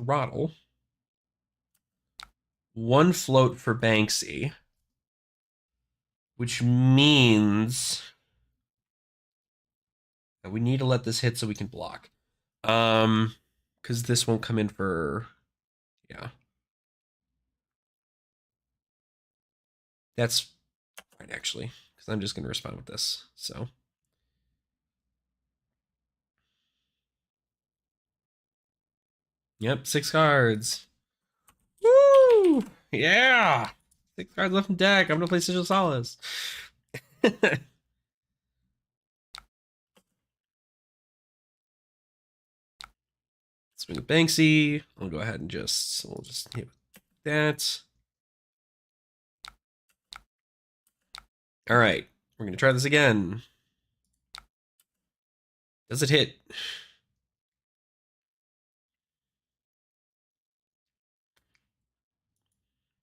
Throttle. 1 float for Banksy. Which means that we need to let this hit so we can block. Because this won't come in for... Yeah. That's fine, actually. Because I'm just going to respond with this. So... Yep, 6 cards. Woo! Yeah! 6 cards left in deck. I'm going to play Sigil Solace. Swing a Banksy. I'll go ahead and we'll just hit that. All right, we're going to try this again. Does it hit?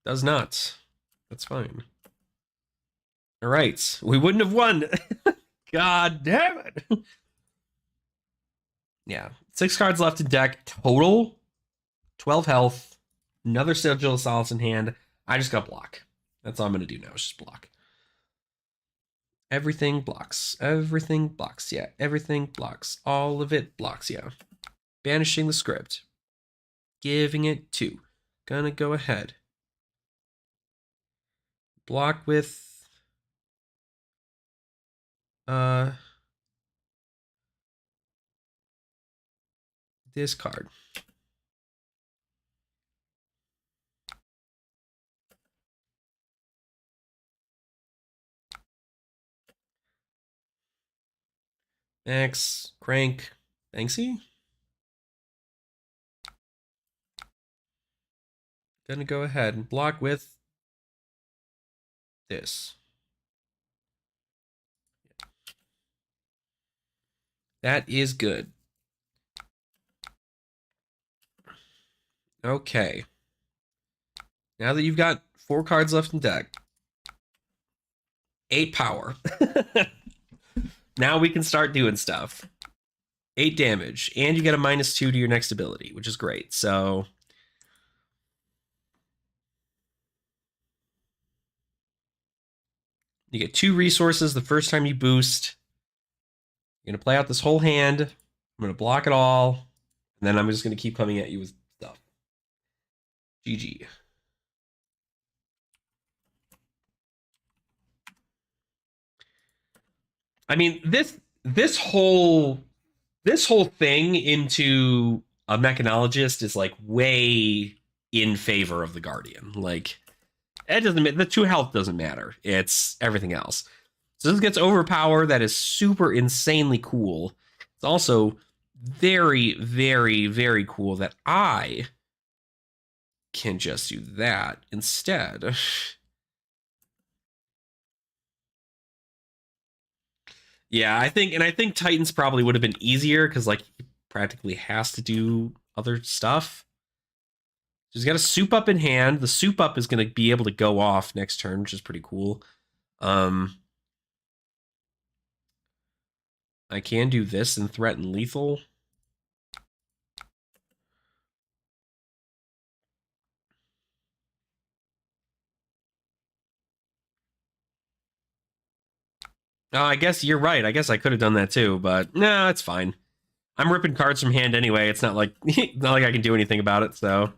Does not. That's fine. All right, we wouldn't have won. God damn it. Yeah, 6 cards left in deck total. 12 health. Another Sigil of Solace in hand. I just got block. That's all I'm going to do now is just block. Everything blocks. Everything blocks. Yeah, everything blocks. All of it blocks. Yeah. Banishing the script. Giving it 2. Gonna go ahead. Block with... this card. X, Crank, Banksy. Gonna go ahead and block with this. That is good. Okay. Now that you've got 4 cards left in deck, 8 power. Now we can start doing stuff. 8 damage, and you get a -2 to your next ability, which is great. So you get 2 resources the first time you boost. You're going to play out this whole hand. I'm going to block it all. And then I'm just going to keep coming at you with stuff. GG. I mean, this whole thing into a mechanologist is like way in favor of the Guardian. Like, it doesn't, the 2 health doesn't matter. It's everything else. So this gets overpower. That is super insanely cool. It's also very, very, very cool that I can just do that instead. Yeah, I think Titans probably would have been easier because like he practically has to do other stuff. So he's got a soup up in hand. The soup up is going to be able to go off next turn, which is pretty cool. I can do this and threaten lethal. I guess you're right. I guess I could have done that too, but no, it's fine. I'm ripping cards from hand anyway. It's not like not like I can do anything about it. So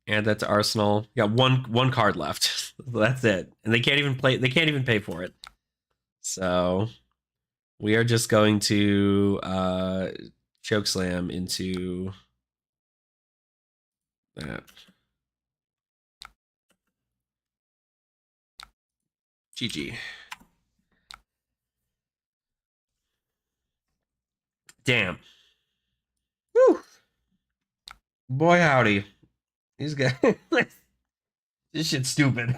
add that to arsenal. You got one card left. That's it, and they can't even play. They can't even pay for it. So we are just going to chokeslam into that. GG. Damn. Whew. Boy howdy. These guys. This shit's stupid.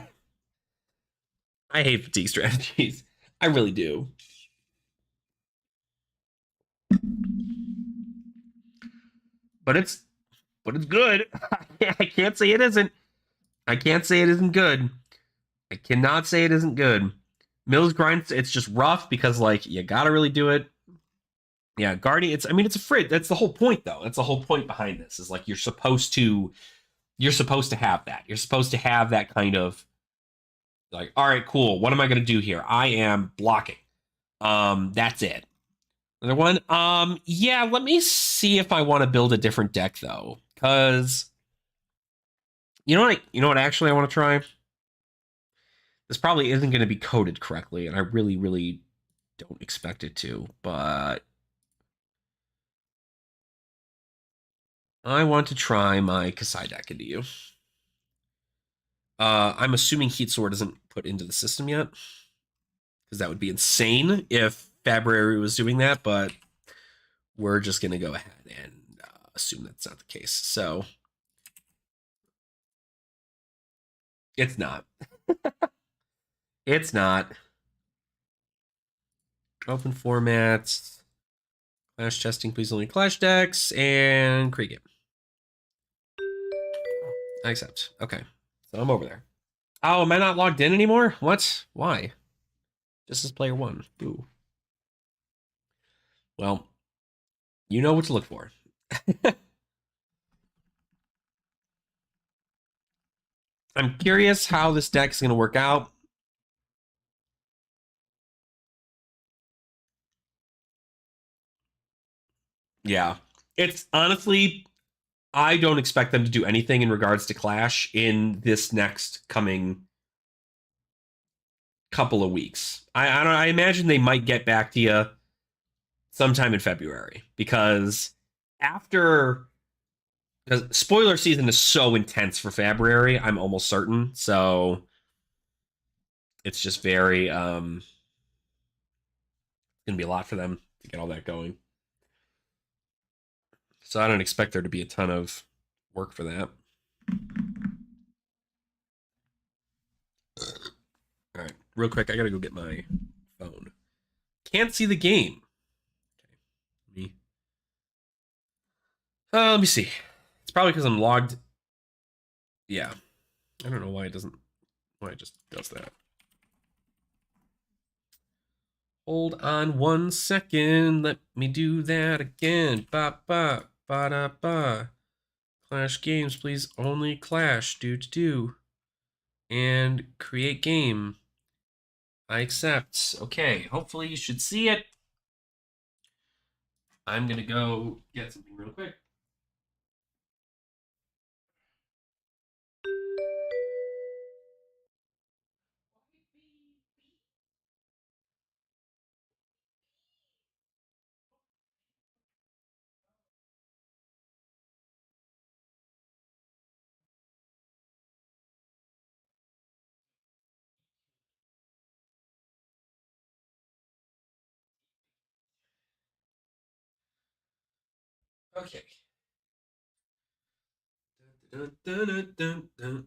I hate fatigue strategies. I really do. But it's good. I can't say it isn't. I can't say it isn't good. I cannot say it isn't good. Mills grind, it's just rough because like you gotta really do it. Yeah, Guardian, it's a frid. That's the whole point though. That's the whole point behind this, is like you're supposed to have that. You're supposed to have that kind of like, all right, cool. What am I gonna do here? I am blocking. That's it. Another one. Yeah, let me see if I want to build a different deck though. Cause you know what actually I want to try? This probably isn't going to be coded correctly, and I really, really don't expect it to, but I want to try my Kasai deck into you. I'm assuming Heat Sword isn't put into the system yet, because that would be insane if February was doing that, but we're just going to go ahead and assume that's not the case. So it's not. It's not. Open formats. Clash testing, please only Clash decks, and create game. I accept. Okay. So I'm over there. Oh, am I not logged in anymore? What? Why? Just as player one. Boo. Well, you know what to look for. I'm curious how this deck is going to work out. Yeah. It's honestly, I don't expect them to do anything in regards to Clash in this next coming couple of weeks. I imagine they might get back to you sometime in February, because after, because spoiler season is so intense for February, I'm almost certain. So it's just very gonna be a lot for them to get all that going. So I don't expect there to be a ton of work for that. All right, real quick, I gotta go get my phone. Can't see the game. Okay. Let me see. It's probably because I'm logged. Yeah, I don't know why it doesn't. Why it just does that. Hold on 1 second. Let me do that again. Ba ba ba da ba. Clash games, please. Only Clash. Do. And create game. I accept. Okay, hopefully you should see it. I'm gonna go get something real quick. Okay. Dun, dun, dun, dun, dun.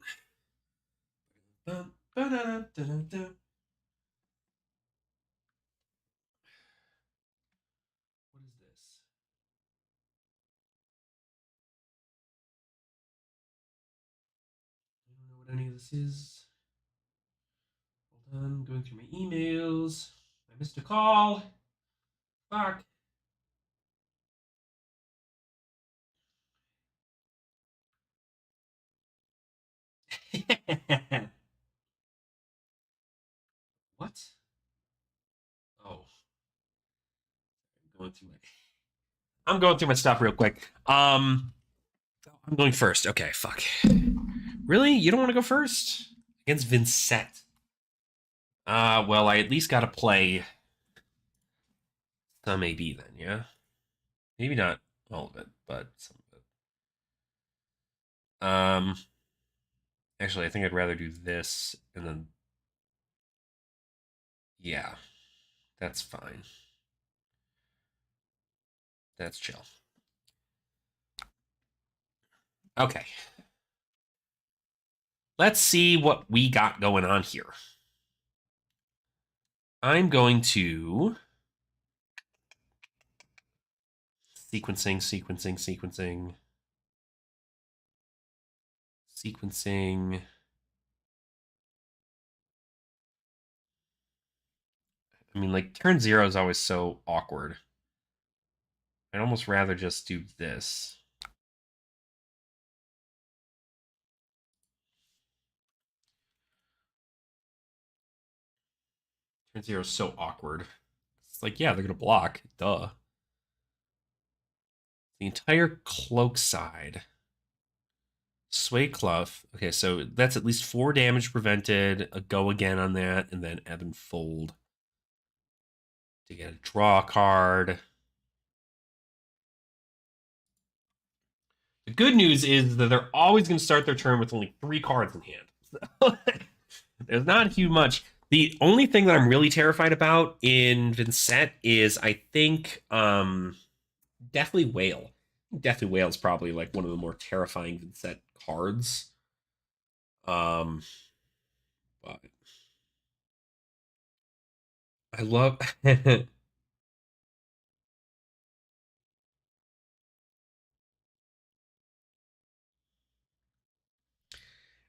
Dun, dun, dun, dun, dun. What is this? I don't know what any of this is. Hold on, going through my emails. I missed a call. Fuck. What? Oh, going through my. I'm going through my stuff real quick. I'm going first. Okay, fuck. Really? You don't want to go first against Vincent? Well, I at least got to play some AB then. Yeah, maybe not all of it, but some of it. Actually, I think I'd rather do this and then. Yeah, that's fine. That's chill. Okay. Let's see what we got going on here. I'm going to sequencing. I mean, like, turn 0 is always so awkward. I'd almost rather just do this. Turn 0 is so awkward. It's like, yeah, they're going to block. Duh. The entire cloak side. Sway Cluff. Okay, so that's at least 4 damage prevented. A go again on that, and then ebb and fold to get a draw card. The good news is that they're always going to start their turn with only 3 cards in hand. So there's not too much. The only thing that I'm really terrified about in Vincent is I think Deathly Whale. Deathly Whale is probably like one of the more terrifying Vincent cards. But I love it's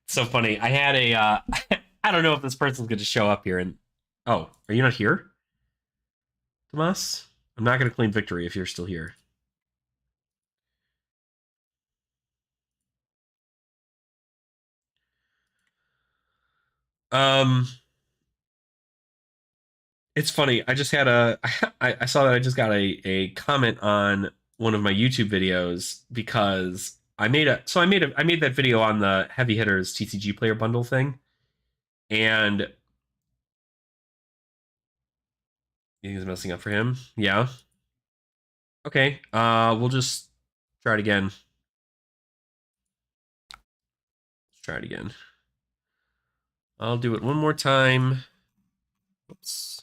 so funny. I had a I don't know if this person's going to show up here and oh, are you not here? Tomas? I'm not going to claim victory if you're still here. Um It's funny. I just had a I saw that I just got a comment on one of my YouTube videos because I made that video on the heavy hitters TCG player bundle thing, and he's messing up for him. Yeah. Okay. We'll just try it again. Let's try it again. I'll do it one more time. Oops.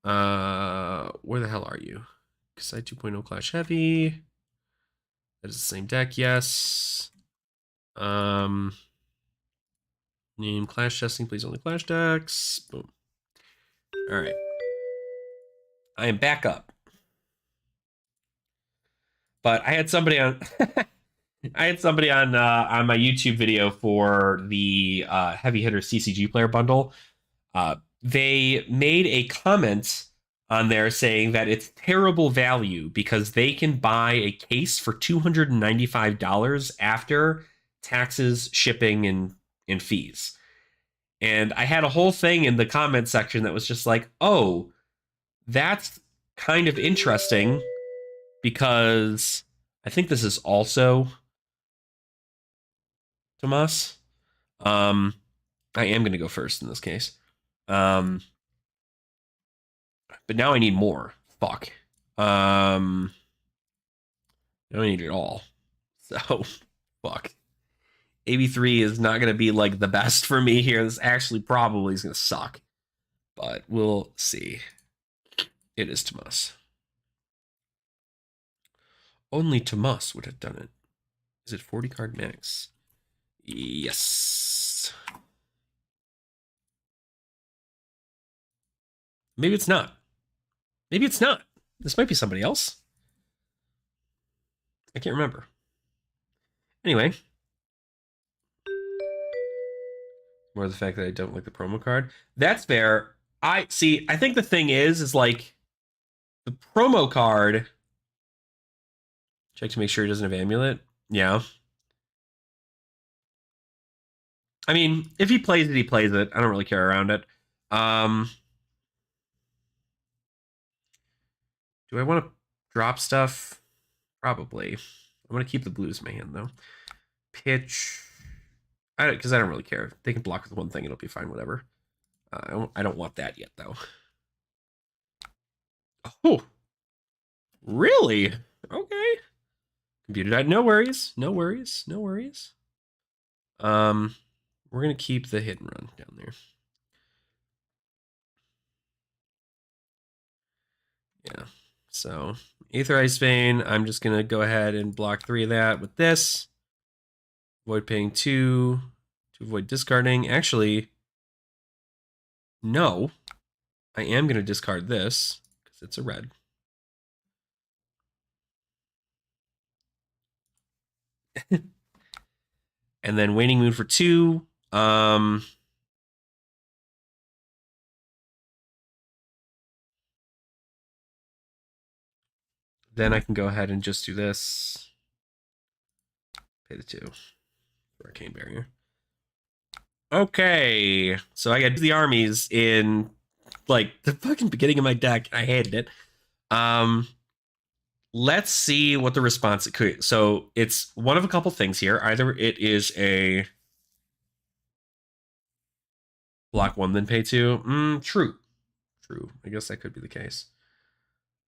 Where the hell are you? Kasai 2.0 Clash Heavy. That is the same deck, yes. Name Clash Testing, please only Clash decks. Boom. All right. I am back up. But I had somebody on I had somebody on my YouTube video for the Heavy Hitter CCG player bundle. They made a comment on there saying that it's terrible value because they can buy a case for $295 after taxes, shipping, and fees. And I had a whole thing in the comment section that was just like, oh, that's kind of interesting because I think this is also Tomas. I am going to go first in this case. But now I need more. Fuck. Now I need it all. So, fuck. AB3 is not going to be like the best for me here. This actually probably is going to suck. But we'll see. It is Tomas. Only Tomas would have done it. Is it 40 card max? Yes. Maybe it's not. Maybe it's not. This might be somebody else. I can't remember. Anyway. More the fact that I don't like the promo card. That's fair. I think the thing is like the promo card. Check to make sure he doesn't have amulet. Yeah. I mean, if he plays it, he plays it. I don't really care around it. Do I want to drop stuff? Probably. I'm going to keep the blues in my hand, though. Pitch. Because I don't really care. They can block with one thing. It'll be fine, whatever. I don't want that yet, though. Oh. Really? Okay. Computer died. No worries. No worries. No worries. We're going to keep the hit and run down there. Yeah. So, Aetherized Vein, I'm just going to go ahead and block 3 of that with this. Avoid paying 2 to avoid discarding. Actually, no. I am going to discard this because it's a red. And then Waning Moon for 2. Then I can go ahead and just do this. Pay the 2 for Arcane Barrier. Okay, so I got the armies in like the fucking beginning of my deck. I hated it. Let's see what the response it could. So it's one of a couple things here. Either it is a block 1 then pay 2. True. I guess that could be the case.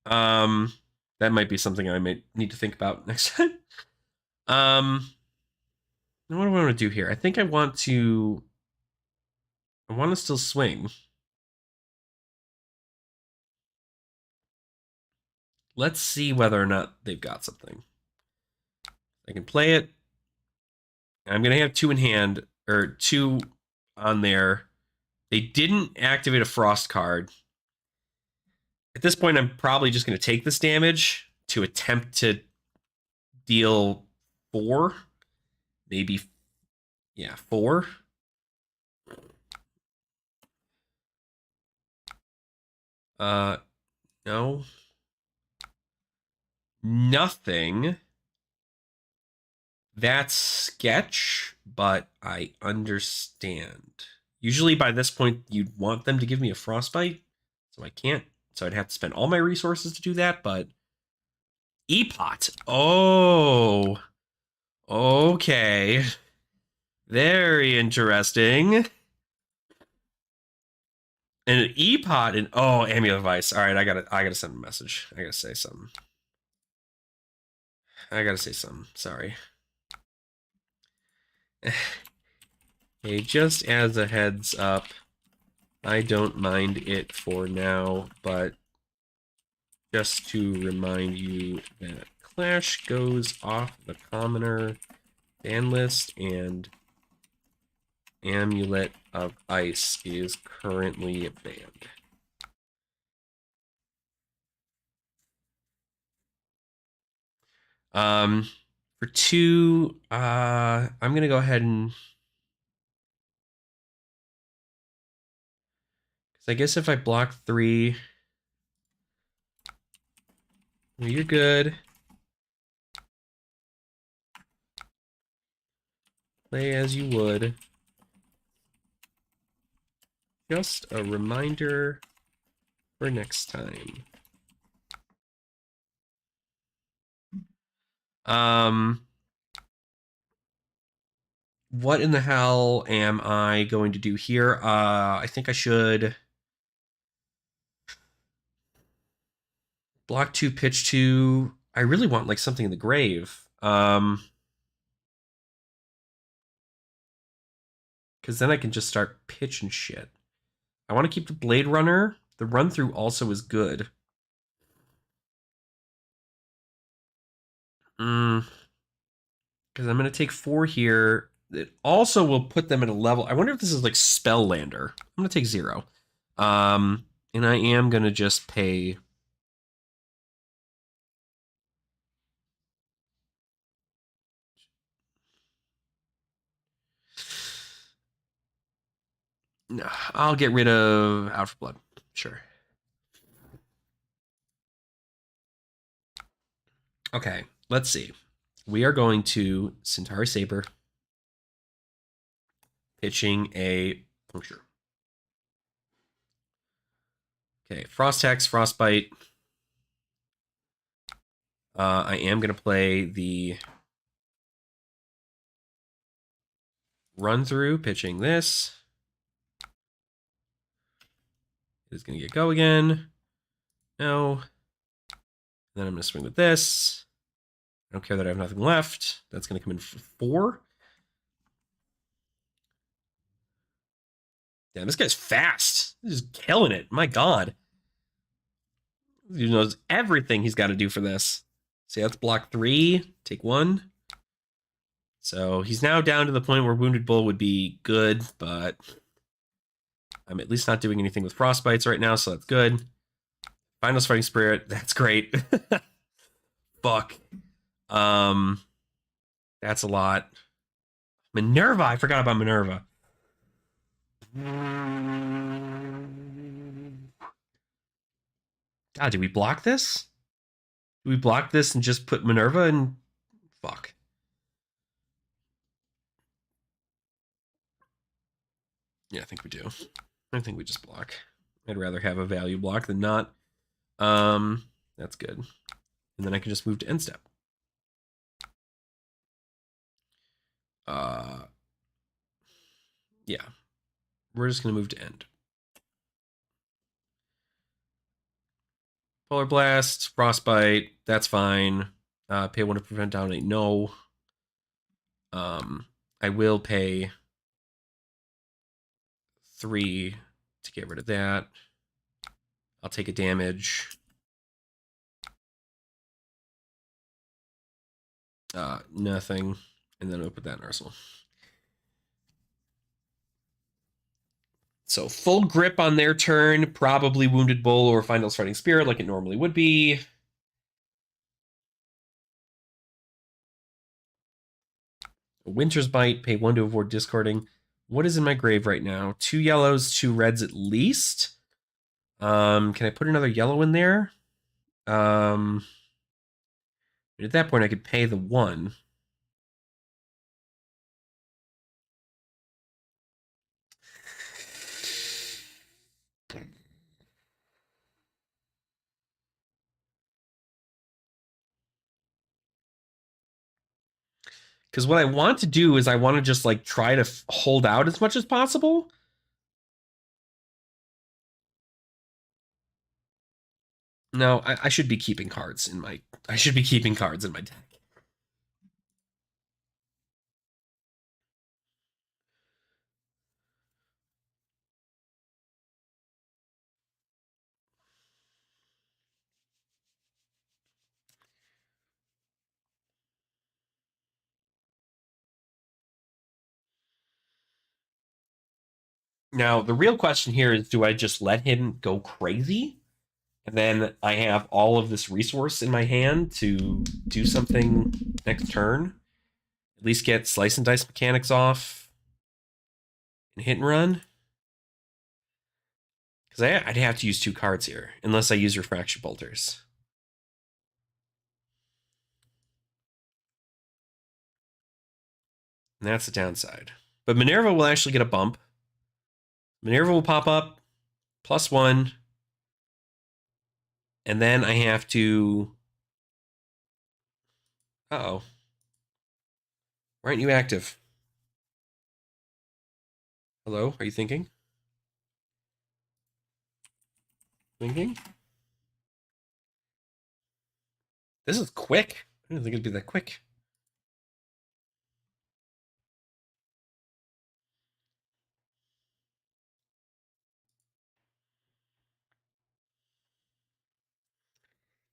That might be something I might need to think about next time. What do I want to do here? I think I want to still swing. Let's see whether or not they've got something. I can play it. I'm going to have 2 in hand, or 2 on there. They didn't activate a Frost card. At this point, I'm probably just going to take this damage to attempt to deal 4. Maybe, yeah, 4. No. Nothing. That's sketch, but I understand. Usually by this point, you'd want them to give me a frostbite, so I can't. So I'd have to spend all my resources to do that, but... E-Pot. Oh. Okay. Very interesting. And an E-Pot and... Oh, Amulet of Ice. All right, I gotta send a message. I gotta say something. Sorry. Hey, just as a heads up, I don't mind it for now, but just to remind you that Clash goes off the commoner ban list and Amulet of Ice is currently banned. For 2, I'm gonna go ahead and... Because I guess if I block 3... Well, you're good. Play as you would. Just a reminder for next time. What in the hell am I going to do here? I think I should block 2, pitch 2. I really want like something in the grave. Because then I can just start pitching shit. I want to keep the Blade Runner. The run through also is good. Because I'm going to take 4 here. It also will put them at a level. I wonder if this is like Spelllander. I'm going to take 0. And I am going to just pay. No, I'll get rid of Out for Blood. Sure. Okay, let's see. We are going to Centauri Saber, pitching a Puncture. Okay, Frost Hex, Frostbite. I am going to play the Run Through, pitching this. It's going to get go again. No. Then I'm going to swing with this. I don't care that I have nothing left. That's going to come in for 4. Damn, this guy's fast. He's just killing it. My God. He knows everything he's got to do for this. See, that's block 3. Take 1. So he's now down to the point where Wounded Bull would be good, but I'm at least not doing anything with Frostbites right now, so that's good. Finals Fighting Spirit, that's great. Fuck. That's a lot. Minerva, I forgot about Minerva. God, did we block this? Did we block this and just put Minerva in? Fuck. Yeah, I think we do. I think we just block. I'd rather have a value block than not. That's good. And then I can just move to end step. Yeah. We're just going to move to end. Polar Blast, Frostbite, that's fine. Pay 1 to prevent dominate, no. I will pay 3 to get rid of that. I'll take a damage. Nothing. And then I'll put that in Arsenal. So full grip on their turn, probably Wounded Bull or Finals Fighting Spirit like it normally would be. Winter's Bite, pay 1 to avoid discarding. What is in my grave right now? 2 yellows, 2 reds at least. Can I put another yellow in there? At that point, I could pay the 1. Because what I want to do is I want to just like try to hold out as much as possible. No, I should be keeping cards in my. I should be keeping cards in my deck. Now, the real question here is, do I just let him go crazy? And then I have all of this resource in my hand to do something next turn. At least get Slice and Dice mechanics off and hit and run. Because I'd have to use 2 cards here, unless I use Refraction Bolters. And that's the downside. But Minerva will actually get a bump. Minerva will pop up, +1. And then I have to... Uh-oh. Why aren't you active? Hello? Are you thinking? Thinking? This is quick. I didn't think it'd be that quick.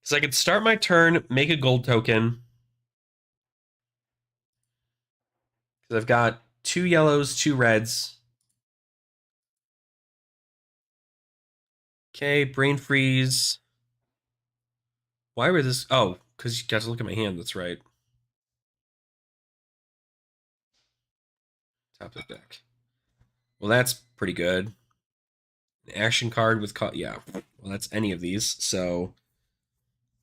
Because I could start my turn, make a gold token, Because I've got 2 yellows, 2 reds. Okay, brain freeze. Why were this? Oh, because you got to look at my hand. That's right. Top of the deck. Well, that's pretty good. An action card with yeah. Well, that's any of these. So,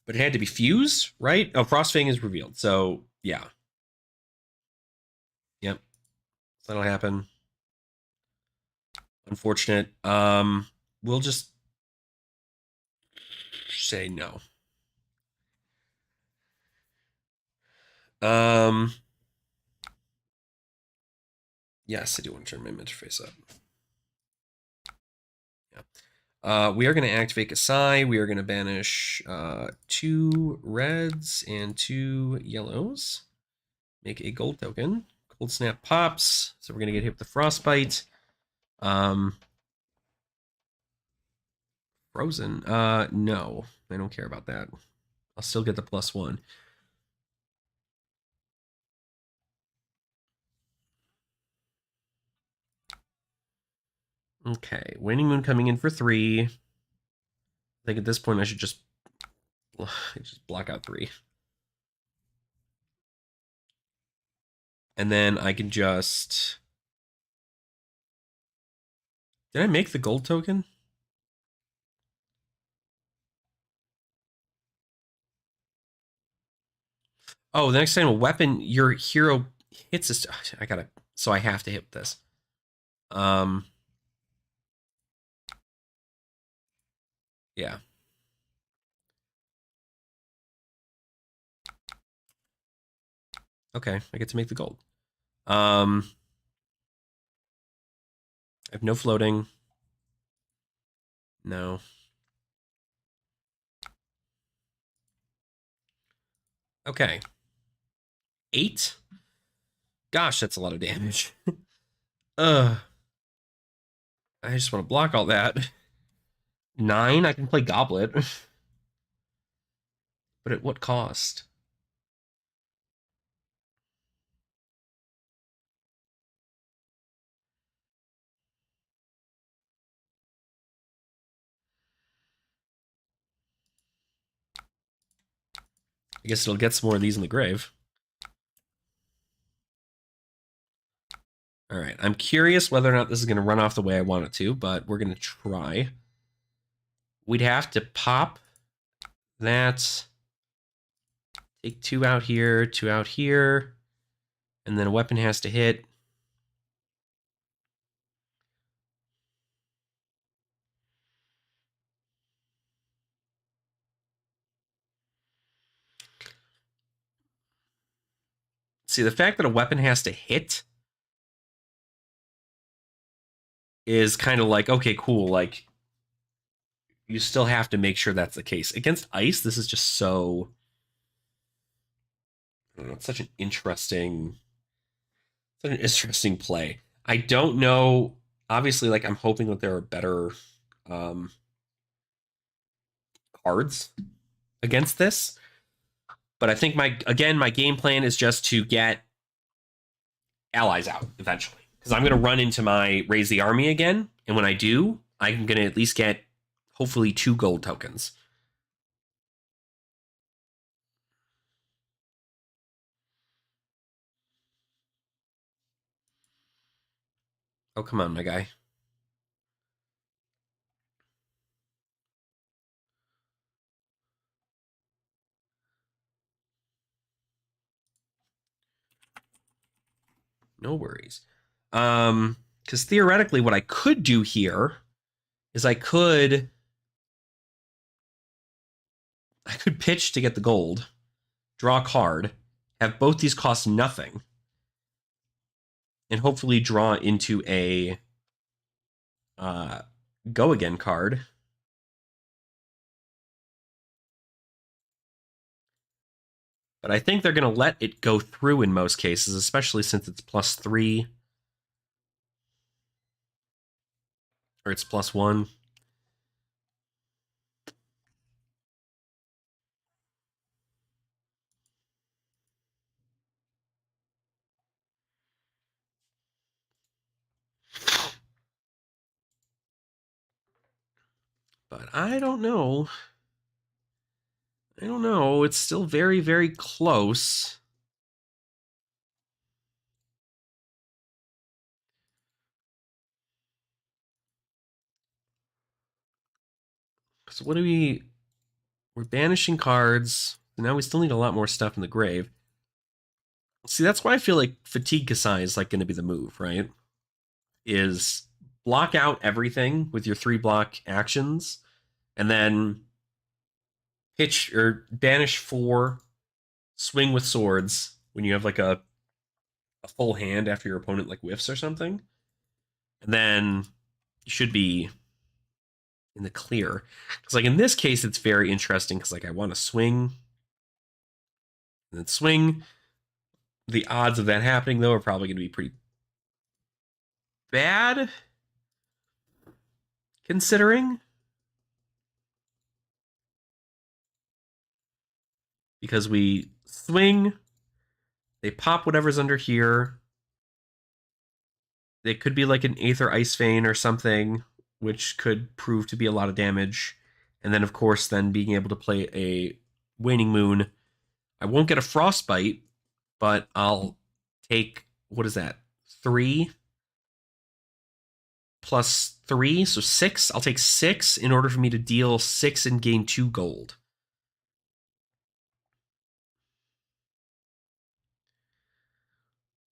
but it had to be fuse, right? Oh, Frostfang is revealed. So yeah. Yep. So that'll happen. Unfortunate. We'll just say no. Yes, I do want to turn my interface up. Yeah. We are going to activate Kasai. We are going to banish 2 reds and 2 yellows. Make a gold token. Cold Snap pops. So we're going to get hit with the Frostbite. Frozen. No. I don't care about that. I'll still get the +1. Okay. Waning Moon coming in for 3. I think at this point I should just block out 3. And then I can just... Did I make the gold token? Oh, the next time a weapon, your hero hits this. I gotta... So I have to hit this. Yeah. Okay, I get to make the gold. I have no floating. No. Okay. 8? Gosh, that's a lot of damage. I just want to block all that. 9, I can play Goblet. But at what cost? I guess it'll get some more of these in the grave. All right, I'm curious whether or not this is going to run off the way I want it to, but we're going to try. We'd have to pop that, take 2 out here, 2 out here, and then a weapon has to hit. See, the fact that a weapon has to hit is kind of like, okay, cool, like, you still have to make sure that's the case. Against ice, this is just so... I don't know, it's such an interesting play. I don't know. Obviously, like, I'm hoping that there are better cards against this. But I think my game plan is just to get allies out eventually. Because I'm going to run into my Raise the Army again. And when I do, I'm going to at least get hopefully 2 gold tokens. Oh, come on, my guy. No worries. Because theoretically, what I could do here is I could pitch to get the gold, draw a card, have both these cost nothing, and hopefully draw into a go again card. But I think they're going to let it go through in most cases, especially since it's +3 or it's +1. But I don't know. I don't know. It's still very, very close. So what do we... We're banishing cards. Now we still need a lot more stuff in the grave. See, that's why I feel like Fatigue Kasai is like going to be the move, right? Is block out everything with your 3 block actions, and then pitch or banish 4, swing with swords when you have like a full hand after your opponent like whiffs or something. And then you should be in the clear. Because like in this case, it's very interesting because like I want to swing and then swing. The odds of that happening though are probably going to be pretty bad, considering. Because we swing, they pop whatever's under here. They could be like an Aether Ice Vein or something, which could prove to be a lot of damage. And then, of course, then being able to play a Waning Moon. I won't get a Frostbite, but I'll take, what is that, 3 plus 3, so 6. I'll take 6 in order for me to deal 6 and gain 2 gold.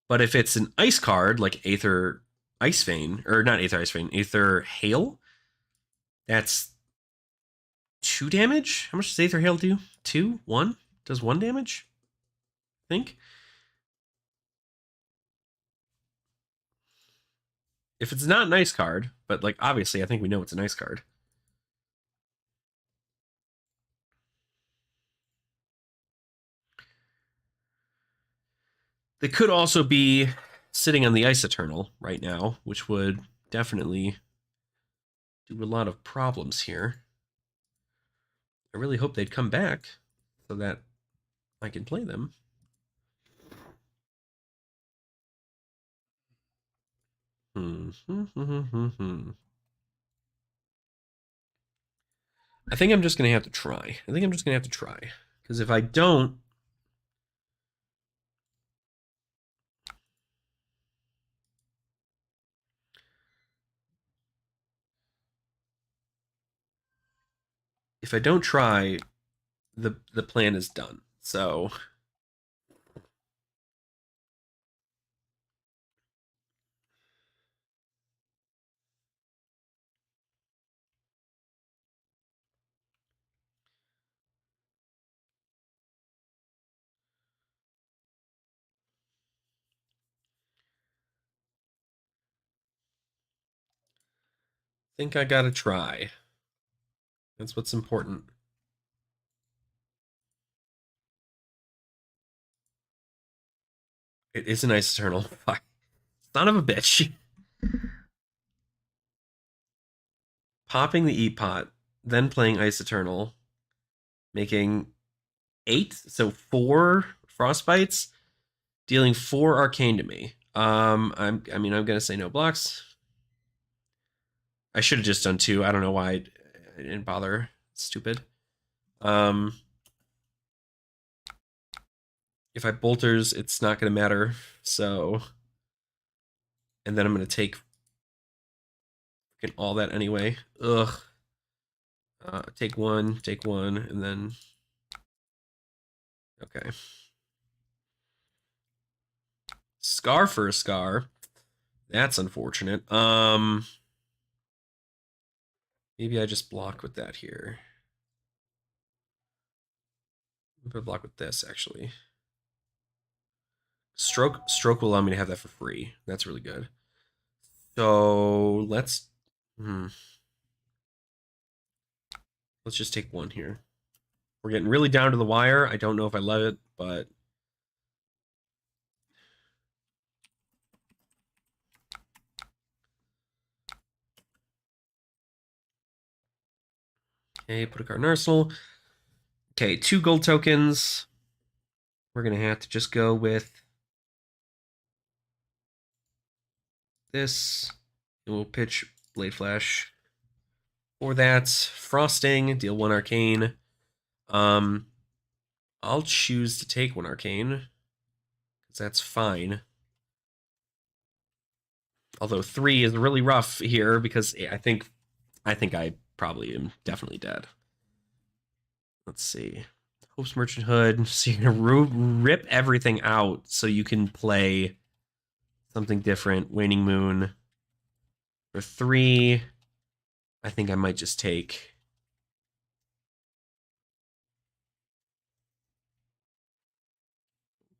But if it's an ice card, like Aether Ice Vein, or not Aether Ice Vein, Aether Hail, that's 2 damage? How much does Aether Hail do? 2? 1? Does 1 damage? I think. If it's not an ice card, but like obviously I think we know it's an ice card. They could also be sitting on the Ice Eternal right now, which would definitely do a lot of problems here. I really hope they'd come back so that I can play them. I think I'm just going to have to try. Because if I don't, try, the plan is done. So I think I gotta try. That's what's important. It is a nice Eternal. Fuck. Son of a bitch. Popping the Eat Pot, then playing Ice Eternal, making 8, so 4 Frostbites, dealing 4 Arcane to me. I'm gonna say no blocks. I should have just done 2. I don't know why I didn't bother. Stupid. If I bolters, it's not gonna matter. So, and then I'm gonna take all that anyway. Ugh. Take one, and then okay. Scar for a scar. That's unfortunate. Maybe I just block with that here. I'm gonna block with this actually. Stroke will allow me to have that for free. That's really good. So let's let's just take 1 here. We're getting really down to the wire. I don't know if I love it, but okay, put a card in arsenal. Okay, 2 gold tokens. We're gonna have to just go with this. And we'll pitch Blade Flash For that, Frosting, deal 1 arcane. I'll choose to take 1 arcane, because that's fine. Although 3 is really rough here, because I think I probably am definitely dead. Let's see. Hope's Merchant Hood. So you're going to rip everything out so you can play something different. Waning Moon. For 3, I think I might just take...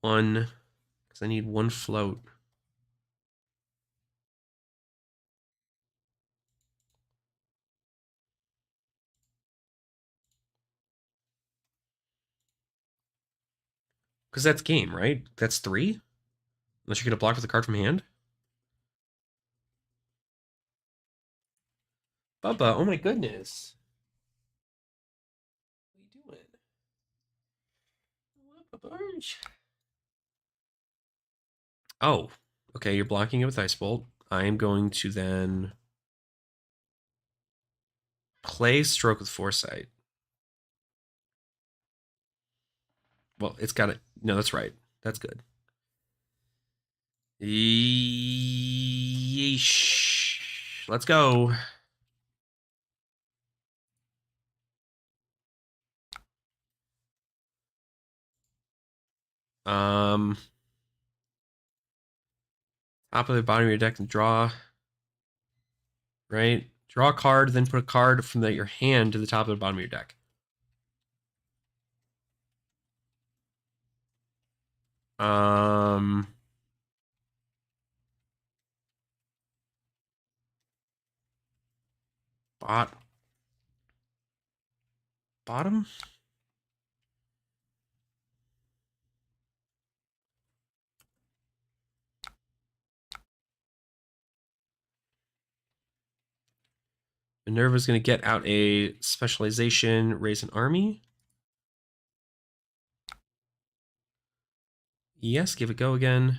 one, because I need 1 float. Because that's game, right? That's 3? Unless you get a block with a card from hand. Bubba, oh my goodness. What are you doing? Oh, okay, you're blocking it with Ice Bolt. I am going to then play Stroke with Foresight. Well, it's got it. No, that's right. That's good. Yeesh. Let's go. Top of the bottom of your deck and draw. Right? Draw a card, then put a card from your hand to the top of the bottom of your deck. Bottom? Minerva's going to get out a specialization, raise an army. Yes, give it go again.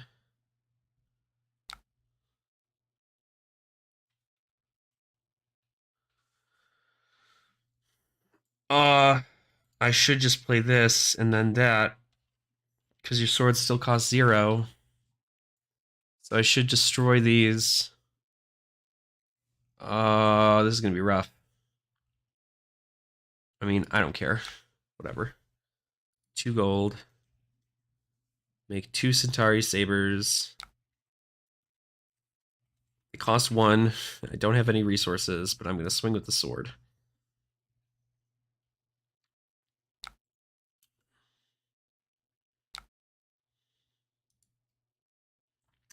I should just play this and then that, because your swords still cost 0. So I should destroy these. This is gonna be rough. I mean, I don't care. Whatever. 2 gold. Make 2 Centauri Sabers. It costs 1. I don't have any resources, but I'm gonna swing with the sword.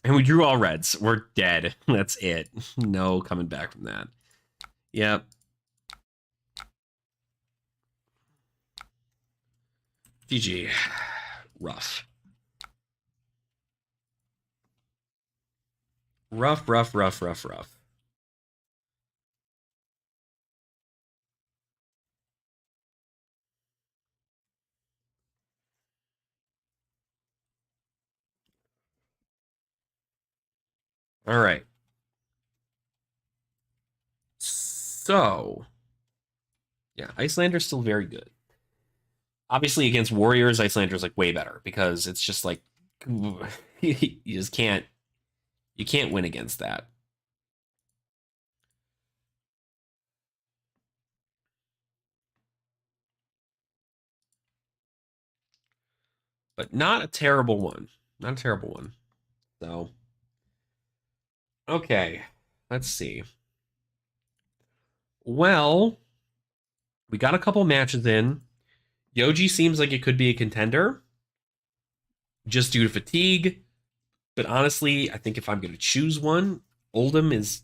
And we drew all reds. We're dead. That's it. No coming back from that. Yep. GG. Rough. Rough. All right. So, yeah, Icelander's still very good. Obviously, against Warriors, Icelander's like way better because it's just like you just can't win against that. But not a terrible one. Not a terrible one. So, okay, let's see. Well, we got a couple matches in. Yoji seems like it could be a contender just due to fatigue. But honestly, I think if I'm going to choose one, Oldham is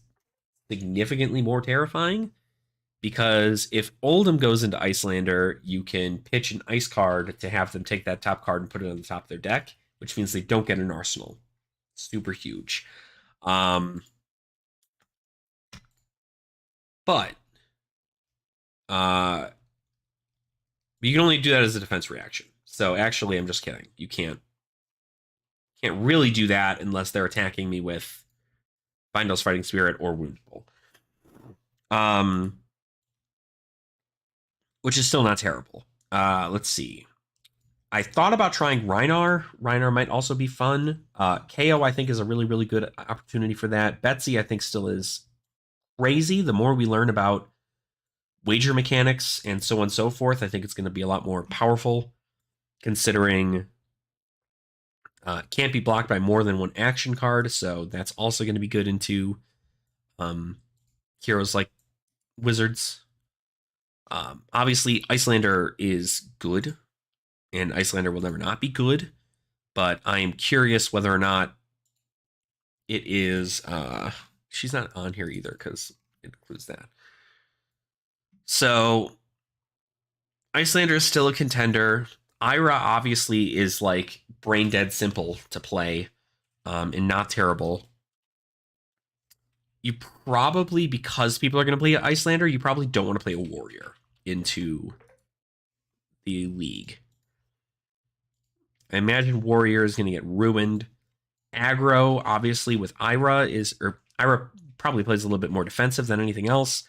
significantly more terrifying because if Oldham goes into Icelander, you can pitch an ice card to have them take that top card and put it on the top of their deck, which means they don't get an arsenal. Super huge. But you can only do that as a defense reaction. So actually, I'm just kidding. You can't really do that unless they're attacking me with Bindle's Fighting Spirit or Woundful. which is still not terrible. Let's see. I thought about trying Reinar. Reinar might also be fun. KO, I think, is a really, really good opportunity for that. Betsy, I think, still is crazy. The more we learn about wager mechanics and so on and so forth, I think it's going to be a lot more powerful, considering can't be blocked by more than one action card. So that's also going to be good into heroes like Wizards. Obviously, Icelander is good, and Icelander will never not be good. But I am curious whether or not it is. She's not on here either because it includes that. So Icelander is still a contender. Ira obviously is like brain dead simple to play, and not terrible. You probably, because people are going to play Icelander, you probably don't want to play a warrior into the league. I imagine warrior is going to get ruined. Aggro, obviously, with Ira Ira probably plays a little bit more defensive than anything else.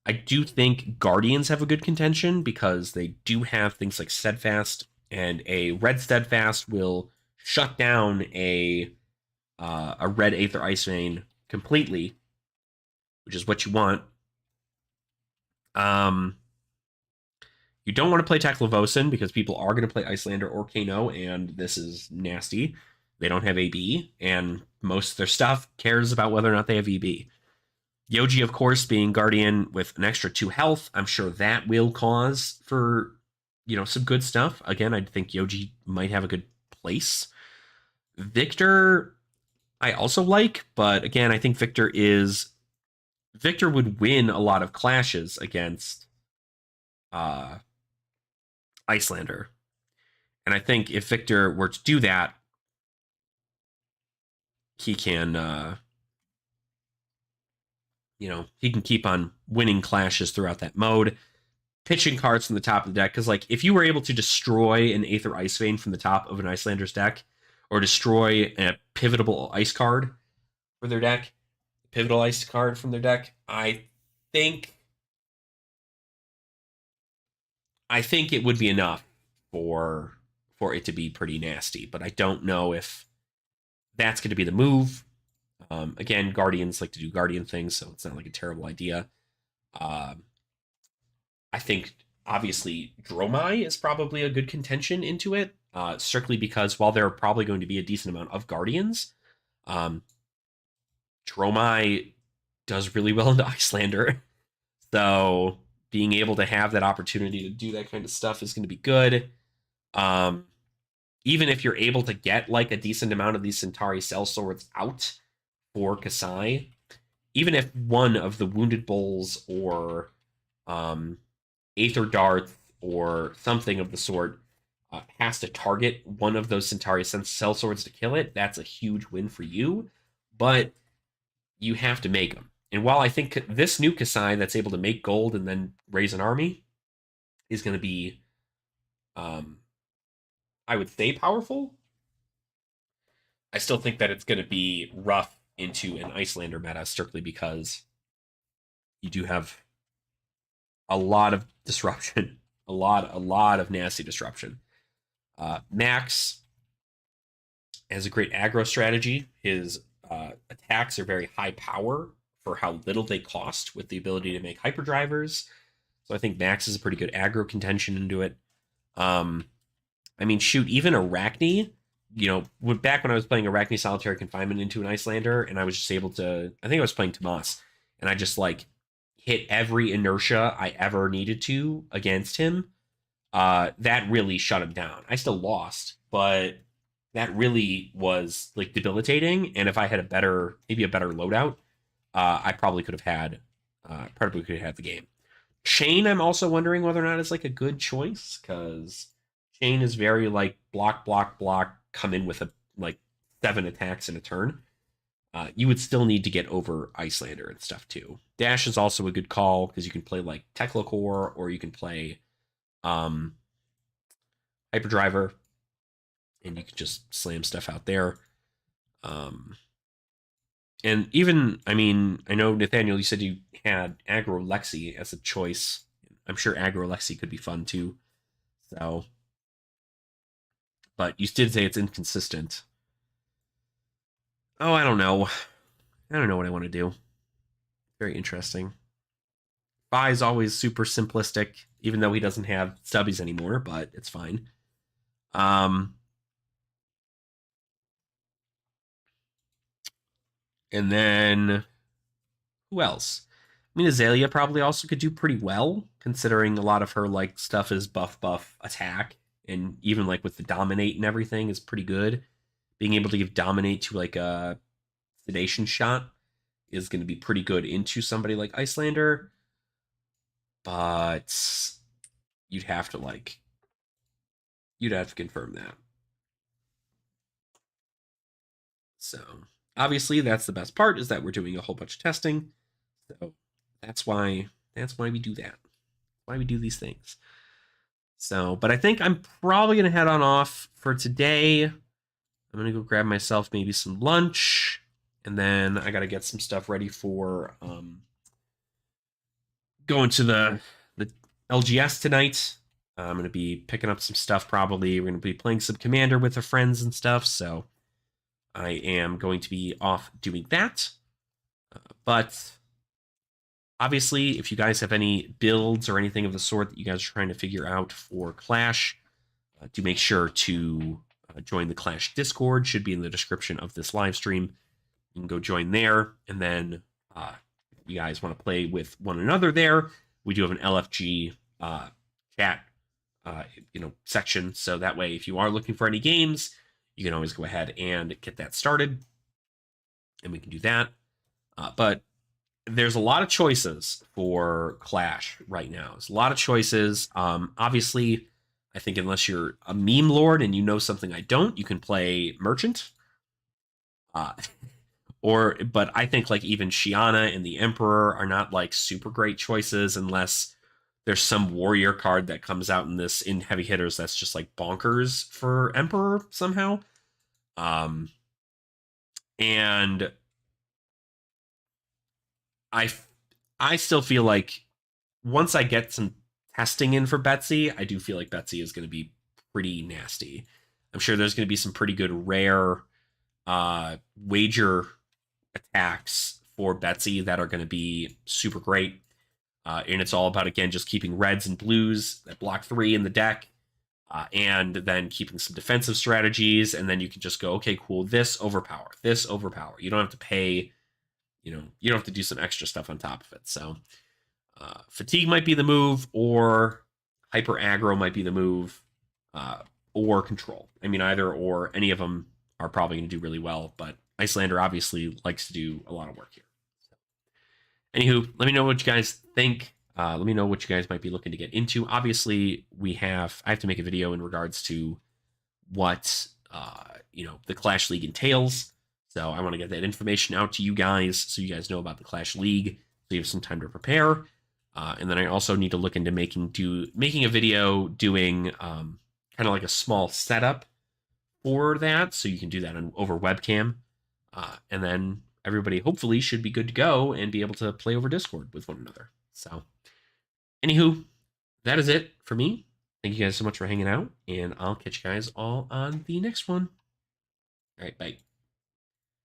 I do think Guardians have a good contention because they do have things like Steadfast, and a red Steadfast will shut down a red Aether Ice Vein completely, which is what you want. You don't want to play Teklevosin because people are going to play Icelander or Kano, and this is nasty. They don't have AB, and most of their stuff cares about whether or not they have EB. Yoji, of course, being Guardian with an extra 2 health, I'm sure that will cause for, some good stuff. Again, I think Yoji might have a good place. Victor, I also like, but again, I think Victor would win a lot of clashes against Icelander. And I think if Victor were to do that, he can he can keep on winning clashes throughout that mode, pitching cards from the top of the deck. Because, like, if you were able to destroy an Aether Ice Vein from the top of an Icelander's deck, or destroy a pivotal ice card for their deck, pivotal ice card from their deck, I think it would be enough for it to be pretty nasty. But I don't know if that's going to be the move. Again, Guardians like to do Guardian things, so it's not like a terrible idea. I think, obviously, Dromai is probably a good contention into it, strictly because while there are probably going to be a decent amount of Guardians, Dromai does really well into Icelander. So being able to have that opportunity to do that kind of stuff is going to be good. Even if you're able to get like a decent amount of these Centauri Cell Swords out for Kasai, even if one of the Wounded Bulls or Aether Darts or something of the sort has to target one of those Centauri Cell Swords to kill it, that's a huge win for you. But you have to make them. And while I think this new Kasai that's able to make gold and then raise an army is going to be, I would say, powerful, I still think that it's going to be rough into an Icelander meta, strictly because you do have a lot of disruption, a lot of nasty disruption. Max has a great aggro strategy. His attacks are very high power for how little they cost, with the ability to make hyperdrivers. So I think Max is a pretty good aggro contention into it. I mean, shoot, even Arachne, back when I was playing Arachne Solitary Confinement into an Icelander, and I was just able to, I think I was playing Tomas, and I just like hit every inertia I ever needed to against him. That really shut him down. I still lost, but that really was like debilitating. And if I had maybe a better loadout, I probably could have had the game. Chain, I'm also wondering whether or not it's like a good choice, because Chain is very like block, come in with like 7 attacks in a turn. You would still need to get over Icelander and stuff too. Dash is also a good call because you can play like Tekla-Core, or you can play Hyperdriver, and you can just slam stuff out there. And even, I mean, I know, Nathaniel, you said you had Aggro Lexi as a choice. I'm sure Aggro Lexi could be fun too. So, but you did say it's inconsistent. Oh, I don't know. I don't know what I want to do. Very interesting. Fi is always super simplistic, even though he doesn't have stubbies anymore, but it's fine. And then who else? I mean, Azalea probably also could do pretty well, considering a lot of her like stuff is buff attack, and even like with the dominate and everything is pretty good. Being able to give dominate to like a sedation shot is going to be pretty good into somebody like Icelander, but you'd have to confirm that. So obviously that's the best part, is that we're doing a whole bunch of testing. So that's why we do that. Why we do these things. So, but I think I'm probably gonna head on off for today. I'm gonna go grab myself maybe some lunch, and then I gotta get some stuff ready for going to the LGS tonight. I'm gonna be picking up some stuff probably. We're gonna be playing some Commander with our friends and stuff. So I am going to be off doing that. But obviously, if you guys have any builds or anything of the sort that you guys are trying to figure out for Clash, do make sure to join the Clash Discord. Should be in the description of this live stream. You can go join there, and then if you guys want to play with one another there, we do have an LFG chat section. So that way, if you are looking for any games, you can always go ahead and get that started, and we can do that. But there's a lot of choices for Clash right now. There's a lot of choices. Obviously, I think unless you're a meme lord and you know something I don't, you can play Merchant. But I think like even Shiana and the Emperor are not like super great choices unless there's some warrior card that comes out in heavy hitters that's just like bonkers for Emperor somehow. And I still feel like once I get some testing in for Betsy, I do feel like Betsy is going to be pretty nasty. I'm sure there's going to be some pretty good rare wager attacks for Betsy that are going to be super great. And it's all about, again, just keeping reds and blues that block 3 in the deck, and then keeping some defensive strategies. And then you can just go, okay, cool, this overpower. You don't have to pay, you don't have to do some extra stuff on top of it. So fatigue might be the move, or hyper aggro might be the move, or control. I mean, either or, any of them are probably going to do really well, but Icelander obviously likes to do a lot of work here. Anywho, let me know what you guys think. Let me know what you guys might be looking to get into. Obviously, I have to make a video in regards to what the Clash League entails. So I want to get that information out to you guys so you guys know about the Clash League, so you have some time to prepare. And then I also need to look into making a video doing kind of like a small setup for that, so you can do that over webcam. And then everybody hopefully should be good to go and be able to play over Discord with one another. So, anywho, that is it for me. Thank you guys so much for hanging out, and I'll catch you guys all on the next one. All right, bye.